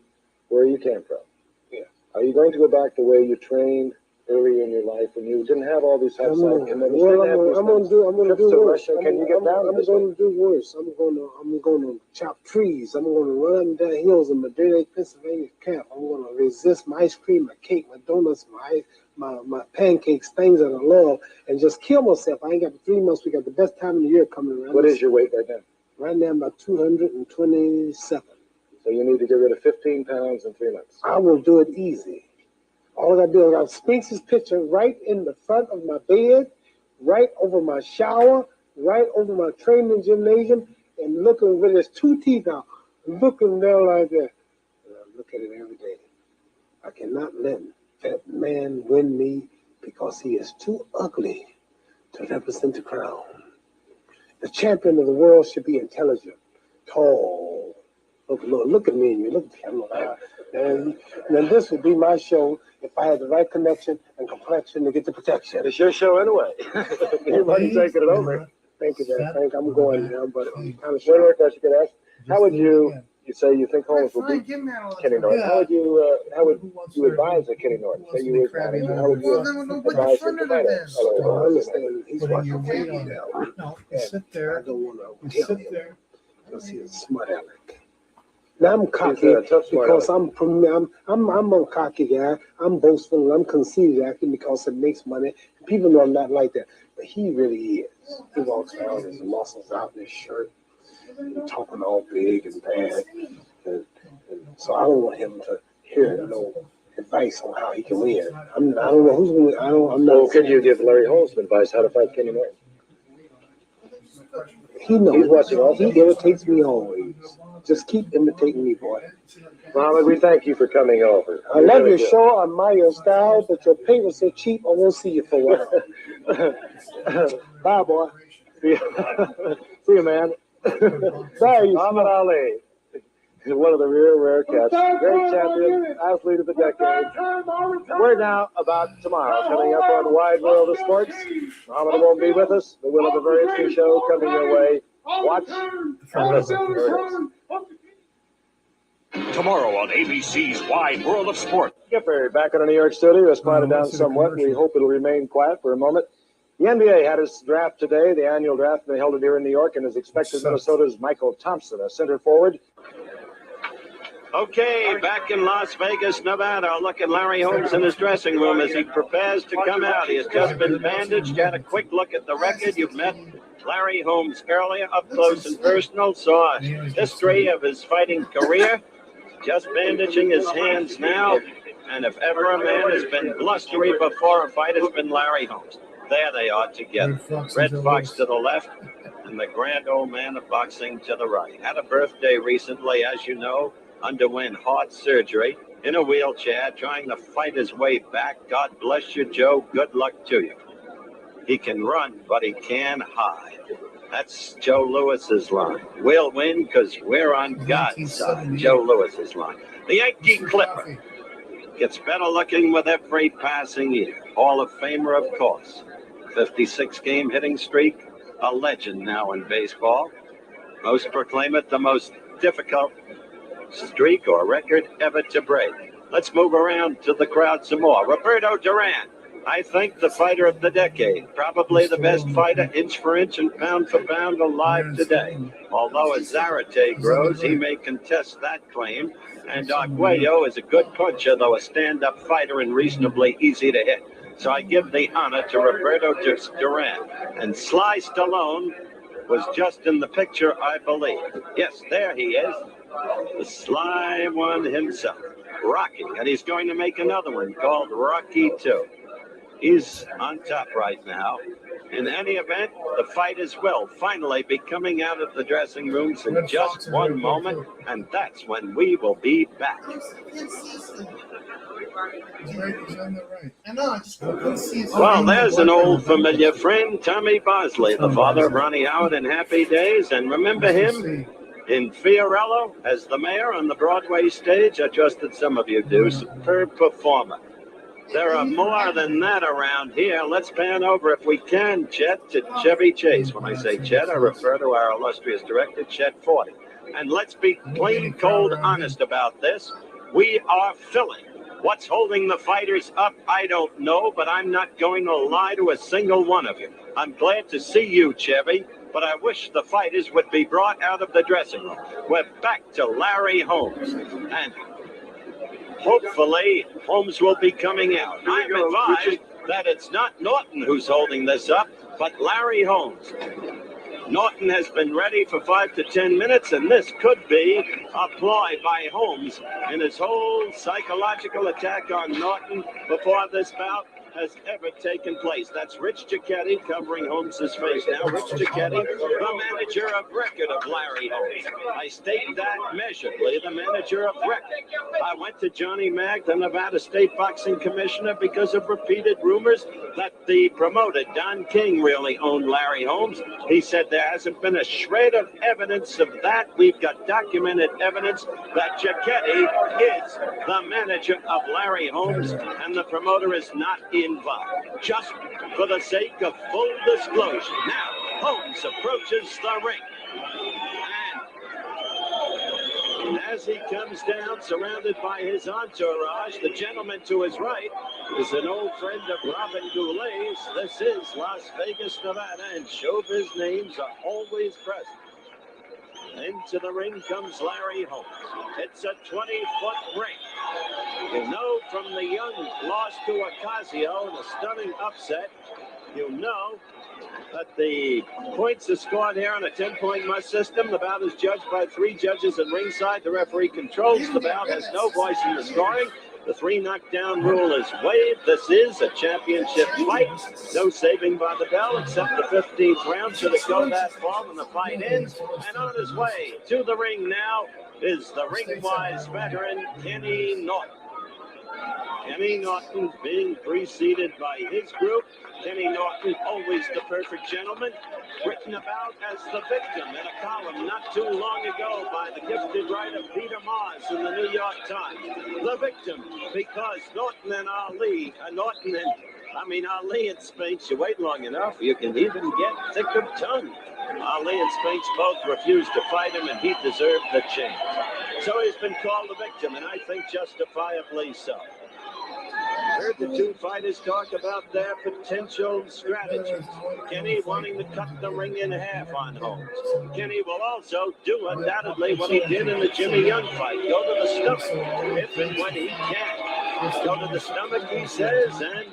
where you came from. Are you going to go back the way you trained early in your life when you didn't have all these outside commitments? I'm going to do worse. Can you get down? I'm going to do worse. I'm going to chop trees. I'm going to run down hills in Madrid, Pennsylvania camp. I'm going to resist my ice cream, my cake, my donuts, my pancakes, things that I love, and just kill myself. I ain't got 3 months. We got the best time of the year coming around. What is your weight right now? Right now, I'm about 227. So you need to get rid of 15 pounds in 3 months. I will do it easy. All I got to do is I got Spinks' picture right in the front of my bed, right over my shower, right over my training gymnasium, and looking with his 2 teeth out, looking down like that. And I look at it every day. I cannot let that man win me because he is too ugly to represent the crown. The champion of the world should be intelligent, tall. Look at me and you look at the camera. And then this would be my show if I had the right connection and complexion to get the protection. It's your show anyway. Everybody's taking it over. Thank you, man. Frank. I'm going now, but I'm kind of one more question you can ask. How would you say you think Holmes will beat Kenny Norton? How would you advise a Kenny Norton? Say you were manager, how would you advise him to fight him? I understand. He's watching weight on now. Sit there. I don't want to tell him because he's a smart aleck. Now I'm cocky because I'm a cocky guy. I'm boastful and I'm conceited acting because it makes money. People know I'm not like that, but he really is. He walks around with his muscles out in his shirt and talking all big and bad. And so I don't want him to hear no advice on how he can win. I don't know who's going to. I'm not. Well, can you give Larry Holmes some advice how to fight Kenny Norton? He knows. He's watching all. He imitates me always. Just keep imitating me, boy. Mohammed, we thank you for coming over. I love your show. I admire your style, but your pay was so cheap, I won't see you for a while. Bye, boy. See you, man. Sorry, Muhammad Ali is one of the rare cats. Great champion, athlete of the decade. We're now about tomorrow, coming up on Wide World of Sports. Muhammad won't be with us, but we'll have a very interesting show coming your way. Watch and listen. Tomorrow on ABC's Wide World of Sport. Skipper, back in our New York studio, has quieted down somewhat. We hope it'll remain quiet for a moment. The NBA had its draft today, the annual draft. They held it here in New York, and as expected, Minnesota's Michael Thompson, a center forward. Okay, back in Las Vegas, Nevada. Look at Larry Holmes in his dressing room as he prepares to come out. He has just been bandaged. Got a quick look at the record. You've met Larry Holmes earlier, up close and personal. Saw a history of his fighting career. Just bandaging his hands now. And if ever a man has been blustery before a fight, it's been Larry Holmes. There they are together. Red Fox to the left and the grand old man of boxing to the right. Had a birthday recently, as you know. Underwent heart surgery in a wheelchair, trying to fight his way back. God bless you, Joe. Good luck to you. He can run, but he can hide. That's Joe Lewis's line. We'll win because we're on God's side. Joe Lewis's line. The Yankee Clipper gets better looking with every passing year. Hall of Famer, of course. 56-game hitting streak. A legend now in baseball. Most proclaim it the most difficult streak or record ever to break. Let's move around to the crowd some more. Roberto Duran, I think the fighter of the decade, probably the best fighter inch for inch and pound for pound alive today. Although as Zarate grows, he may contest that claim. And Arguello is a good puncher, though a stand-up fighter and reasonably easy to hit. So I give the honor to Roberto Duran. And Sly Stallone was just in the picture, I believe. Yes, there he is. The sly one himself, Rocky, and he's going to make another one called Rocky 2. He's on top right now. In any event, the fighters will finally be coming out of the dressing rooms in just one moment, and that's when we will be back. Well, there's an old familiar friend, Tommy Bosley, the father of Ronnie Howard in Happy Days, and remember him? In Fiorello, as the mayor on the Broadway stage, I trust that some of you do. Superb performer. There are more than that around here. Let's pan over, if we can, Chet, to Chevy Chase. When I say Chet, I refer to our illustrious director, Chet 40. And let's be plain, cold, honest about this. We are filling. What's holding the fighters up, I don't know, but I'm not going to lie to a single one of you. I'm glad to see you, Chevy, but I wish the fighters would be brought out of the dressing room. We're back to Larry Holmes. And hopefully, Holmes will be coming out. I'm advised that it's not Norton who's holding this up, but Larry Holmes. Norton has been ready for 5 to 10 minutes, and this could be a ploy by Holmes in his whole psychological attack on Norton before this bout has ever taken place. That's Rich Giacchetti covering Holmes' face now. Rich Giacchetti, the manager of record of Larry Holmes. I state that measurably, the manager of record. I went to Johnny Mag, the Nevada State Boxing Commissioner, because of repeated rumors that the promoter, Don King, really owned Larry Holmes. He said there hasn't been a shred of evidence of that. We've got documented evidence that Giacchetti is the manager of Larry Holmes, and the promoter is not involved. Just for the sake of full disclosure. Now, Holmes approaches the ring. And as he comes down, surrounded by his entourage, the gentleman to his right is an old friend of Robin Goulet's. This is Las Vegas, Nevada, and showbiz names are always present. Into the ring comes Larry Holmes. It's a 20-foot ring. You know from the young loss to Ocasio in a stunning upset, you know that the points are scored here on a 10-point must system. The bout is judged by 3 judges at ringside. The referee controls the bout, has no voice in the scoring. The 3 knockdown rule is waived. This is a championship fight. No saving by the bell except the 15th round. Should it go that far when the fight ends? And on his way to the ring now is the ring-wise veteran, Kenny Norton. Kenny Norton being preceded by his group. Kenny Norton, always the perfect gentleman, written about as the victim in a column not too long ago by the gifted writer Peter Mars in the New York Times. The victim because Norton and Ali, Ali and Spinks, you wait long enough, you can even get thick of tongue. Ali and Spinks both refused to fight him, and he deserved the chance. So he's been called a victim, and I think justifiably so. Heard the two fighters talk about their potential strategies. Kenny wanting to cut the ring in half on Holmes. Kenny will also do undoubtedly what he did in the Jimmy Young fight. Go to the stomach if and when he can. Go to the stomach, he says, and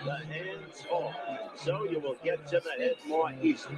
the hands fall. So you will get to the head more easily.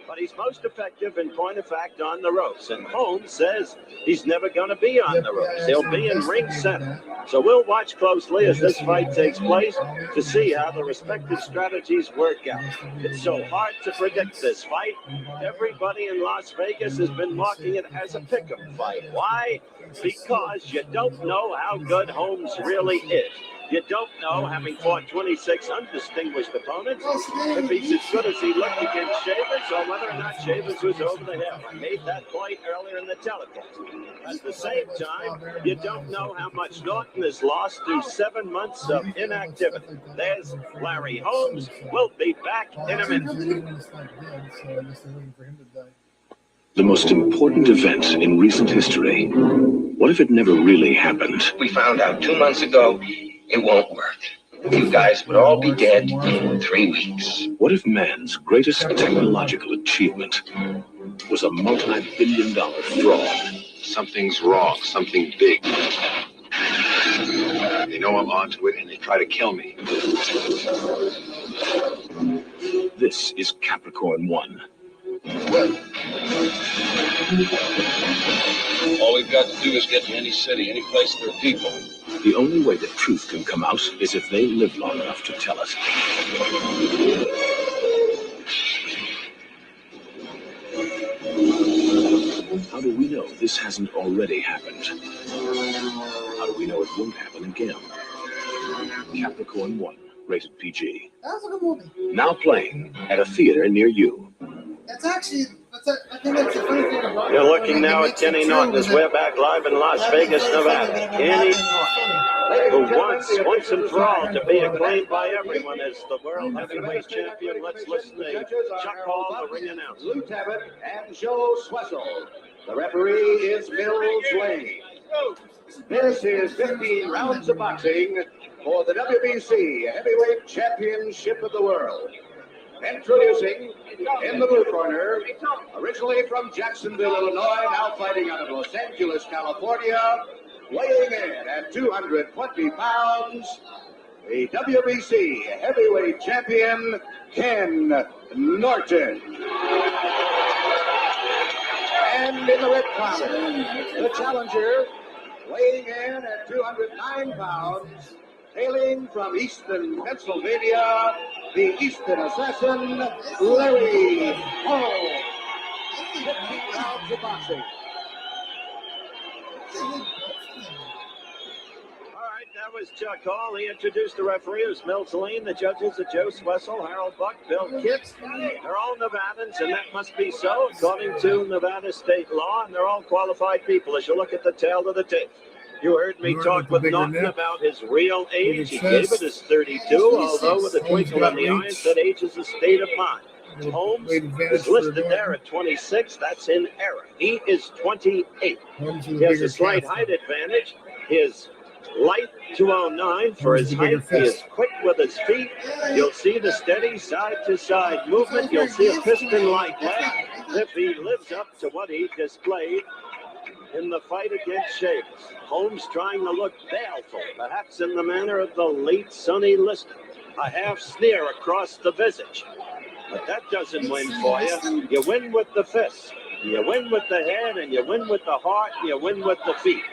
But he's most effective in point of fact on the ropes. And Holmes says he's never going to be on the ropes. He'll be in ring center. So we'll watch closely as this fight takes place to see how the respective strategies work out. It's so hard to predict this fight. Everybody in Las Vegas has been marking it as a pick'em fight. Why? Because you don't know how good Holmes really is. You don't know, having fought 26 undistinguished opponents, if he's as good as he looked against Shavers or whether or not Shavers was over the hill. I made that point earlier in the telecast. At the same time, you don't know how much Norton has lost through 7 months of inactivity. There's Larry Holmes. We'll be back in a minute. The most important event in recent history. What if it never really happened? We found out 2 months ago it won't work. You guys would all be dead in 3 weeks. What if man's greatest technological achievement was a multi-billion-dollar fraud? Something's wrong, something big. They know I'm onto it and they try to kill me. This is Capricorn 1. All we've got to do is get to any city, any place there are people. The only way the truth can come out is if they live long enough to tell us. How do we know this hasn't already happened? How do we know it won't happen again? Capricorn 1, rated PG. That was a good movie. Now playing at a theater near you. That's actually, I think that's the funny thing about it. You're looking now at Kenny Norton as we're back live in Las Vegas, Nevada. Kenny Norton, who wants, once and for all, to be acclaimed by everyone as the world heavyweight champion. Let's listen to Chuck Hall, the ring announcer. Lou Tabbitt and Joe Swessel. The referee is Mills Lane. This is 15 rounds of boxing for the WBC Heavyweight Championship of the World. Introducing, in the blue corner, originally from Jacksonville, Illinois, now fighting out of Los Angeles, California, weighing in at 220 pounds, the WBC Heavyweight Champion, Ken Norton. And in the red corner, the challenger, weighing in at 209 pounds, hailing from Easton, Pennsylvania, the Easton Assassin, Larry Holmes. 15 rounds of boxing. That was Chuck Hall. He introduced the referee. It was Mills Lane. The judges are Joe Swessel, Harold Buck, Bill Kitts. They're all Nevadans, and that must be so, according to Nevada state law, and they're all qualified people as you look at the tail of the tape. You heard me talk with Norton about his real age. He gave it as 32, although with a twinkle in the eye, said age is a state of mind. Holmes is listed there at 26. That's in error. He is 28. He has a slight height advantage. His light 209 for his height. He is quick with his feet. You'll see the steady side-to-side movement. You'll see a piston-like leg if he lives up to what he displayed in the fight against Shavers. Holmes trying to look baleful, perhaps in the manner of the late Sonny Liston. A half sneer across the visage. But that doesn't win for you. You win with the fists. You win with the head, and you win with the heart, and you win with the feet.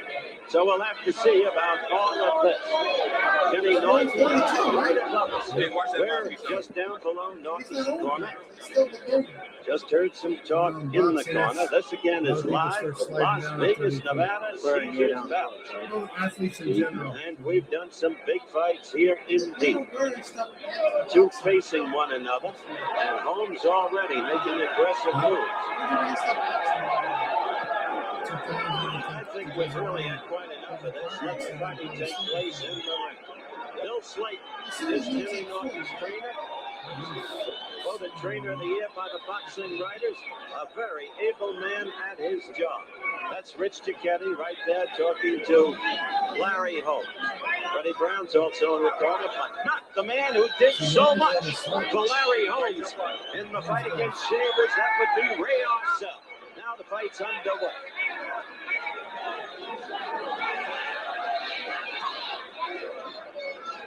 So we'll have to see about all of this. Kenny Norton right above us. We're just down below Norton's corner. Just heard some talk in the corner. This again is live from Las Vegas, Nevada, Caesars Palace. And we've done some big fights here indeed. Two facing one another. And Holmes already making aggressive moves. I think we've really had quite enough of this. Let's try to take place in the ring. Bill Slate is Kenny Norton's trainer. Voted Trainer of the Year by the boxing writers. A very able man at his job. That's Rich Cicchetti right there talking to Larry Holmes. Freddie Brown's also in the corner, but not the man who did so much for Larry Holmes in the fight against Chambers. That would be Ray Arcel. Now the fight's underway.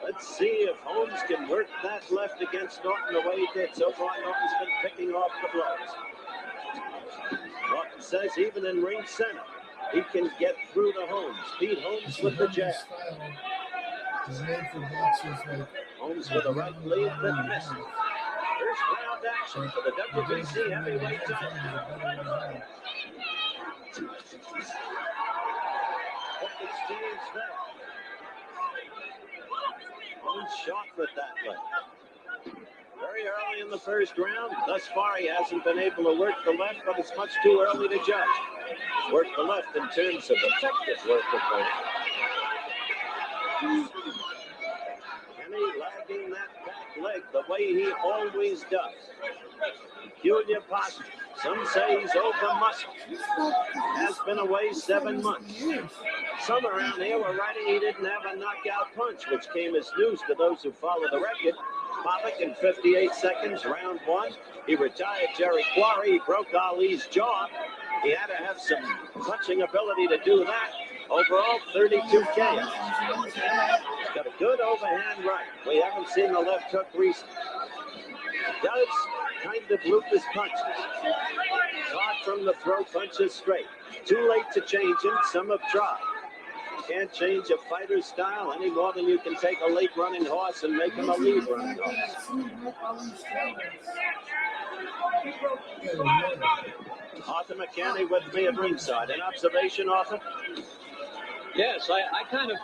Let's see if Holmes can work that left against Norton the way he did. So far, Norton's been picking off the blows. Norton says even in ring center, he can get through to Holmes. Beat Holmes with the jab. Holmes with a right lead that missed. First round action for the WBC heavyweight title. Quick exchange there. Holmes shot with that leg. Very early in the first round. Thus far, he hasn't been able to work the left, but it's much too early to judge. Work the left in terms of effective work of the left. Kenny lagging that back leg the way he always does. Peculiar posture. Some say he's over-muscled. Has been away 7 months. Some around here were writing he didn't have a knockout punch, which came as news to those who follow the record. Pollock in 58 seconds, round one. He retired Jerry Quarry. He broke Ali's jaw. He had to have some punching ability to do that. Overall, 32 KO. Got a good overhand right. We haven't seen the left hook recently. Does kind of loop his punches. Caught from the throw, punches straight. Too late to change him. Some have tried. Can't change a fighter's style any more than you can take a late running horse and make him a lead running horse. Arthur McCanny with me at ringside. An observation, Arthur? Yes, I kind of,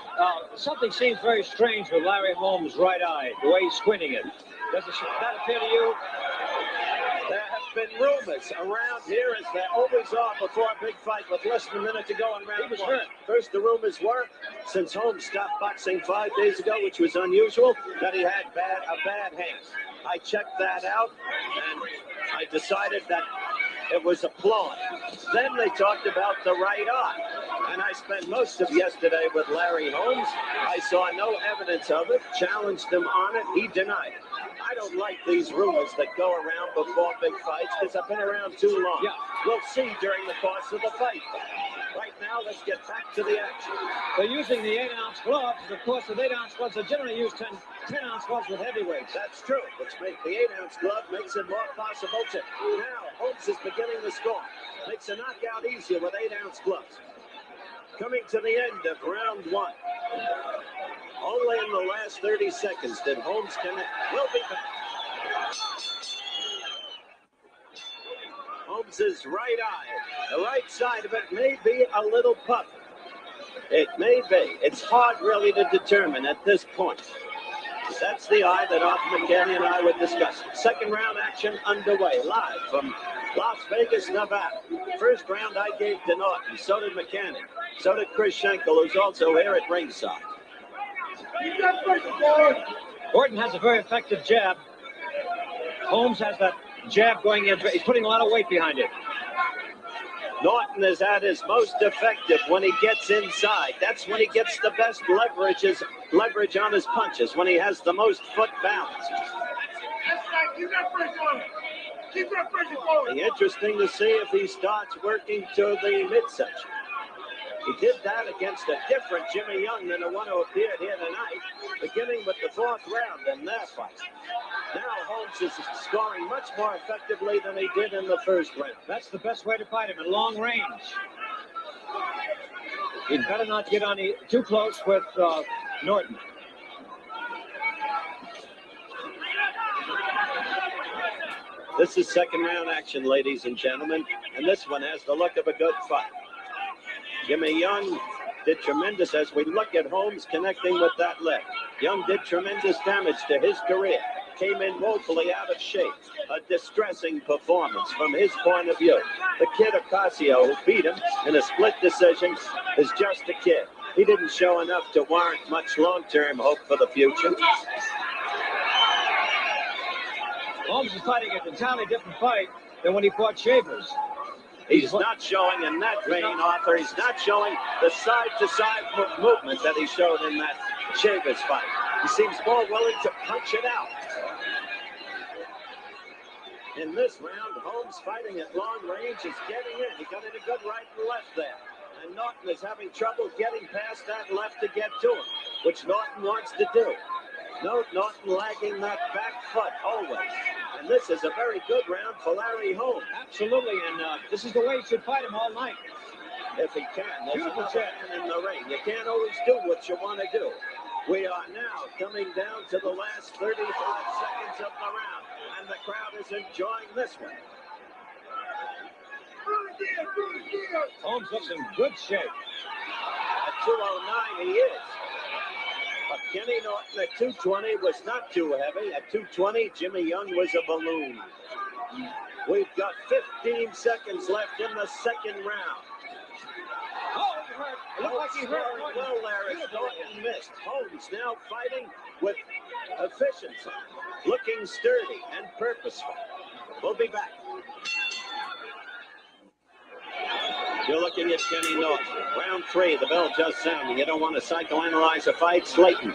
something seems very strange with Larry Holmes' right eye, the way he's squinting it. Does that appear to you? There have been rumors around here, as there always are before a big fight with less than a minute to go in round one. First, the rumors were, since Holmes stopped boxing 5 days ago, which was unusual, that he had a bad hand. I checked that out, and I decided that it was a ploy. Then they talked about the right eye, and I spent most of yesterday with Larry Holmes. I saw no evidence of it, challenged him on it, he denied it. I don't like these rumors that go around before big fights because I've been around too long. Yeah. We'll see during the course of the fight. Right now, let's get back to the action. They're using the 8-ounce gloves. Of course, the 8-ounce gloves are generally used 10-ounce gloves with heavyweights. That's true, which makes the 8-ounce glove makes it more possible to. Now, Holmes is beginning to score. Makes a knockout easier with 8-ounce gloves. Coming to the end of round one. Only in the last 30 seconds did Holmes connect. We'll be back. Holmes' right eye, the right side of it may be a little puffy. It may be. It's hard really to determine at this point. That's the eye that Arthur McCanny and I were discussing. Second round action underway, live from Las Vegas, Nevada. First round I gave to Norton, so did McCanny. So did Chris Schenkel, who's also here at ringside. Norton has a very effective jab. Holmes has that jab going in. He's putting a lot of weight behind it. Norton is at his most effective when he gets inside. That's when he gets the best leverage on his punches, when he has the most foot balance. It'll be interesting to see if he starts working to the midsection. He did that against a different Jimmy Young than the one who appeared here tonight, beginning with the fourth round in their fight. Now Holmes is scoring much more effectively than he did in the first round. That's the best way to fight him, at long range. He'd better not get on too close with Norton. This is second round action, ladies and gentlemen, and this one has the look of a good fight. Jimmy Young did tremendous as we look at Holmes connecting with that leg. Young did tremendous damage to his career. Came in woefully out of shape. A distressing performance from his point of view. The kid Ocasio, who beat him in a split decision, is just a kid. He didn't show enough to warrant much long-term hope for the future. Holmes is fighting an entirely different fight than when he fought Shavers. He's not showing in that vein, Arthur. He's not showing the side-to-side movement that he showed in that Shavers fight. He seems more willing to punch it out. In this round, Holmes fighting at long range is getting in. He got in a good right and left there. And Norton is having trouble getting past that left to get to him, which Norton wants to do. Note Norton lagging that back foot always. And this is a very good round for Larry Holmes. Absolutely, and this is the way he should fight him all night. If he can. There's another man in the ring. You can't always do what you want to do. We are now coming down to the last 35 seconds of the round, and the crowd is enjoying this one. Holmes looks in good shape. At 209 he is. But Kenny Norton at 220 was not too heavy. At 220, Jimmy Young was a balloon. We've got 15 seconds left in the second round. Oh, he hurt. It looked like he hurt. Well, Larry Norton missed. Holmes now fighting with efficiency, looking sturdy and purposeful. We'll be back. You're looking at Kenny Norton. Round 3, the bell just sounding. You don't want to psychoanalyze a fight. Slayton,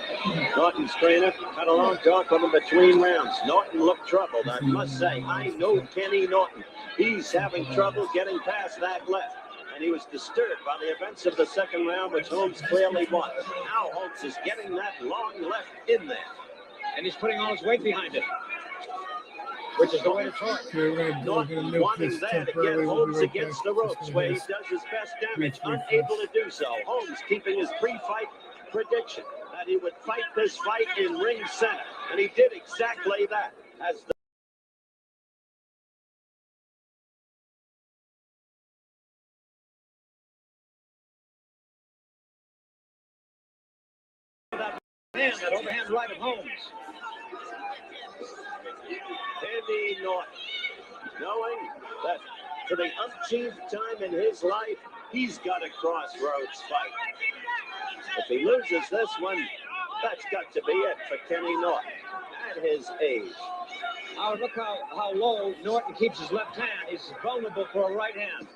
Norton's trainer, had a long talk with him between rounds. Norton looked troubled, I must say. I know Kenny Norton. He's having trouble getting past that left. And he was disturbed by the events of the second round, which Holmes clearly won. Now Holmes is getting that long left in there. And he's putting all his weight behind it, which is the way to talk. Norton wanting there to get Holmes against the ropes, where he does his best damage, unable to do so. Holmes keeping his pre-fight prediction that he would fight this fight in ring center, and he did exactly that. As the that overhand right of Holmes. Kenny Norton, knowing that for the umpteenth time in his life, he's got a crossroads fight. If he loses this one, that's got to be it for Kenny Norton at his age. Oh, look how low Norton keeps his left hand. He's vulnerable for a right hand.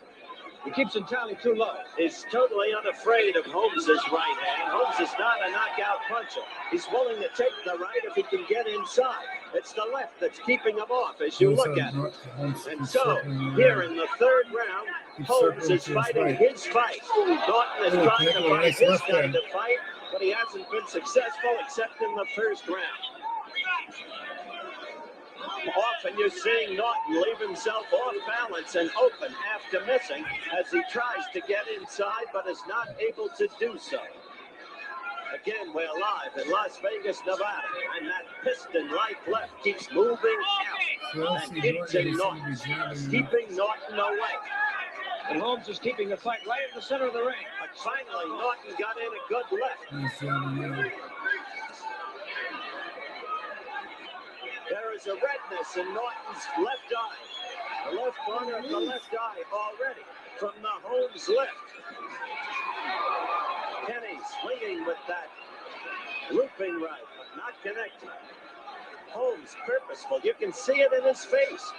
He keeps entirely too low. He's totally unafraid of Holmes's right hand. Holmes is not a knockout puncher. He's willing to take the right if he can get inside. It's the left that's keeping him off as you look at it. And so, here in the third round, Holmes is fighting his fight. Norton is trying to find his kind of fight, but he hasn't been successful except in the first round. Often you're seeing Norton leave himself off balance and open after missing as he tries to get inside but is not able to do so. Again, we're live in Las Vegas, Nevada, and that piston right left keeps moving out and into Norton, keeping Norton away. And Holmes is keeping the fight right in the center of the ring. But finally, Norton got in a good left. There is a redness in Norton's left eye. The left corner of the left eye already from the Holmes lift. Kenny swinging with that looping right, but not connecting. Holmes purposeful. You can see it in his face.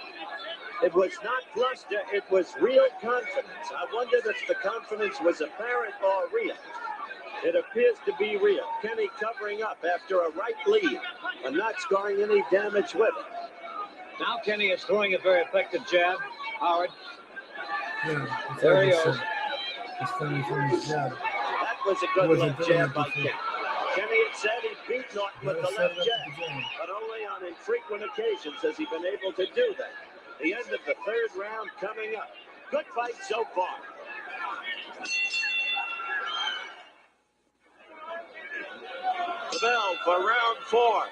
It was not bluster, it was real confidence. I wondered if the confidence was apparent or real. It appears to be real. Kenny covering up after a right lead and not scoring any damage with it. Now Kenny is throwing a very effective jab. Howard. Yeah, there he goes. That was a good left jab by Kenny. Kenny had said he beat Norton with the left jab, but only on infrequent occasions has he been able to do that. The end of the third round coming up. Good fight so far. The bell for round 4.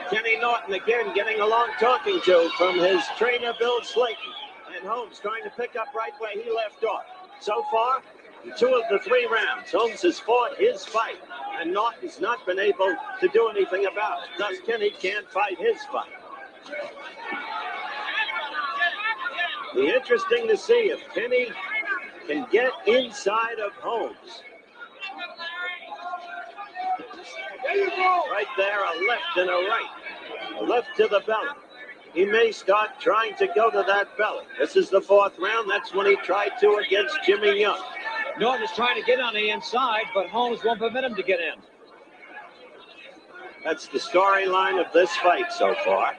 Kenny Norton again getting a long talking to from his trainer, Bill Slayton. And Holmes trying to pick up right where he left off. So far, in 2 of the 3 rounds, Holmes has fought his fight. And Norton's not been able to do anything about it. Thus, Kenny can't fight his fight. Be interesting to see if Kenny can get inside of Holmes. Right there, a left and a right. A left to the belly. he may start trying to go to that belly. This is the fourth round. That's when he tried to against Jimmy Young. Norton is trying to get on the inside, but Holmes won't permit him to get in. That's the storyline of this fight so far.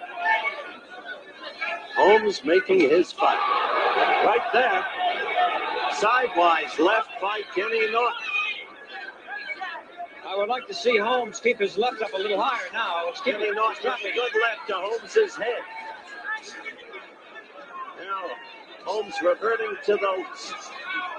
Holmes making his fight. Right there. Sidewise left by Kenny Norton. I would like to see Holmes keep his left up a little higher now. It's Kenny Norton got a good left to Holmes' head. Now, Holmes reverting to the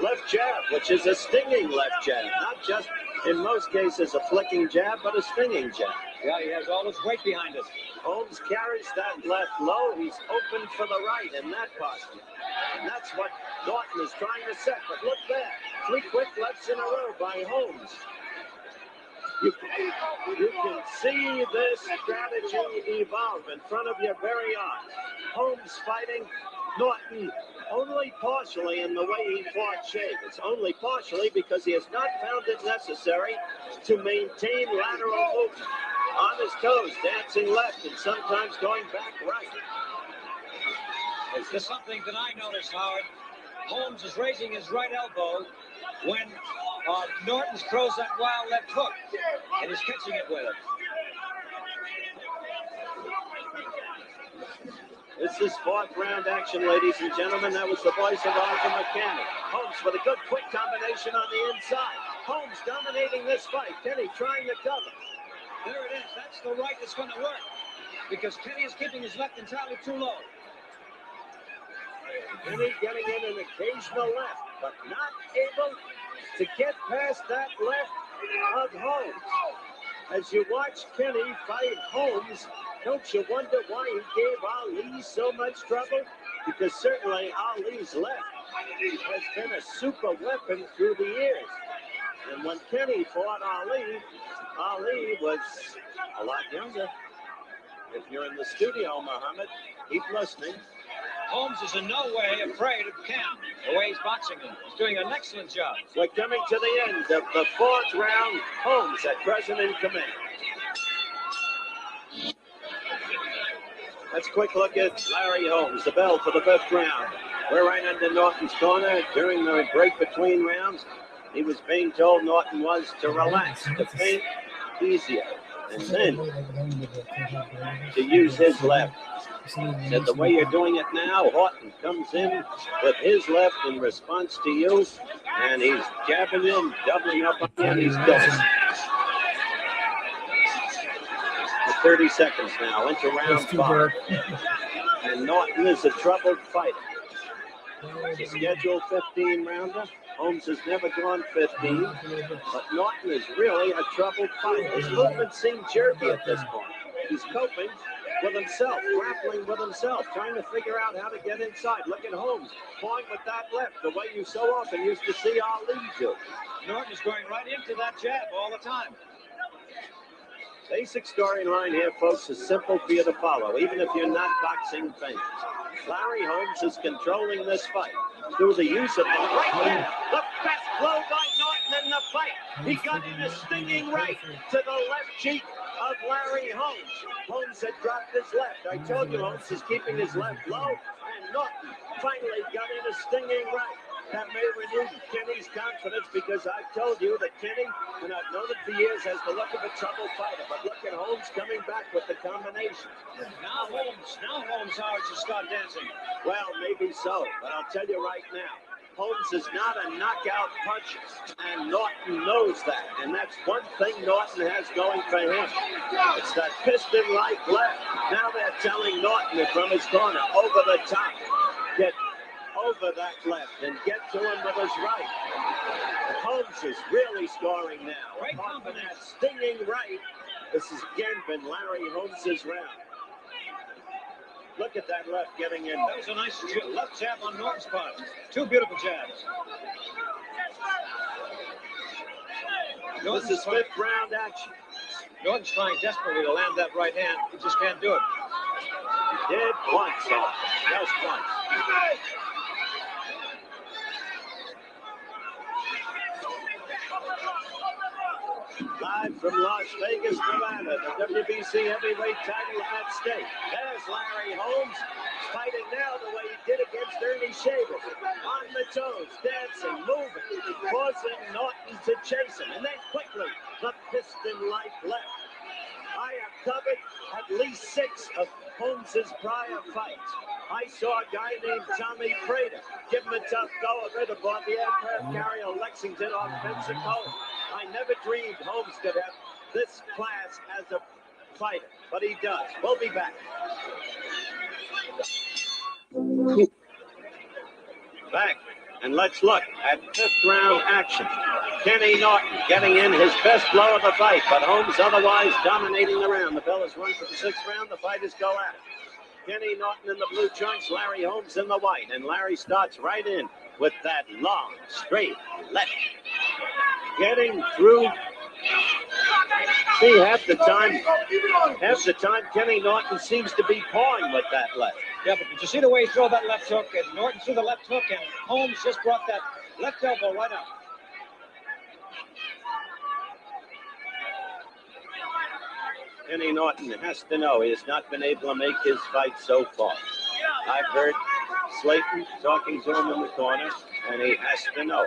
left jab, which is a stinging left jab. Not just, in most cases, a flicking jab, but a stinging jab. Yeah, he has all his weight behind it. Holmes carries that left low. He's open for the right in that posture. And that's what Norton is trying to set. But look there. 3 quick lefts in a row by Holmes. You can see this strategy evolve in front of your very eyes. Holmes fighting Norton only partially in the way he fought Shavers. Only partially because he has not found it necessary to maintain lateral movement. On his toes, dancing left and sometimes going back right. There's something that I noticed, Howard. Holmes is raising his right elbow when Norton throws that wild left hook, and he's catching it with it. This is fourth round action, ladies and gentlemen. That was the voice of Arthur McCann. Holmes with a good quick combination on the inside. Holmes dominating this fight. Kenny trying to cover. There it is. That's the right that's going to work, because Kenny is keeping his left entirely too low. Kenny getting in an occasional left, but not able to get past that left of Holmes. As you watch Kenny fight Holmes, don't you wonder why he gave Ali so much trouble? Because certainly Ali's left has been a super weapon through the years. And when Kenny fought Ali, Ali was a lot younger. If you're in the studio, Muhammad, keep listening. Holmes is in no way afraid of Cam, the way he's boxing him. He's doing an excellent job. We're coming to the end of the fourth round. Holmes at present in command. Let's quick look at Larry Holmes, the bell for the fifth round. We're right under Norton's corner during the break between rounds. He was being told Norton was to relax, to feint easier, and then to use his left. Said the way you're doing it now, Horton comes in with his left in response to you, and he's jabbing in, doubling up on his dose. 30 seconds now into round 5. And Norton is a troubled fighter. It's a scheduled 15-rounder. Holmes has never gone 15, but Norton is really a troubled fighter. His movement seemed jerky at this point. He's coping with himself, grappling with himself, trying to figure out how to get inside. Look at Holmes, pawing with that left, the way you so often used to see Ali do. Norton is going right into that jab all the time. Basic storyline here, folks, is simple for you to follow, even if you're not boxing fans. Larry Holmes is controlling this fight through the use of the right hand. The best blow by Norton in the fight. He got in a stinging right to the left cheek of Larry Holmes. Holmes had dropped his left. I told you Holmes is keeping his left low, and Norton finally got in a stinging right. That may renew Kenny's confidence, because I've told you that Kenny, and I've known it for years, has the look of a troubled fighter. But look at Holmes coming back with the combination. Now Holmes, Howard, should start dancing. Well, maybe so, but I'll tell you right now, Holmes is not a knockout puncher, and Norton knows that. And that's one thing Norton has going for him. It's that piston-like left. Now they're telling Norton from his corner, over the top, get over that left and get to him with his right. Holmes is really scoring now. Right apart from that stinging right, this has again been Larry Holmes' round. Look at that left getting in. That was a nice left jab on Norton's part. Two beautiful jabs. This is fifth round action. Norton's trying desperately to land that right hand. He just can't do it. He did once, just once. Live from Las Vegas, Nevada, the WBC heavyweight title at stake. There's Larry Holmes, fighting now the way he did against Ernie Shavers. On the toes, dancing, moving, forcing Norton to chase him. And then quickly, the piston-like left. I have covered at least 6 of Holmes' prior fights. I saw a guy named Tommy Prater give him a tough go right aboard the aircraft carrier Lexington off Pensacola. I never dreamed Holmes could have this class as a fighter, but he does. We'll be back. Back, and let's look at 5th round action. Kenny Norton getting in his best blow of the fight, but Holmes otherwise dominating the round. The bell is rung for the 6th round. The fighters go at it. Kenny Norton in the blue trunks, Larry Holmes in the white, and Larry starts right in with that long, straight left. Getting through. See, half the time, Kenny Norton seems to be pawing with that left. Yeah, but did you see the way he threw that left hook? And Norton threw the left hook, and Holmes just brought that left elbow right up. Kenny Norton has to know he has not been able to make his fight so far. I've heard Slayton talking to him in the corner, and he has to know.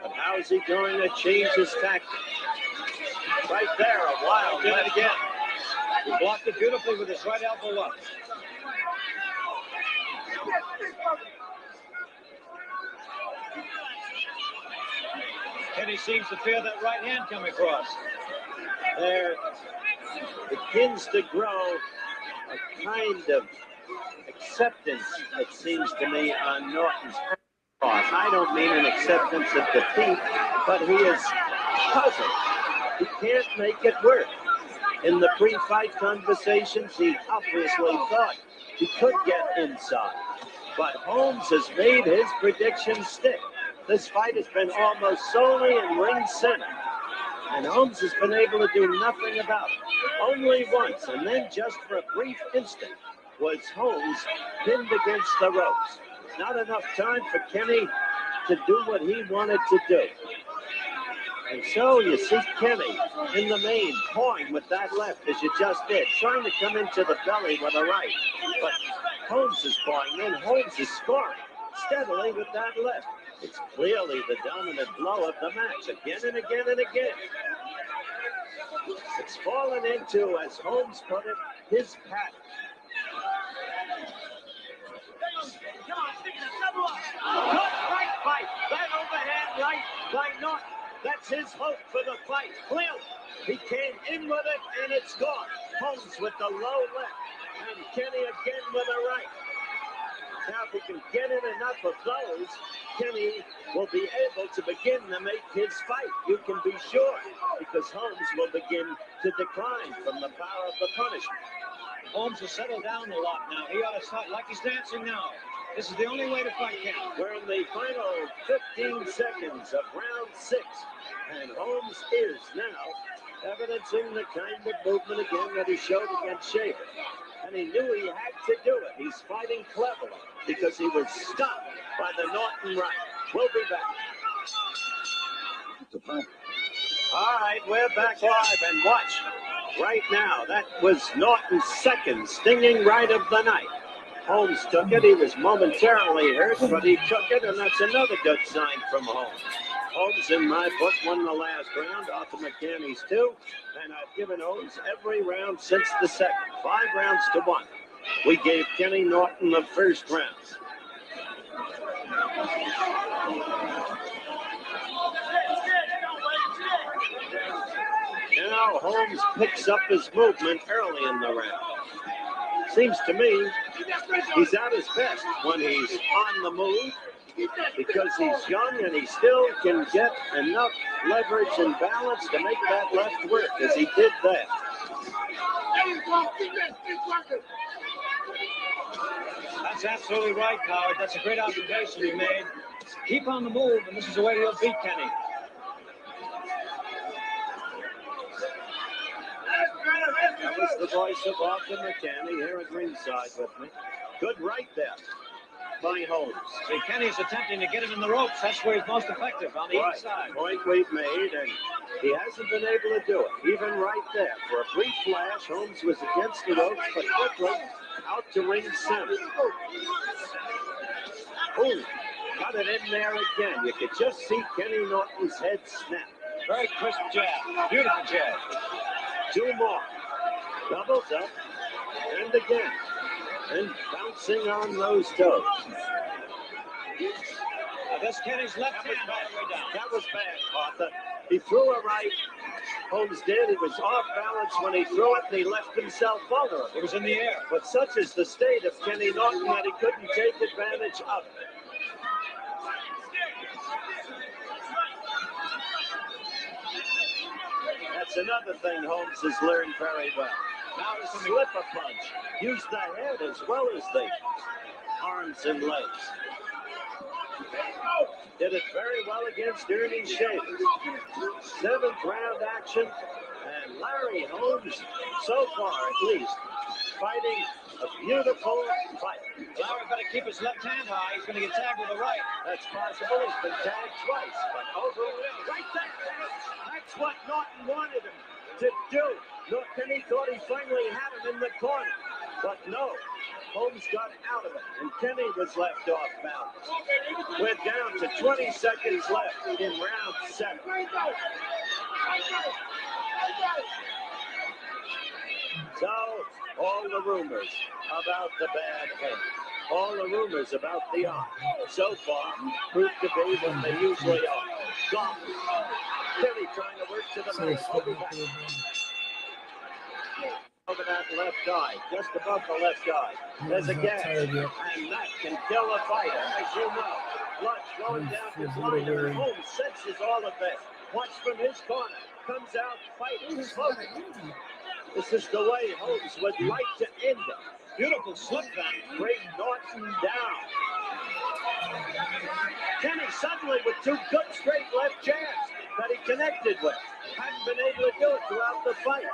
But how is he going to change his tactics? Right there, a wild Did left it again. He blocked it beautifully with his right elbow up. Kenny seems to fear that right hand coming across. There begins to grow a kind of acceptance, it seems to me, on Norton's cross. I don't mean an acceptance of defeat, but he is puzzled. He can't make it work. In the pre-fight conversations, he obviously thought he could get inside. But Holmes has made his prediction stick. This fight has been almost solely in ring center. And Holmes has been able to do nothing about it. Only once, and then just for a brief instant, was Holmes pinned against the ropes. Not enough time for Kenny to do what he wanted to do. And so you see Kenny in the main, pawing with that left, as you just did, trying to come into the belly with a right. But Holmes is pawing in, Holmes is scoring steadily with that left. It's clearly the dominant blow of the match, again and again and again. It's fallen into, as Holmes put it, his pattern. Good right fight. That overhand right by Norton. That's his hope for the fight. Clearly, he came in with it, and it's gone. Holmes with the low left, and Kenny again with a right. Now, if he can get in enough of those, Kenny will be able to begin to make his fight. You can be sure, because Holmes will begin to decline from the power of the punishment. Holmes has settled down a lot now. He ought to start like he's dancing now. This is the only way to fight Kenny. We're in the final 15 seconds of round 6, and Holmes is now evidencing the kind of movement again that he showed against Shaver. And he knew he had to do it. He's fighting cleverly because he was stopped by the Norton right. We'll be back. All right, we're back live, and watch right now. That was Norton's second stinging right of the night. Holmes took it. He was momentarily hurt, but he took it, and that's another good sign from Holmes. Holmes, in my book, won the last round. Arthur McCanny's too. And I've given Holmes every round since the second. 5 rounds to 1. We gave Kenny Norton the first round. Now Holmes picks up his movement early in the round. Seems to me he's at his best when he's on the move, because he's young and he still can get enough leverage and balance to make that left work, as he did that. That's absolutely right, Howard. That's a great observation you made. Keep on the move, and this is the way he'll beat Kenny. That was the voice of Arthur McCanny here at ringside with me. Good right there. by Holmes. See, Kenny's attempting to get him in the ropes. That's where he's most effective, on the Right. inside. Point we've made, and he hasn't been able to do it. Even right there, for a brief flash, Holmes was against the ropes, but quickly out to ring center. Ooh, got it in there again. You could just see Kenny Norton's head snap. Very crisp jab. Beautiful jab. Two more. Doubles up. And again. And bouncing on those toes. That's Kenny's left hand all the way down. That was bad, Arthur. He threw a right. Holmes did. He was off balance when he threw it, and he left himself vulnerable. It was in the air. But such is the state of Kenny Norton that he couldn't take advantage of it. That's another thing Holmes has learned very well. Now to slip a punch. Use the head as well as the arms and legs. Did it very well against Ernie Shavers. 7th round action, and Larry Holmes, so far at least, fighting a beautiful fight. Larry better keep his left hand high. He's going to get tagged with the right. That's possible. He's been tagged twice, but overall, right there. That's what Norton wanted him to do. Kenny thought he finally had him in the corner, but no. Holmes got out of it, and Kenny was left off balance. We're down to 20 seconds left in round 7. So, all the rumors about the bad head, all the rumors about the eye, so far, prove to be what they usually are. Gone. Kenny trying to work to the middle. Over that left eye, just above the left eye. There's a gap, and that can kill a fighter, as you know. Blood flowing down his line, and Holmes senses all of this. Watch from his corner, comes out fighting, smoking. This is the way Holmes would like to end it. Beautiful slip then. Bring Norton down. Kenny suddenly with 2 good straight left jabs that he connected with. Hadn't been able to do it throughout the fight.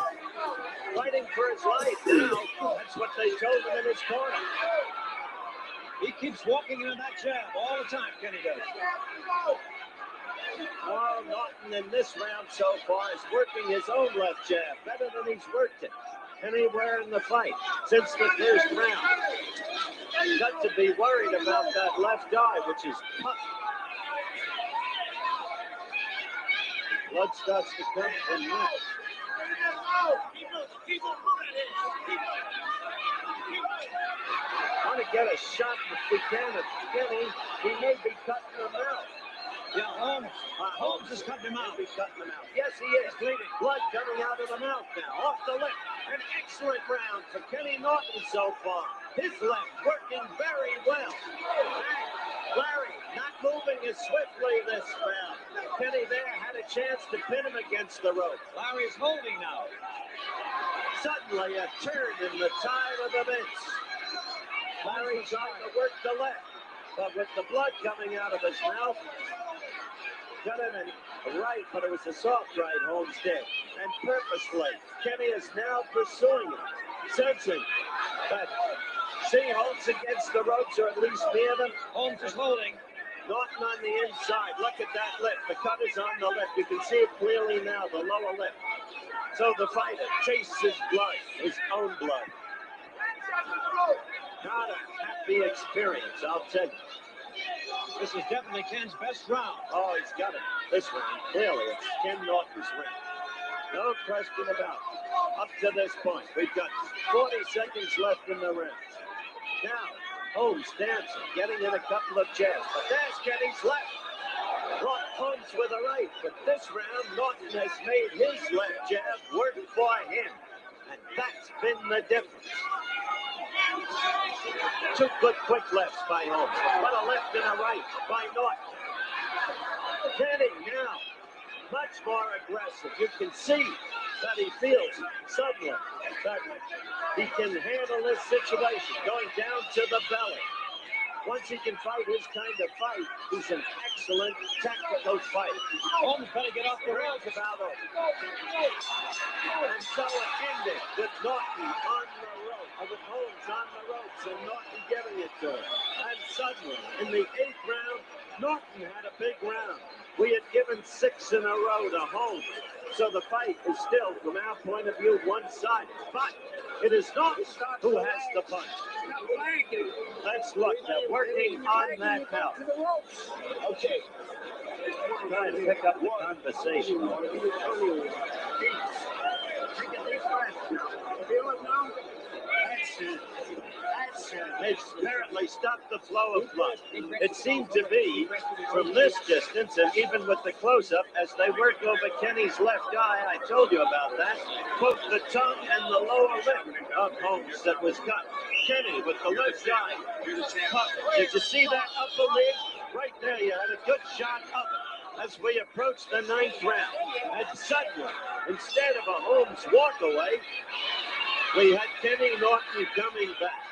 Fighting for his life now. That's what they told him in his corner. He keeps walking into that jab all the time, Kenny does. Oh, Norton in this round so far is working his own left jab better than he's worked it anywhere in the fight since the first round. Got to be worried about that left eye, which is tough. Blood starts to come from that. Want to get a shot if we can at Kenny. He may be cutting him out. Yeah, Holmes is cutting him out. He's cutting him out. Yes, he is. Bleeding. Blood coming out of the mouth now. Off the lip. An excellent round for Kenny Norton so far. His left working very well. Larry not moving as swiftly this round. Kenny there had a chance to pin him against the rope. Larry is holding now. Suddenly a turn in the tide of events. Larry trying to work the left, but with the blood coming out of his mouth, got him in right, but it was a soft right Holmes did. And purposefully, Kenny is now pursuing him, sensing that see Holmes against the ropes or at least near them. Holmes is holding. Norton on the inside. Look at that lip. The cut is on the lip. You can see it clearly now, the lower lip. So the fighter chases his blood, his own blood. Not a happy experience, I'll tell you. This is definitely Ken's best round. Oh, he's got it. This round, clearly, it's Ken Norton's round. No question about it. Up to this point, we've got 40 seconds left in the round. Now, Holmes dancing, getting in a couple of jabs, but there's Kenny's left. Holmes with a right, but this round, Norton has made his left jab work for him, and that's been the difference. 2 good quick lefts by Holmes, but a left and a right by Norton. Kenny now, much more aggressive. You can see that he feels suddenly that he can handle this situation, going down to the belly. Once he can fight his kind of fight, he's an excellent tactical fighter. Holmes better get off the ropes. About it. And so it ended with Norton on the rope, with Holmes on the ropes and Norton giving it to him. And suddenly, in the 8th round, Norton had a big round. We had given 6 in a row to Holmes. So the fight is still, from our point of view, one-sided. But it is Norton who has the punch. Let's look. They're working on that now. Okay. Trying to pick up the conversation. Take a deep breath. Feel it now? That's it. It's apparently stopped the flow of blood. It seemed to be, from this distance, and even with the close-up, as they work over Kenny's left eye, I told you about that, both the tongue and the lower lip of Holmes that was cut. Kenny with the left eye. Did you see that upper lid? Right there, you had a good shot of it as we approach the 9th round. And suddenly, instead of a Holmes walkaway, we had Kenny Norton coming back.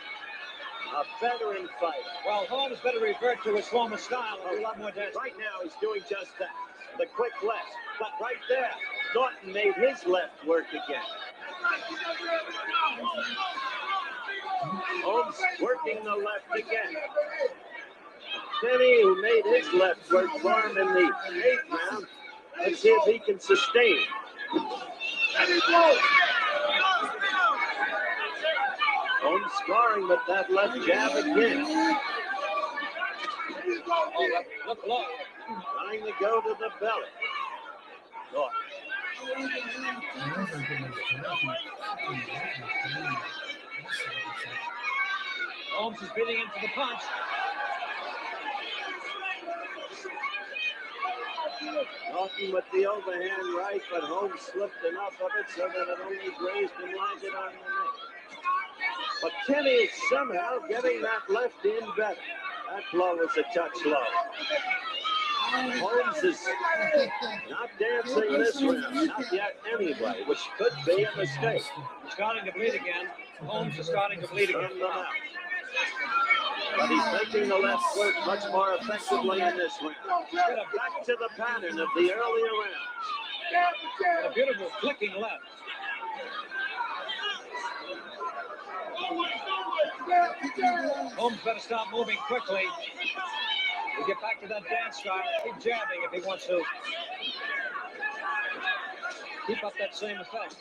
A veteran fighter. Well, Holmes better revert to his former style and do a lot more dancing. Right now, he's doing just that. The quick left. But right there, Norton made his left work again. Holmes working the left again. Kenny, who made his left work for him in the 8th round. Let's see if he can sustain. Holmes scoring with that left jab again. Oh, look low. Trying to go to the belly. Norton. Holmes is beating into the punch. Norton with the overhand right, but Holmes slipped enough of it so that it only grazed and landed on the neck. But Kenny is somehow getting that left in better. That blow was a touch low. Holmes is not dancing this round, not yet anyway, which could be a mistake. He's starting to bleed again. Holmes is starting to bleed again. But he's making the left work much more effectively in this round. Back to the pattern of the earlier rounds. A beautiful flicking left. Holmes better stop moving quickly. We'll get back to that dance style. Keep jabbing if he wants to. Keep up that same effect.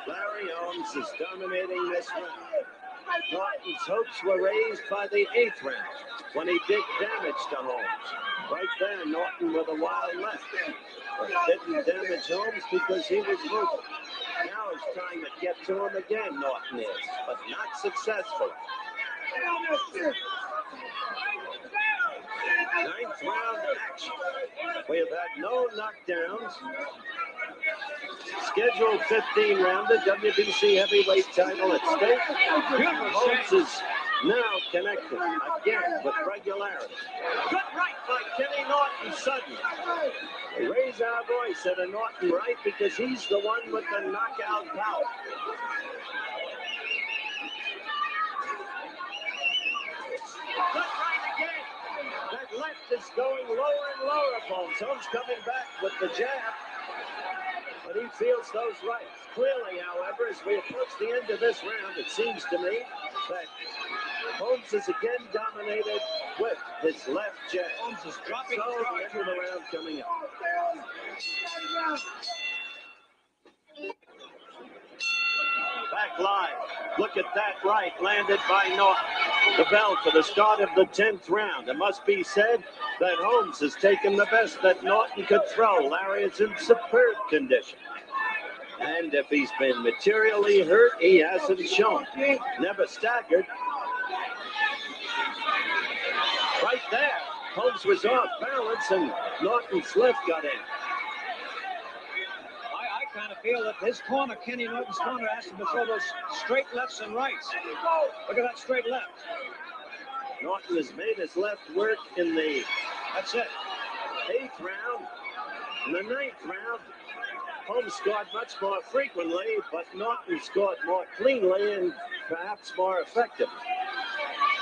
Larry Holmes is dominating this round. Norton's hopes were raised by the 8th round when he did damage to Holmes. Right there, Norton with a wild left. But didn't damage Holmes because he was moving. Now he's trying to get to him again, Norton is, but not successful. 9th round action. We have had no knockdowns. Scheduled 15-rounder, WBC heavyweight title at stake. Holmes is now connecting again with regularity. Good right by Kenny Norton suddenly. We raise our voice at a Norton right because he's the one with the knockout power. Good right again. That left is going lower and lower, Holmes. Holmes coming back with the jab. But he feels those rights. Clearly, however, as we approach the end of this round, it seems to me that Holmes is again dominated with his left jab. Holmes is dropping so the end of the round coming up. Back live. Look at that right landed by Norton. The bell for the start of the 10th round. It must be said that Holmes has taken the best that Norton could throw. Larry is in superb condition. And if he's been materially hurt, he hasn't shown. Never staggered. Right there, Holmes was off balance and Norton's left got in. I kind of feel that his corner, Kenny Norton's corner, asked him to throw those straight lefts and rights. Look at that straight left. Norton has made his left work in the, that's it, 8th round. In the 9th round, Holmes scored much more frequently, but Norton scored more cleanly and perhaps more effectively.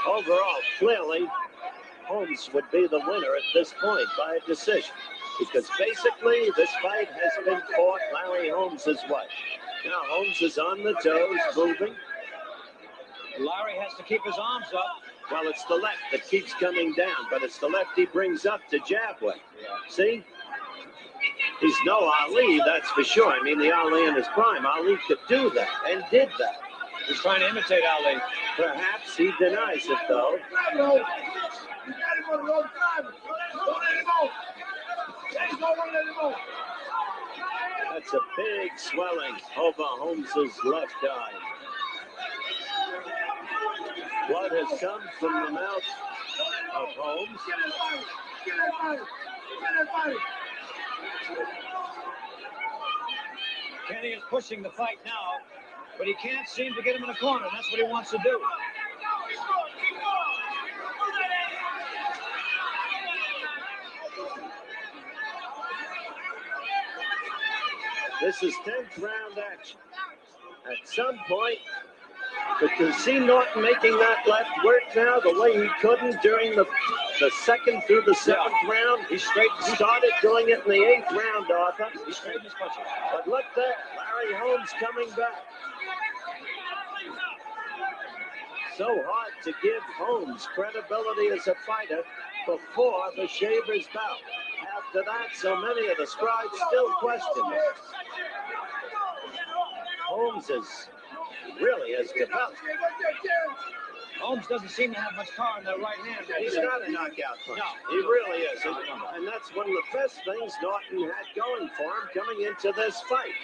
Overall, clearly, Holmes would be the winner at this point by a decision. Because basically, this fight has been fought Larry Holmes' way. Now Holmes is on the toes, moving. Larry has to keep his arms up. Well, it's the left that keeps coming down, but it's the left he brings up to jab with. See? He's no Ali, that's for sure. I mean, the Ali in his prime. Ali could do that and did that. He's trying to imitate Ali. Perhaps he denies it, though. That's a big swelling over Holmes's left eye. Blood has come from the mouth of Holmes. Kenny is pushing the fight now, but he can't seem to get him in the corner, and that's what he wants to do. This is 10th round action. At some point, but you see Norton making that left work now the way he couldn't during the second through the 7th round. He started doing it in the 8th round, Arthur. He straightened his punches. But look there, Larry Holmes coming back. So hard to give Holmes credibility as a fighter before the Shavers bout. After that, so many of the scribes still question him. Holmes really has developed. Holmes doesn't seem to have much power in that right hand. He's not a knockout punch. No. He really is. And that's one of the best things Norton had going for him coming into this fight.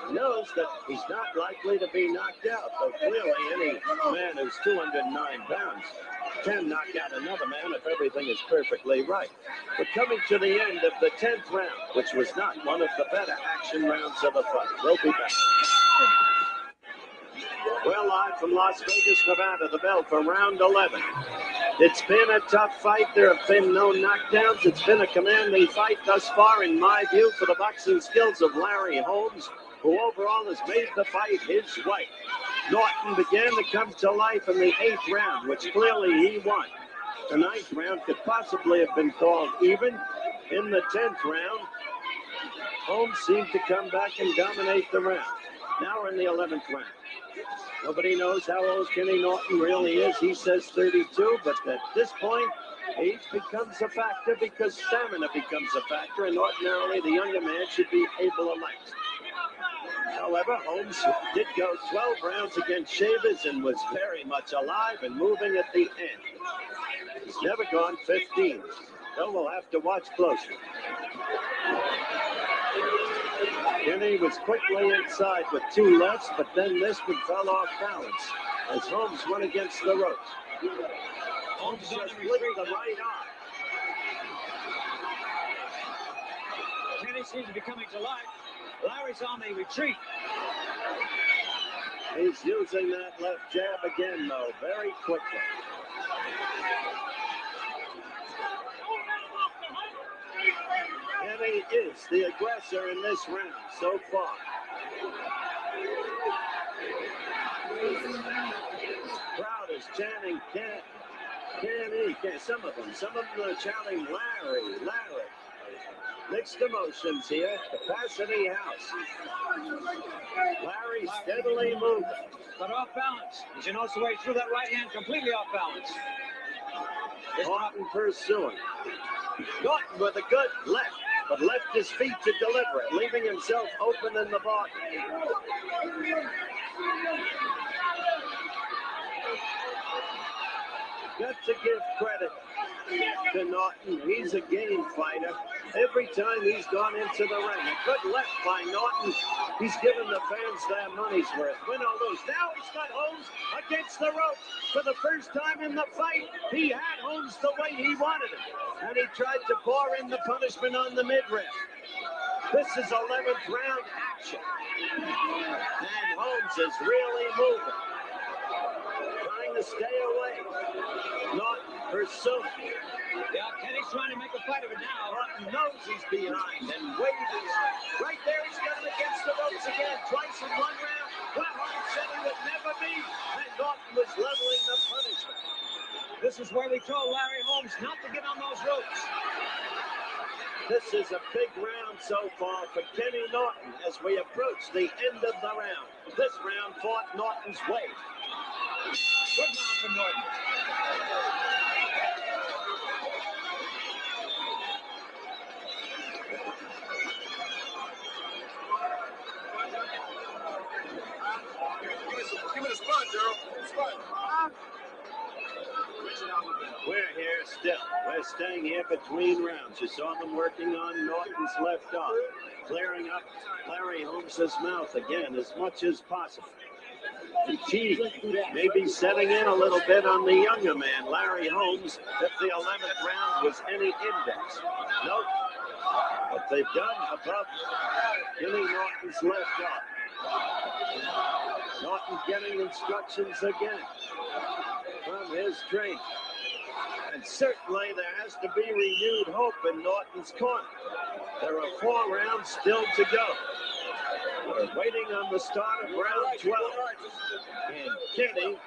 He knows that he's not likely to be knocked out, though clearly any man who's 209 pounds can knock out another man if everything is perfectly right. But coming to the end of the 10th round, which was not one of the better action rounds of the fight. We'll be back. We're live from Las Vegas, Nevada, the bell for round 11. It's been a tough fight. There have been no knockdowns. It's been a commanding fight thus far, in my view, for the boxing skills of Larry Holmes, who overall has made the fight his way. Norton began to come to life in the 8th round, which clearly he won. The 9th round could possibly have been called even. In the 10th round, Holmes seemed to come back and dominate the round. Now we're in the 11th round. Nobody knows how old Kenny Norton really is. He says 32, but at this point, age becomes a factor because stamina becomes a factor, and ordinarily the younger man should be able to last. However, Holmes did go 12 rounds against Shavers and was very much alive and moving at the end. He's never gone 15, so we'll have to watch closely. Kenny was quickly inside with 2 lefts, but then missed and fell off balance as Holmes went against the ropes. Holmes just flicked the right arm. Kenny seems to be coming to life. Larry's on the retreat. He's using that left jab again, though, very quickly. Kenny is the aggressor in this round so far. Crowd is chanting, Kenny, some of them are chanting Larry. Mixed emotions here, Capacity House. Larry steadily moving. But off balance. As you notice the way he threw that right hand completely off balance. Norton pursuing. Norton with a good left, but left his feet to deliver it, leaving himself open in the body. Got to give credit to Norton. He's a game fighter. Every time he's gone into the ring, a good left by Norton. He's given the fans their money's worth. Win or lose. Now he's got Holmes against the ropes. For the first time in the fight, he had Holmes the way he wanted him. And he tried to pour in the punishment on the midriff. This is 11th round action. And Holmes is really moving. Trying to stay away. Norton pursuing. Yeah, Kenny's trying to make a fight of it now. Norton knows he's behind and way behind. Right there, he's got him against the ropes again. Twice in one round. Well, Holmes said he would never be, and Norton was leveling the punishment. This is where we told Larry Holmes not to get on those ropes. This is a big round so far for Kenny Norton as we approach the end of the round. This round fought Norton's way. Good round for Norton. Give me the spot, Daryl. Spot. We're here still. We're staying here between rounds. You saw them working on Norton's left arm, clearing up Larry Holmes' mouth again as much as possible. Fatigue may be setting in a little bit on the younger man, Larry Holmes, if the 11th round was any index. Nope. What they've done above Kenny Norton's left arm. Norton getting instructions again from his trainer. And certainly there has to be renewed hope in Norton's corner. There are 4 rounds still to go. We're waiting on the start of round 12. And Kenny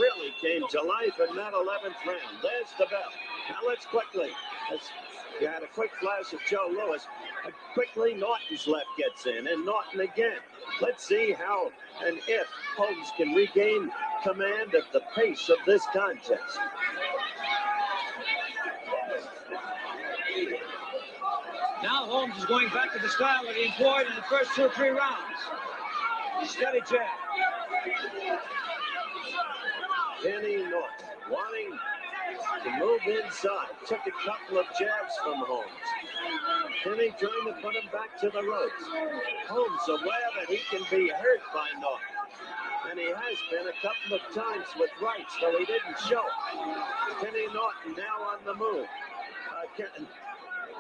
really came to life in that 11th round. There's the bell. Now let's quickly, you had a quick flash of Joe Louis. Quickly, Norton's left gets in, and Norton again. Let's see how and if Holmes can regain command of the pace of this contest. Now Holmes is going back to the style that he employed in the first 2 or 3 rounds. Steady jab. Kenny Norton wanting to move inside. Took a couple of jabs from Holmes. Kenny trying to put him back to the ropes. Holmes aware that he can be hurt by Norton. And he has been a couple of times with rights, though he didn't show it. Kenny Norton now on the move.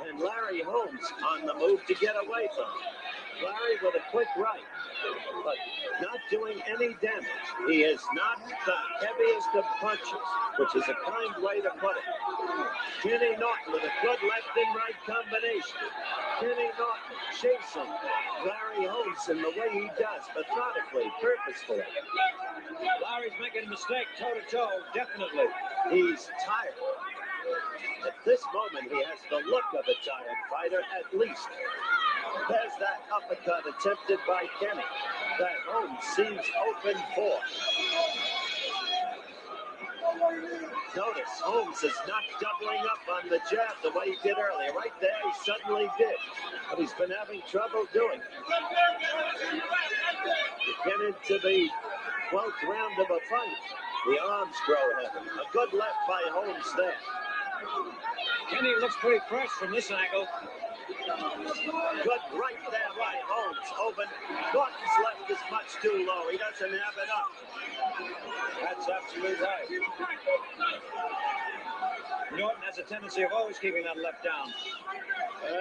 And Larry Holmes on the move to get away from him. Larry with a quick right, but not doing any damage. He is not the heaviest of punches, which is a kind way to put it. Kenny Norton with a good left and right combination. Kenny Norton chasing Larry Holmes in the way he does, methodically, purposefully. Larry's making a mistake, toe-to-toe, definitely. He's tired. At this moment, he has the look of a tired fighter, at least. There's that uppercut attempted by Kenny that Holmes seems open for. Notice Holmes is not doubling up on the jab the way he did earlier. Right there, he suddenly did. But he's been having trouble doing it. You get into the 12th round of a fight, the arms grow heavy. A good left by Holmes there. Kenny looks pretty fresh from this angle. Good right there by Holmes. Open. Norton's left is much too low. He doesn't have it up. That's absolutely right. Norton has a tendency of always keeping that left down.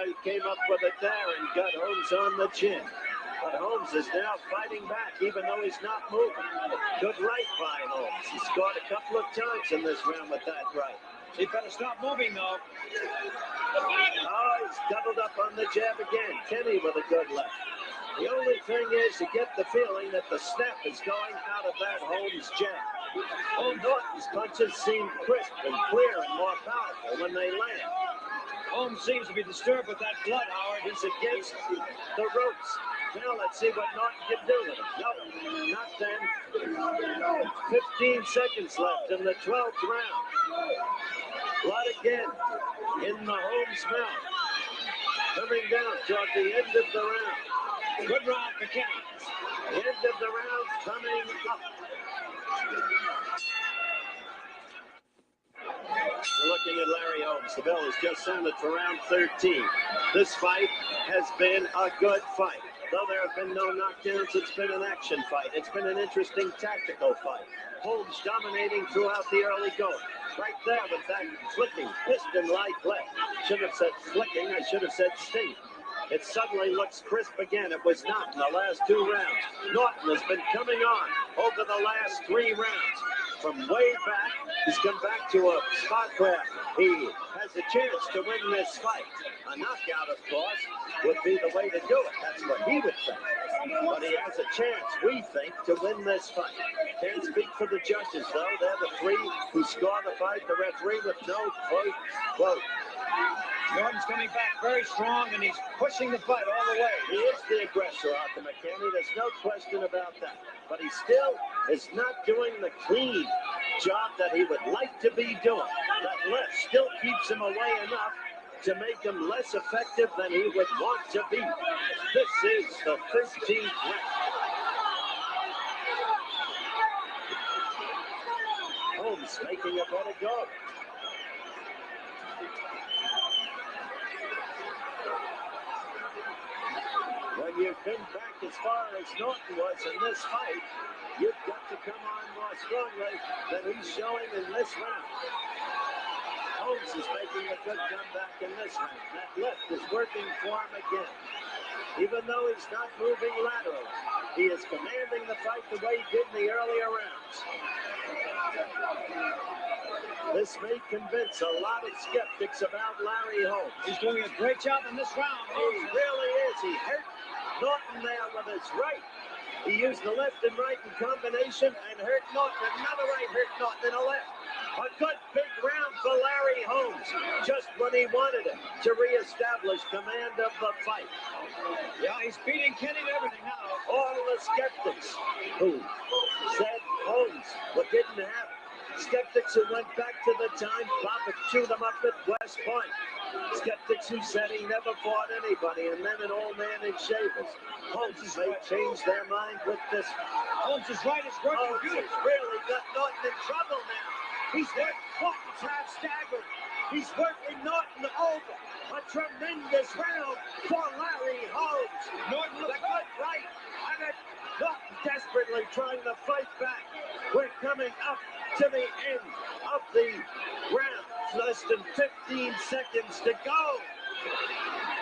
He came up with it there and got Holmes on the chin. But Holmes is now fighting back, even though he's not moving. Good right by Holmes. He scored a couple of times in this round with that right. He better stop moving, though. Oh, he's doubled up on the jab again. Kenny with a good left. The only thing is, you get the feeling that the snap is going out of that Holmes jab. Oh, Norton's punches seem crisp and clear and more powerful when they land. Holmes seems to be disturbed with that blood, Howard. He's against the ropes. Now let's see what Norton can do with him. No, not then. 15 seconds left in the 12th round. Blood again in the Holmes mouth. Coming down toward the end of the round. Good round for Kenny. The end of the round coming up. We're looking at Larry Holmes. The bell is just sounded for round 13. This fight has been a good fight. Though there have been no knockdowns, it's been an action fight. It's been an interesting tactical fight. Holmes dominating throughout the early going. Right there with that flicking, piston-like left. Should have said flicking, I should have said sting. It suddenly looks crisp again. It was not in the last 2 rounds. Norton has been coming on over the last 3 rounds. From way back, he's come back to a spot where he has a chance to win this fight. A knockout, of course, would be the way to do it. That's what he would think. But he has a chance, we think, to win this fight. Can't speak for the judges, though. They're the three who score the fight. The referee with no vote. Norton's coming back very strong, and he's pushing the fight all the way. He is the aggressor, Arthur McKinney. There's no question about that. But he still is not doing the clean job that he would like to be doing. That left still keeps him away enough to make him less effective than he would want to be. This is the 13th round. Holmes making a better go. When you've been back as far as Norton was in this fight, you've got to come on more strongly than he's showing in this round. Holmes is making a good comeback in this round. That left is working for him again. Even though he's not moving laterally, he is commanding the fight the way he did in the earlier rounds. This may convince a lot of skeptics about Larry Holmes. He's doing a great job in this round. He really is. He hurt Norton there with his right. He used the left and right in combination and hurt Norton. Another right hurt Norton in a left. A good big round for Larry Holmes, just when he wanted it to reestablish command of the fight. Yeah, he's beating Kenny to everything now. All the skeptics who said Holmes didn't have it. Skeptics who went back to the time Bobbitt chewed them up at West Point. Skeptics who said he never fought anybody, and then an old man in shavers. Holmes may change their mind with this. Holmes' right is working. Holmes has really got Norton in trouble now. He's there. Norton's half staggered. He's working Norton over. A tremendous round for Larry Holmes. Norton the good right. And Norton desperately trying to fight back. We're coming up to the end of the round. Less than 15 seconds to go.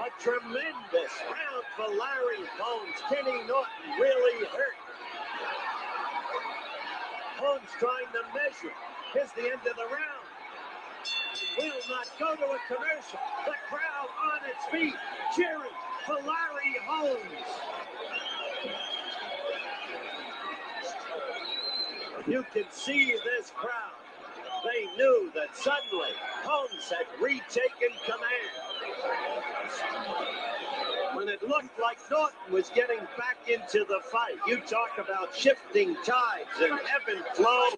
A tremendous round for Larry Holmes. Kenny Norton really hurt. Holmes trying to measure. Here's the end of the round. Will not go to a commercial. The crowd on its feet, cheering for Larry Holmes. You can see this crowd. They knew that suddenly Holmes had retaken command. When it looked like Norton was getting back into the fight, you talk about shifting tides and ebb and flow.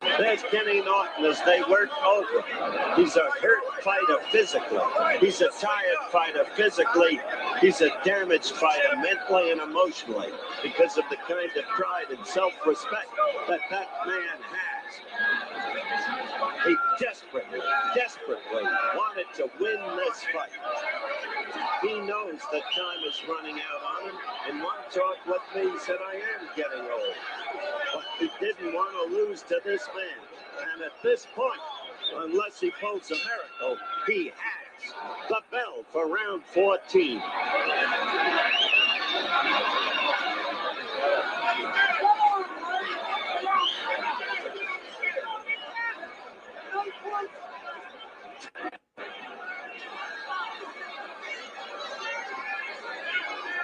There's Kenny Norton as they work over. He's a hurt fighter physically. He's a tired fighter physically. He's a damaged fighter mentally and emotionally because of the kind of pride and self-respect that man has. He desperately wanted to win this fight. He knows that time is running out on him, and one talk with me said, I am getting old. But he didn't want to lose to this man. And at this point, unless he pulls a miracle, he has the bell for round 14.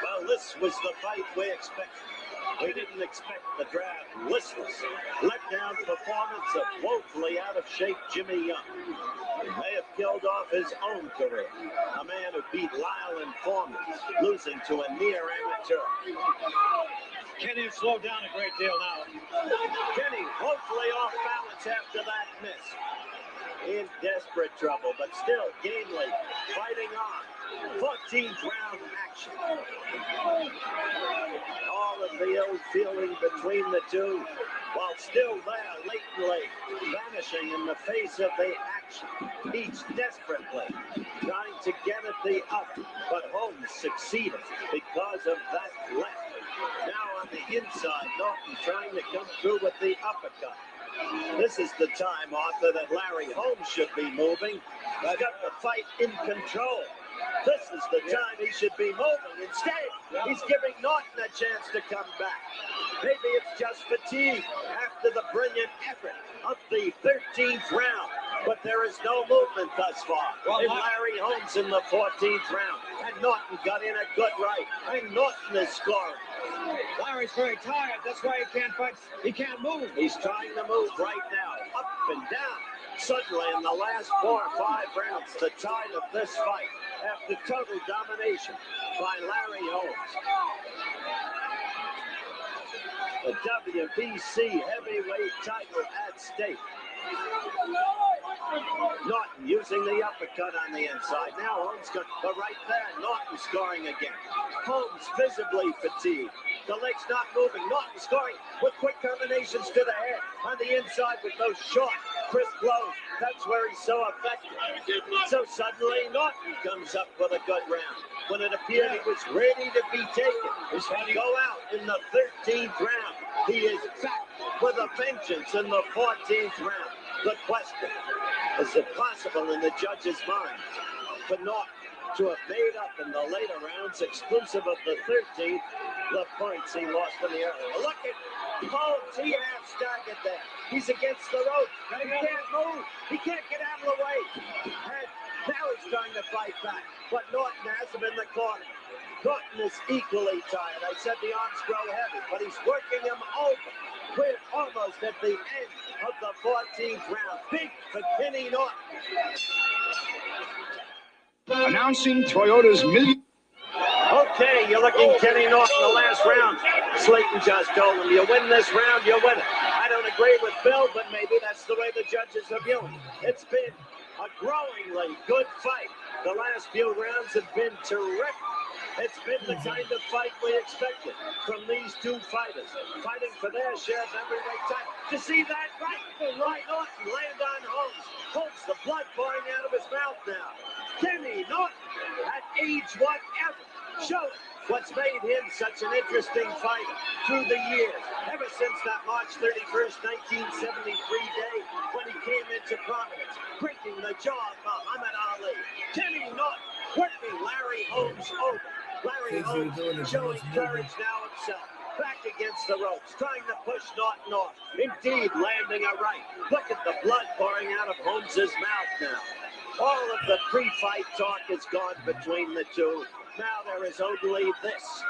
Well, this was the fight we expected. We didn't expect the draft listless, let-down performance of woefully out-of-shape Jimmy Young. He may have killed off his own career. A man who beat Lyle in Foreman, losing to a near amateur. Kenny has slowed down a great deal now. Kenny hopefully off balance after that miss. In desperate trouble, but still gamely fighting on. 14th round action. All of the ill feeling between the two, while still there, latently vanishing in the face of the action. Each desperately trying to get at the up, but Holmes succeeded because of that left. Now on the inside, Norton trying to come through with the uppercut. This is the time, Arthur, that Larry Holmes should be moving. He's got the fight in control. This is the time he should be moving. Instead, he's giving Norton a chance to come back. Maybe it's just fatigue after the brilliant effort of the 13th round. But there is no movement thus far. And Larry Holmes in the 14th round. And Norton got in a good right. And Norton is scoring. Larry's very tired. That's why he can't fight. He can't move. He's trying to move right now, up and down. Suddenly, in the last 4 or 5 rounds, the tide of this fight, after total domination by Larry Holmes. The WBC heavyweight title at stake. Norton using the uppercut on the inside. Now Holmes got the right there. Norton scoring again. Holmes visibly fatigued. The legs not moving. Norton scoring with quick combinations to the head. On the inside with those short, crisp blows. That's where he's so effective. So suddenly Norton comes up with a good round. When it appeared he was ready to be taken. He's trying to go out in the 13th round. He is back with a vengeance in the 14th round. The question, is it possible in the judge's mind for Norton to have made up in the later rounds, exclusive of the 13th, the points he lost in the earlier? Look at Holmes, he half staggered there. He's against the rope. He can't move. He can't get out of the way. And now he's trying to fight back, but Norton has him in the corner. Norton is equally tired. I said the arms grow heavy, but he's working him over. We're almost at the end of the 14th round. Big for Kenny Norton. Announcing Toyota's million. Okay, you're looking Kenny Norton the last round. Slayton just told him, you win this round, you win it. I don't agree with Bill, but maybe that's the way the judges are viewing it. It's been a growingly good fight. The last few rounds have been terrific. It's been the kind of fight we expected from these two fighters, fighting for their share of heavyweight title. To see that right Norton land on Holmes. Holmes, the blood pouring out of his mouth now. Kenny Norton, at age whatever, showing what's made him such an interesting fighter through the years, ever since that March 31st, 1973 day when he came into prominence, breaking the jaw of Muhammad Ali. Kenny Norton working Larry Holmes over. Larry Holmes showing courage now himself. Back against the ropes, trying to push Norton off. Indeed, landing a right. Look at the blood pouring out of Holmes's mouth now. All of the pre-fight talk is gone between the two. Now there is only this.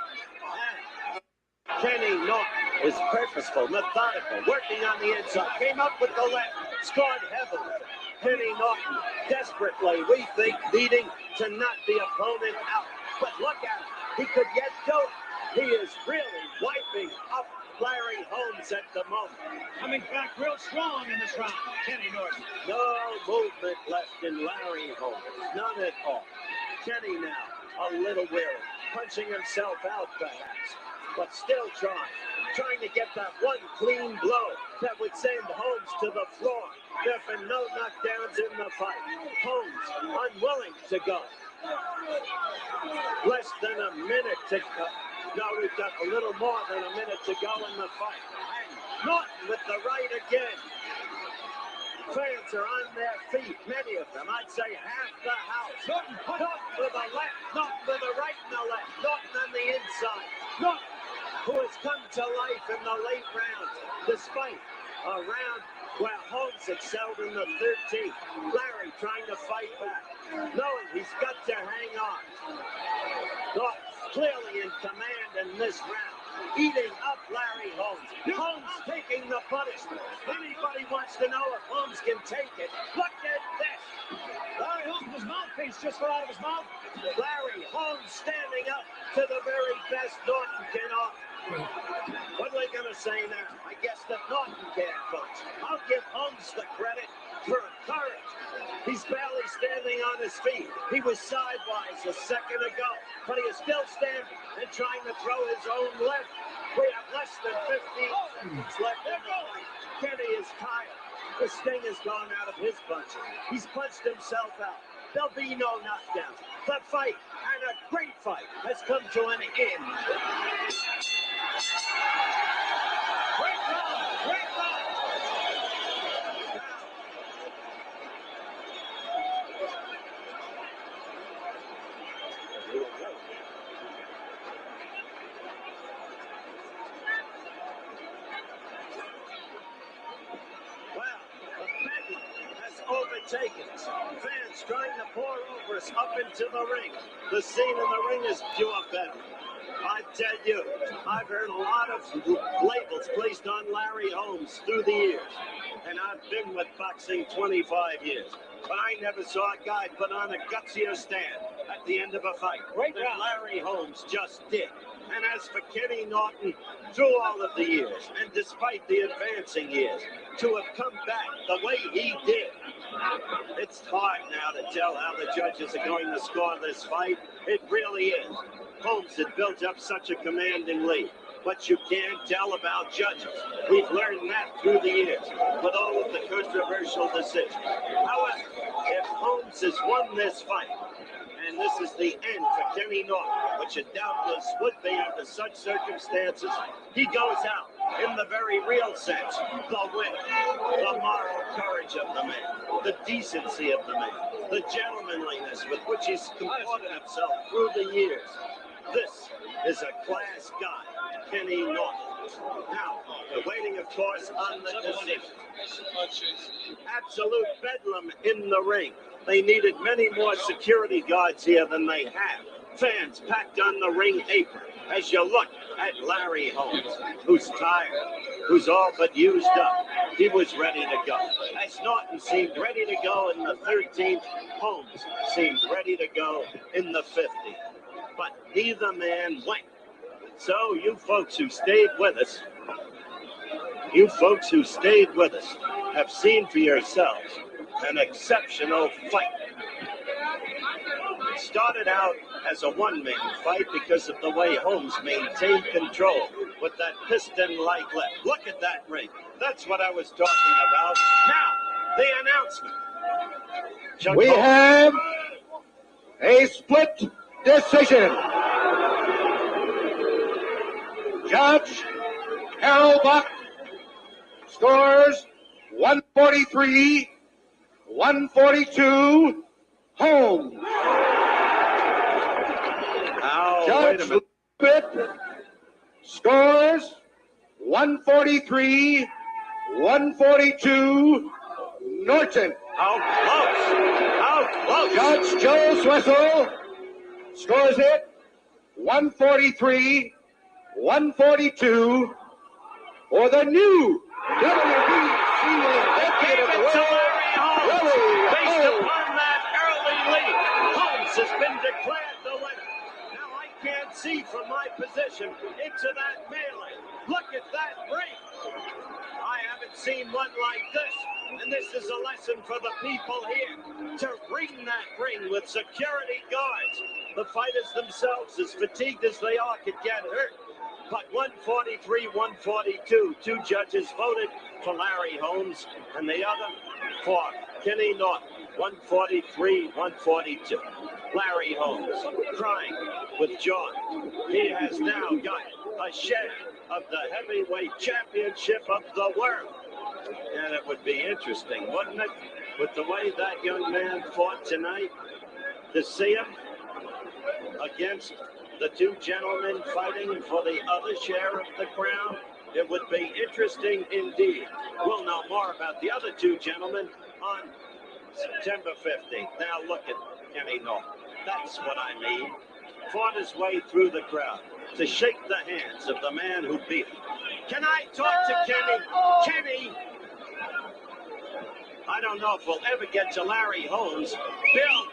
And Kenny Norton is purposeful, methodical, working on the inside. Came up with the left, scored heavily. Kenny Norton desperately, we think, needing to knock the opponent out. But look at him. He could yet do it. He is really wiping up Larry Holmes at the moment. Coming back real strong in this round, Kenny Norton. No movement left in Larry Holmes. None at all. Kenny now a little weary, punching himself out perhaps, but still trying to get that one clean blow that would send Holmes to the floor. There have been no knockdowns in the fight. Holmes unwilling to go. Less than a minute to go. No, we've got a little more than a minute to go in the fight. And Norton with the right again. Fans are on their feet, many of them. I'd say half the house. Norton with the left, Norton with the right and the left. Norton on the inside. Norton, who has come to life in the late rounds, despite a round where Holmes excelled in the 13th. Larry trying to fight back, knowing he's got to hang on. Norton clearly in command in this round, eating up Larry Holmes. Holmes taking the punishment. Anybody wants to know if Holmes can take it? Look at this. Larry Holmes' mouthpiece just fell out of his mouth. Larry Holmes standing up to the very best Norton can offer. What are they going to say now? I guess that Norton can't punch. I'll give Holmes the credit for courage. He's barely standing on his feet. He was sidewise a second ago, but he is still standing and trying to throw his own left. We have less than 15 seconds left in the fight. Kenny is tired. The sting has gone out of his punching. He's punched himself out. There'll be no knockdowns. The fight, and a great fight, has come to an end. Great round! Great round! Overtaken us. Fans trying to pour over us up into the ring. The scene in the ring is pure battle. I tell you, I've heard a lot of labels placed on Larry Holmes through the years. And I've been with boxing 25 years. But I never saw a guy put on a gutsier stand at the end of a fight than Larry Holmes just did. And as for Kenny Norton, through all of the years, and despite the advancing years, to have come back the way he did, it's hard now to tell how the judges are going to score this fight. It really is. Holmes had built up such a commanding lead. But you can't tell about judges. We've learned that through the years with all of the controversial decisions. However, if Holmes has won this fight, and this is the end for Kenny Norton, which it doubtless would be under such circumstances, he goes out in the very real sense, the winner, the moral courage of the man, the decency of the man, the gentlemanliness with which he's comported himself through the years. This is a class guy. Kenny Norton. Now, we're waiting, of course, on the decision. Absolute bedlam in the ring. They needed many more security guards here than they have. Fans packed on the ring apron as you look at Larry Holmes, who's tired, who's all but used up. He was ready to go. As Norton seemed ready to go in the 13th, Holmes seemed ready to go in the 50th. But neither man went. So you folks who stayed with us, have seen for yourselves an exceptional fight. It started out as a one-man fight because of the way Holmes maintained control with that piston-like left. Look at that ring. That's what I was talking about. Now, the announcement. We have a split decision. Judge Harold Buck scores 143, 142, Holmes. Judge Lippett scores 143, 142, Norton. How close? How close? Judge Joe Swessel scores it 143, 142 for the new WBC executive of the world. Based upon that early lead, Holmes has been declared the winner. Now I can't see from my position into that melee. Look at that ring. I haven't seen one like this. And this is a lesson for the people here to ring that ring with security guards. The fighters themselves, as fatigued as they are, could get hurt. But 143, 142, two judges voted for Larry Holmes and the other for Kenny Norton. 143, 142. Larry Holmes crying with joy. He has now got a share of the heavyweight championship of the world. And it would be interesting, wouldn't it, with the way that young man fought tonight, to see him against the two gentlemen fighting for the other share of the crown. It would be interesting indeed. We'll know more about the other two gentlemen on September 15th. Now look at Kenny Norton. That's what I mean. Fought his way through the crowd to shake the hands of the man who beat him. Can I talk to Kenny? Kenny! I don't know if we'll ever get to Larry Holmes. Bill!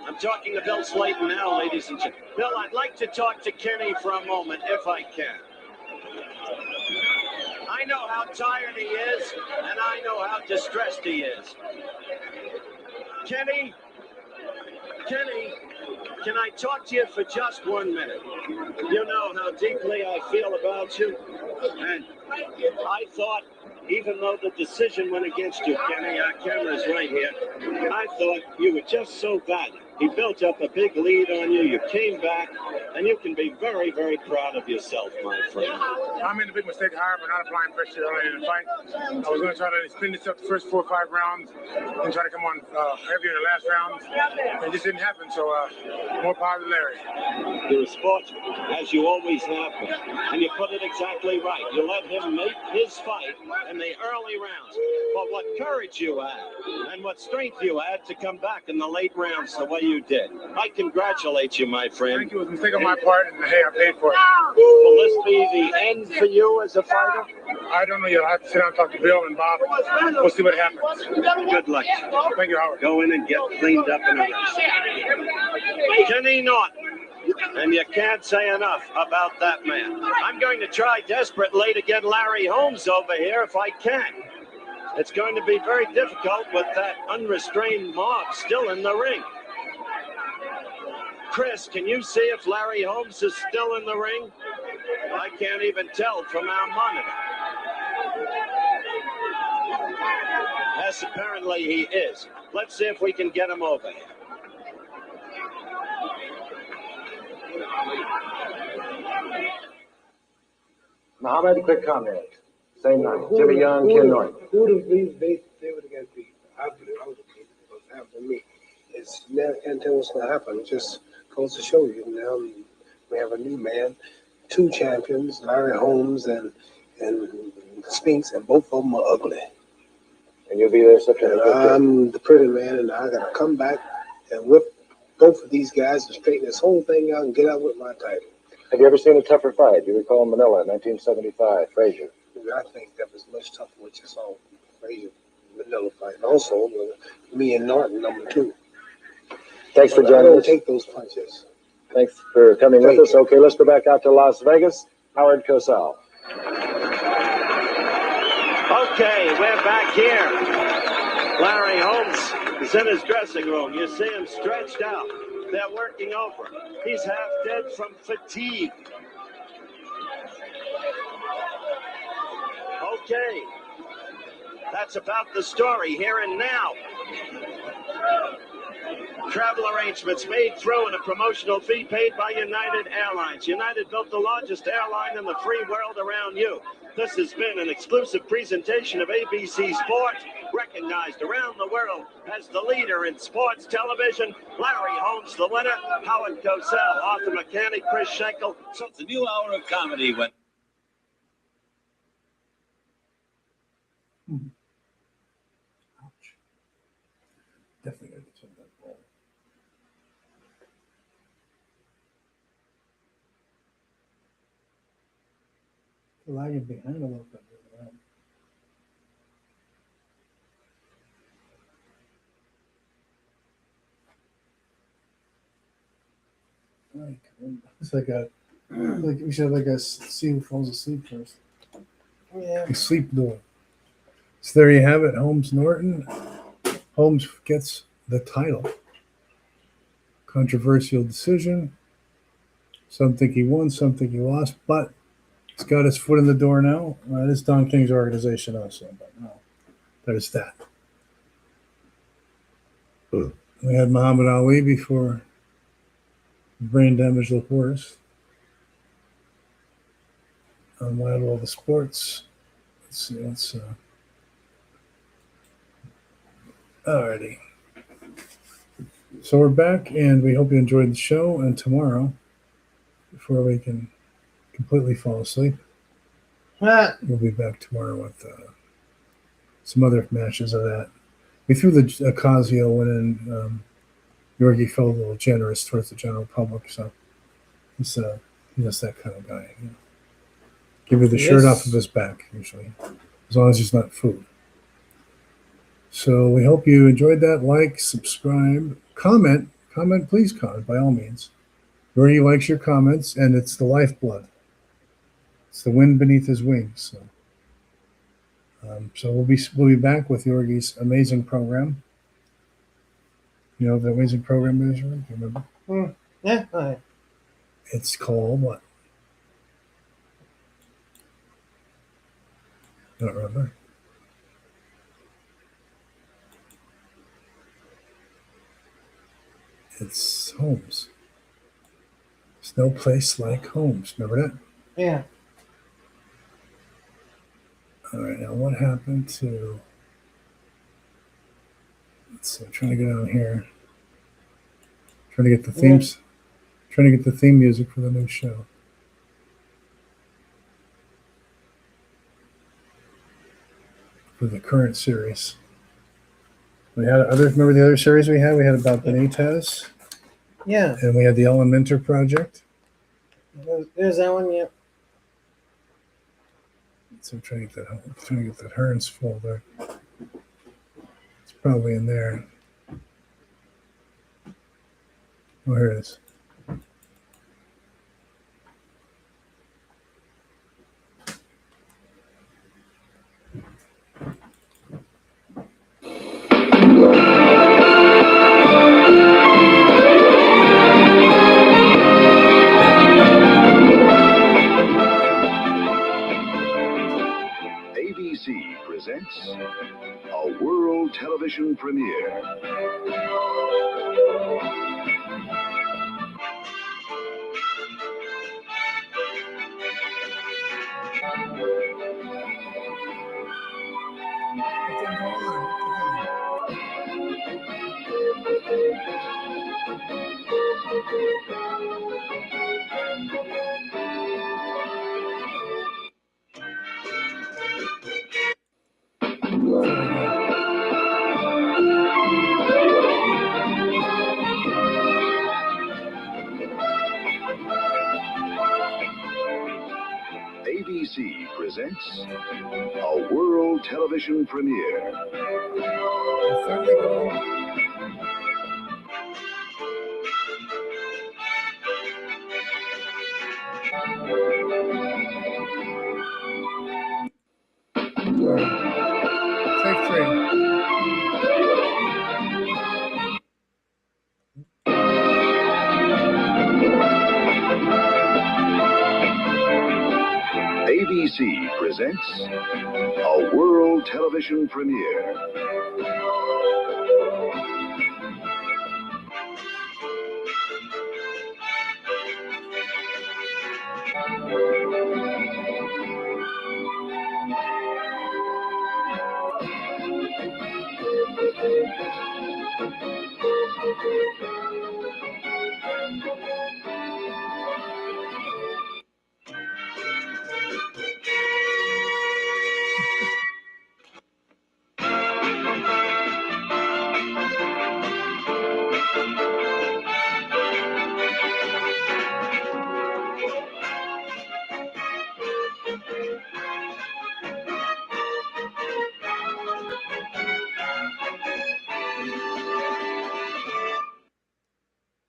I'm talking to Bill Slayton now, ladies and gentlemen. Bill, I'd like to talk to Kenny for a moment, if I can. I know how tired he is, and I know how distressed he is. Kenny, can I talk to you for just 1 minute? You know how deeply I feel about you, and I thought, even though the decision went against you, Kenny, our camera's right here, I thought you were just so valiant. He built up a big lead on you. You came back, and you can be very, very proud of yourself, my friend. I made a big mistake, however, not applying pressure early in the fight. I was going to try to spin this up the first 4 or 5 rounds and try to come on heavier in the last round. It just didn't happen, so more power to Larry. You're a sportsman, as you always have been, and you put it exactly right. You let him make his fight in the early rounds. But what courage you had and what strength you had to come back in the late rounds the way you did. I congratulate you, my friend. Thank you. It was a mistake on my part, and hey, I paid for it. Will this be the end for you as a fighter? I don't know yet. I have to sit down and talk to Bill and Bob. We'll see what happens. Good luck. Thank you, Howard. Go in and get cleaned up and arrested. Kenny Norton. And you can't say enough about that man. I'm going to try desperately to get Larry Holmes over here if I can. It's going to be very difficult with that unrestrained mob still in the ring. Chris, can you see if Larry Holmes is still in the ring? I can't even tell from our monitor. Yes, apparently he is. Let's see if we can get him over here. Muhammad, quick comment. Same night. Jimmy Young, Ken Norton. Who would have believed they would have got beat? I would have believed it was happening to me. It's never can't tell what's gonna happen. It just goes to show you. Now we have a new man, 2 champions, Larry Holmes and Spinks, and both of them are ugly. And you'll be there September 15th. I'm the pretty man, and I gotta come back and whip both of these guys and straighten this whole thing out and get out with my title. Have you ever seen a tougher fight? You recall Manila, 1975, Frazier. I think that was much tougher with just all Frazier Manila fight. Also, me and Norton, number 2. Thanks for I joining don't us. take those punches. Thanks for coming with us. Okay, let's go back out to Las Vegas. Howard Cosell. Okay, we're back here. Larry Holmes is in his dressing room. You see him stretched out. They're working over him. He's half dead from fatigue. Okay. That's about the story here and now. Travel arrangements made through and a promotional fee paid by United Airlines. United built the largest airline in the free world around you. This has been an exclusive presentation of ABC Sports, recognized around the world as the leader in sports television. Larry Holmes, the winner. Howard Cosell, Arthur Mechanic, Chris Schenkel. So it's a new hour of comedy when... Definitely gotta get some of that ball. Lagging behind a little bit. It's like we should have like a see who falls asleep first. Yeah. A sleep duel. So there you have it, Holmes Norton. Holmes gets the title. Controversial decision. Some think he won, some think he lost, but he's got his foot in the door now. It is Don King's organization also, but no, there's that. We had Muhammad Ali before brain damage looked worse. Unwind all the sports. Let's see. Alrighty. So we're back, and we hope you enjoyed the show. And tomorrow, before we can completely fall asleep, we'll be back tomorrow with some other matches of that. We threw the Ocasio win in. Yorgi felt a little generous towards the general public, so he's just that kind of guy. You know? Give you the shirt off of his back, usually, as long as it's not food. So we hope you enjoyed that. Like, subscribe, comment, please comment by all means. Yorgi likes your comments, and it's the lifeblood. It's the wind beneath his wings. So we'll be back with Yorgi's amazing program. You know what the amazing program is, right? Do you remember? Yeah. All right. It's called what? Don't remember. It's Holmes. There's no place like Holmes. Remember that? Yeah. All right. Now, what happened to? Let's see. I'm trying to get down here. Trying to get the themes. Trying to get the theme music for the new show. For the current series. We had remember the other series we had? We had about Benitez. Yeah. And we had the Ellen Minter project. There's that one. Yep. So I'm trying to get that Hearns folder. It's probably in there. Oh, here it is. ABC presents a world television premiere. ABC presents a world television premiere. Take 3. ABC presents a world television premiere.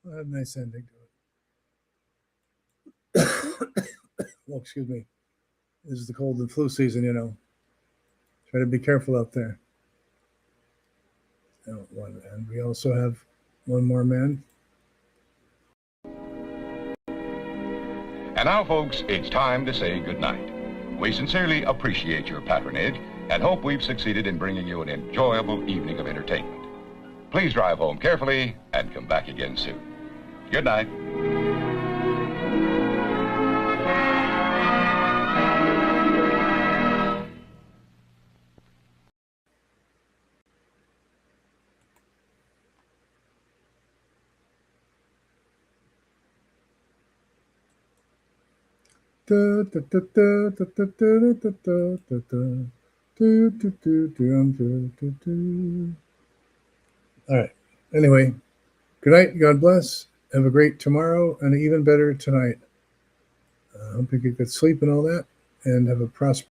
Well, a nice ending to it. Well, excuse me. This is the cold and flu season, you know. Try to be careful out there. And we also have one more man. And now, folks, it's time to say goodnight. We sincerely appreciate your patronage and hope we've succeeded in bringing you an enjoyable evening of entertainment. Please drive home carefully and come back again soon. Good night. All right. Anyway, good night. God bless. Have a great tomorrow and even better tonight. Hope you get good sleep and all that, and have a prosperous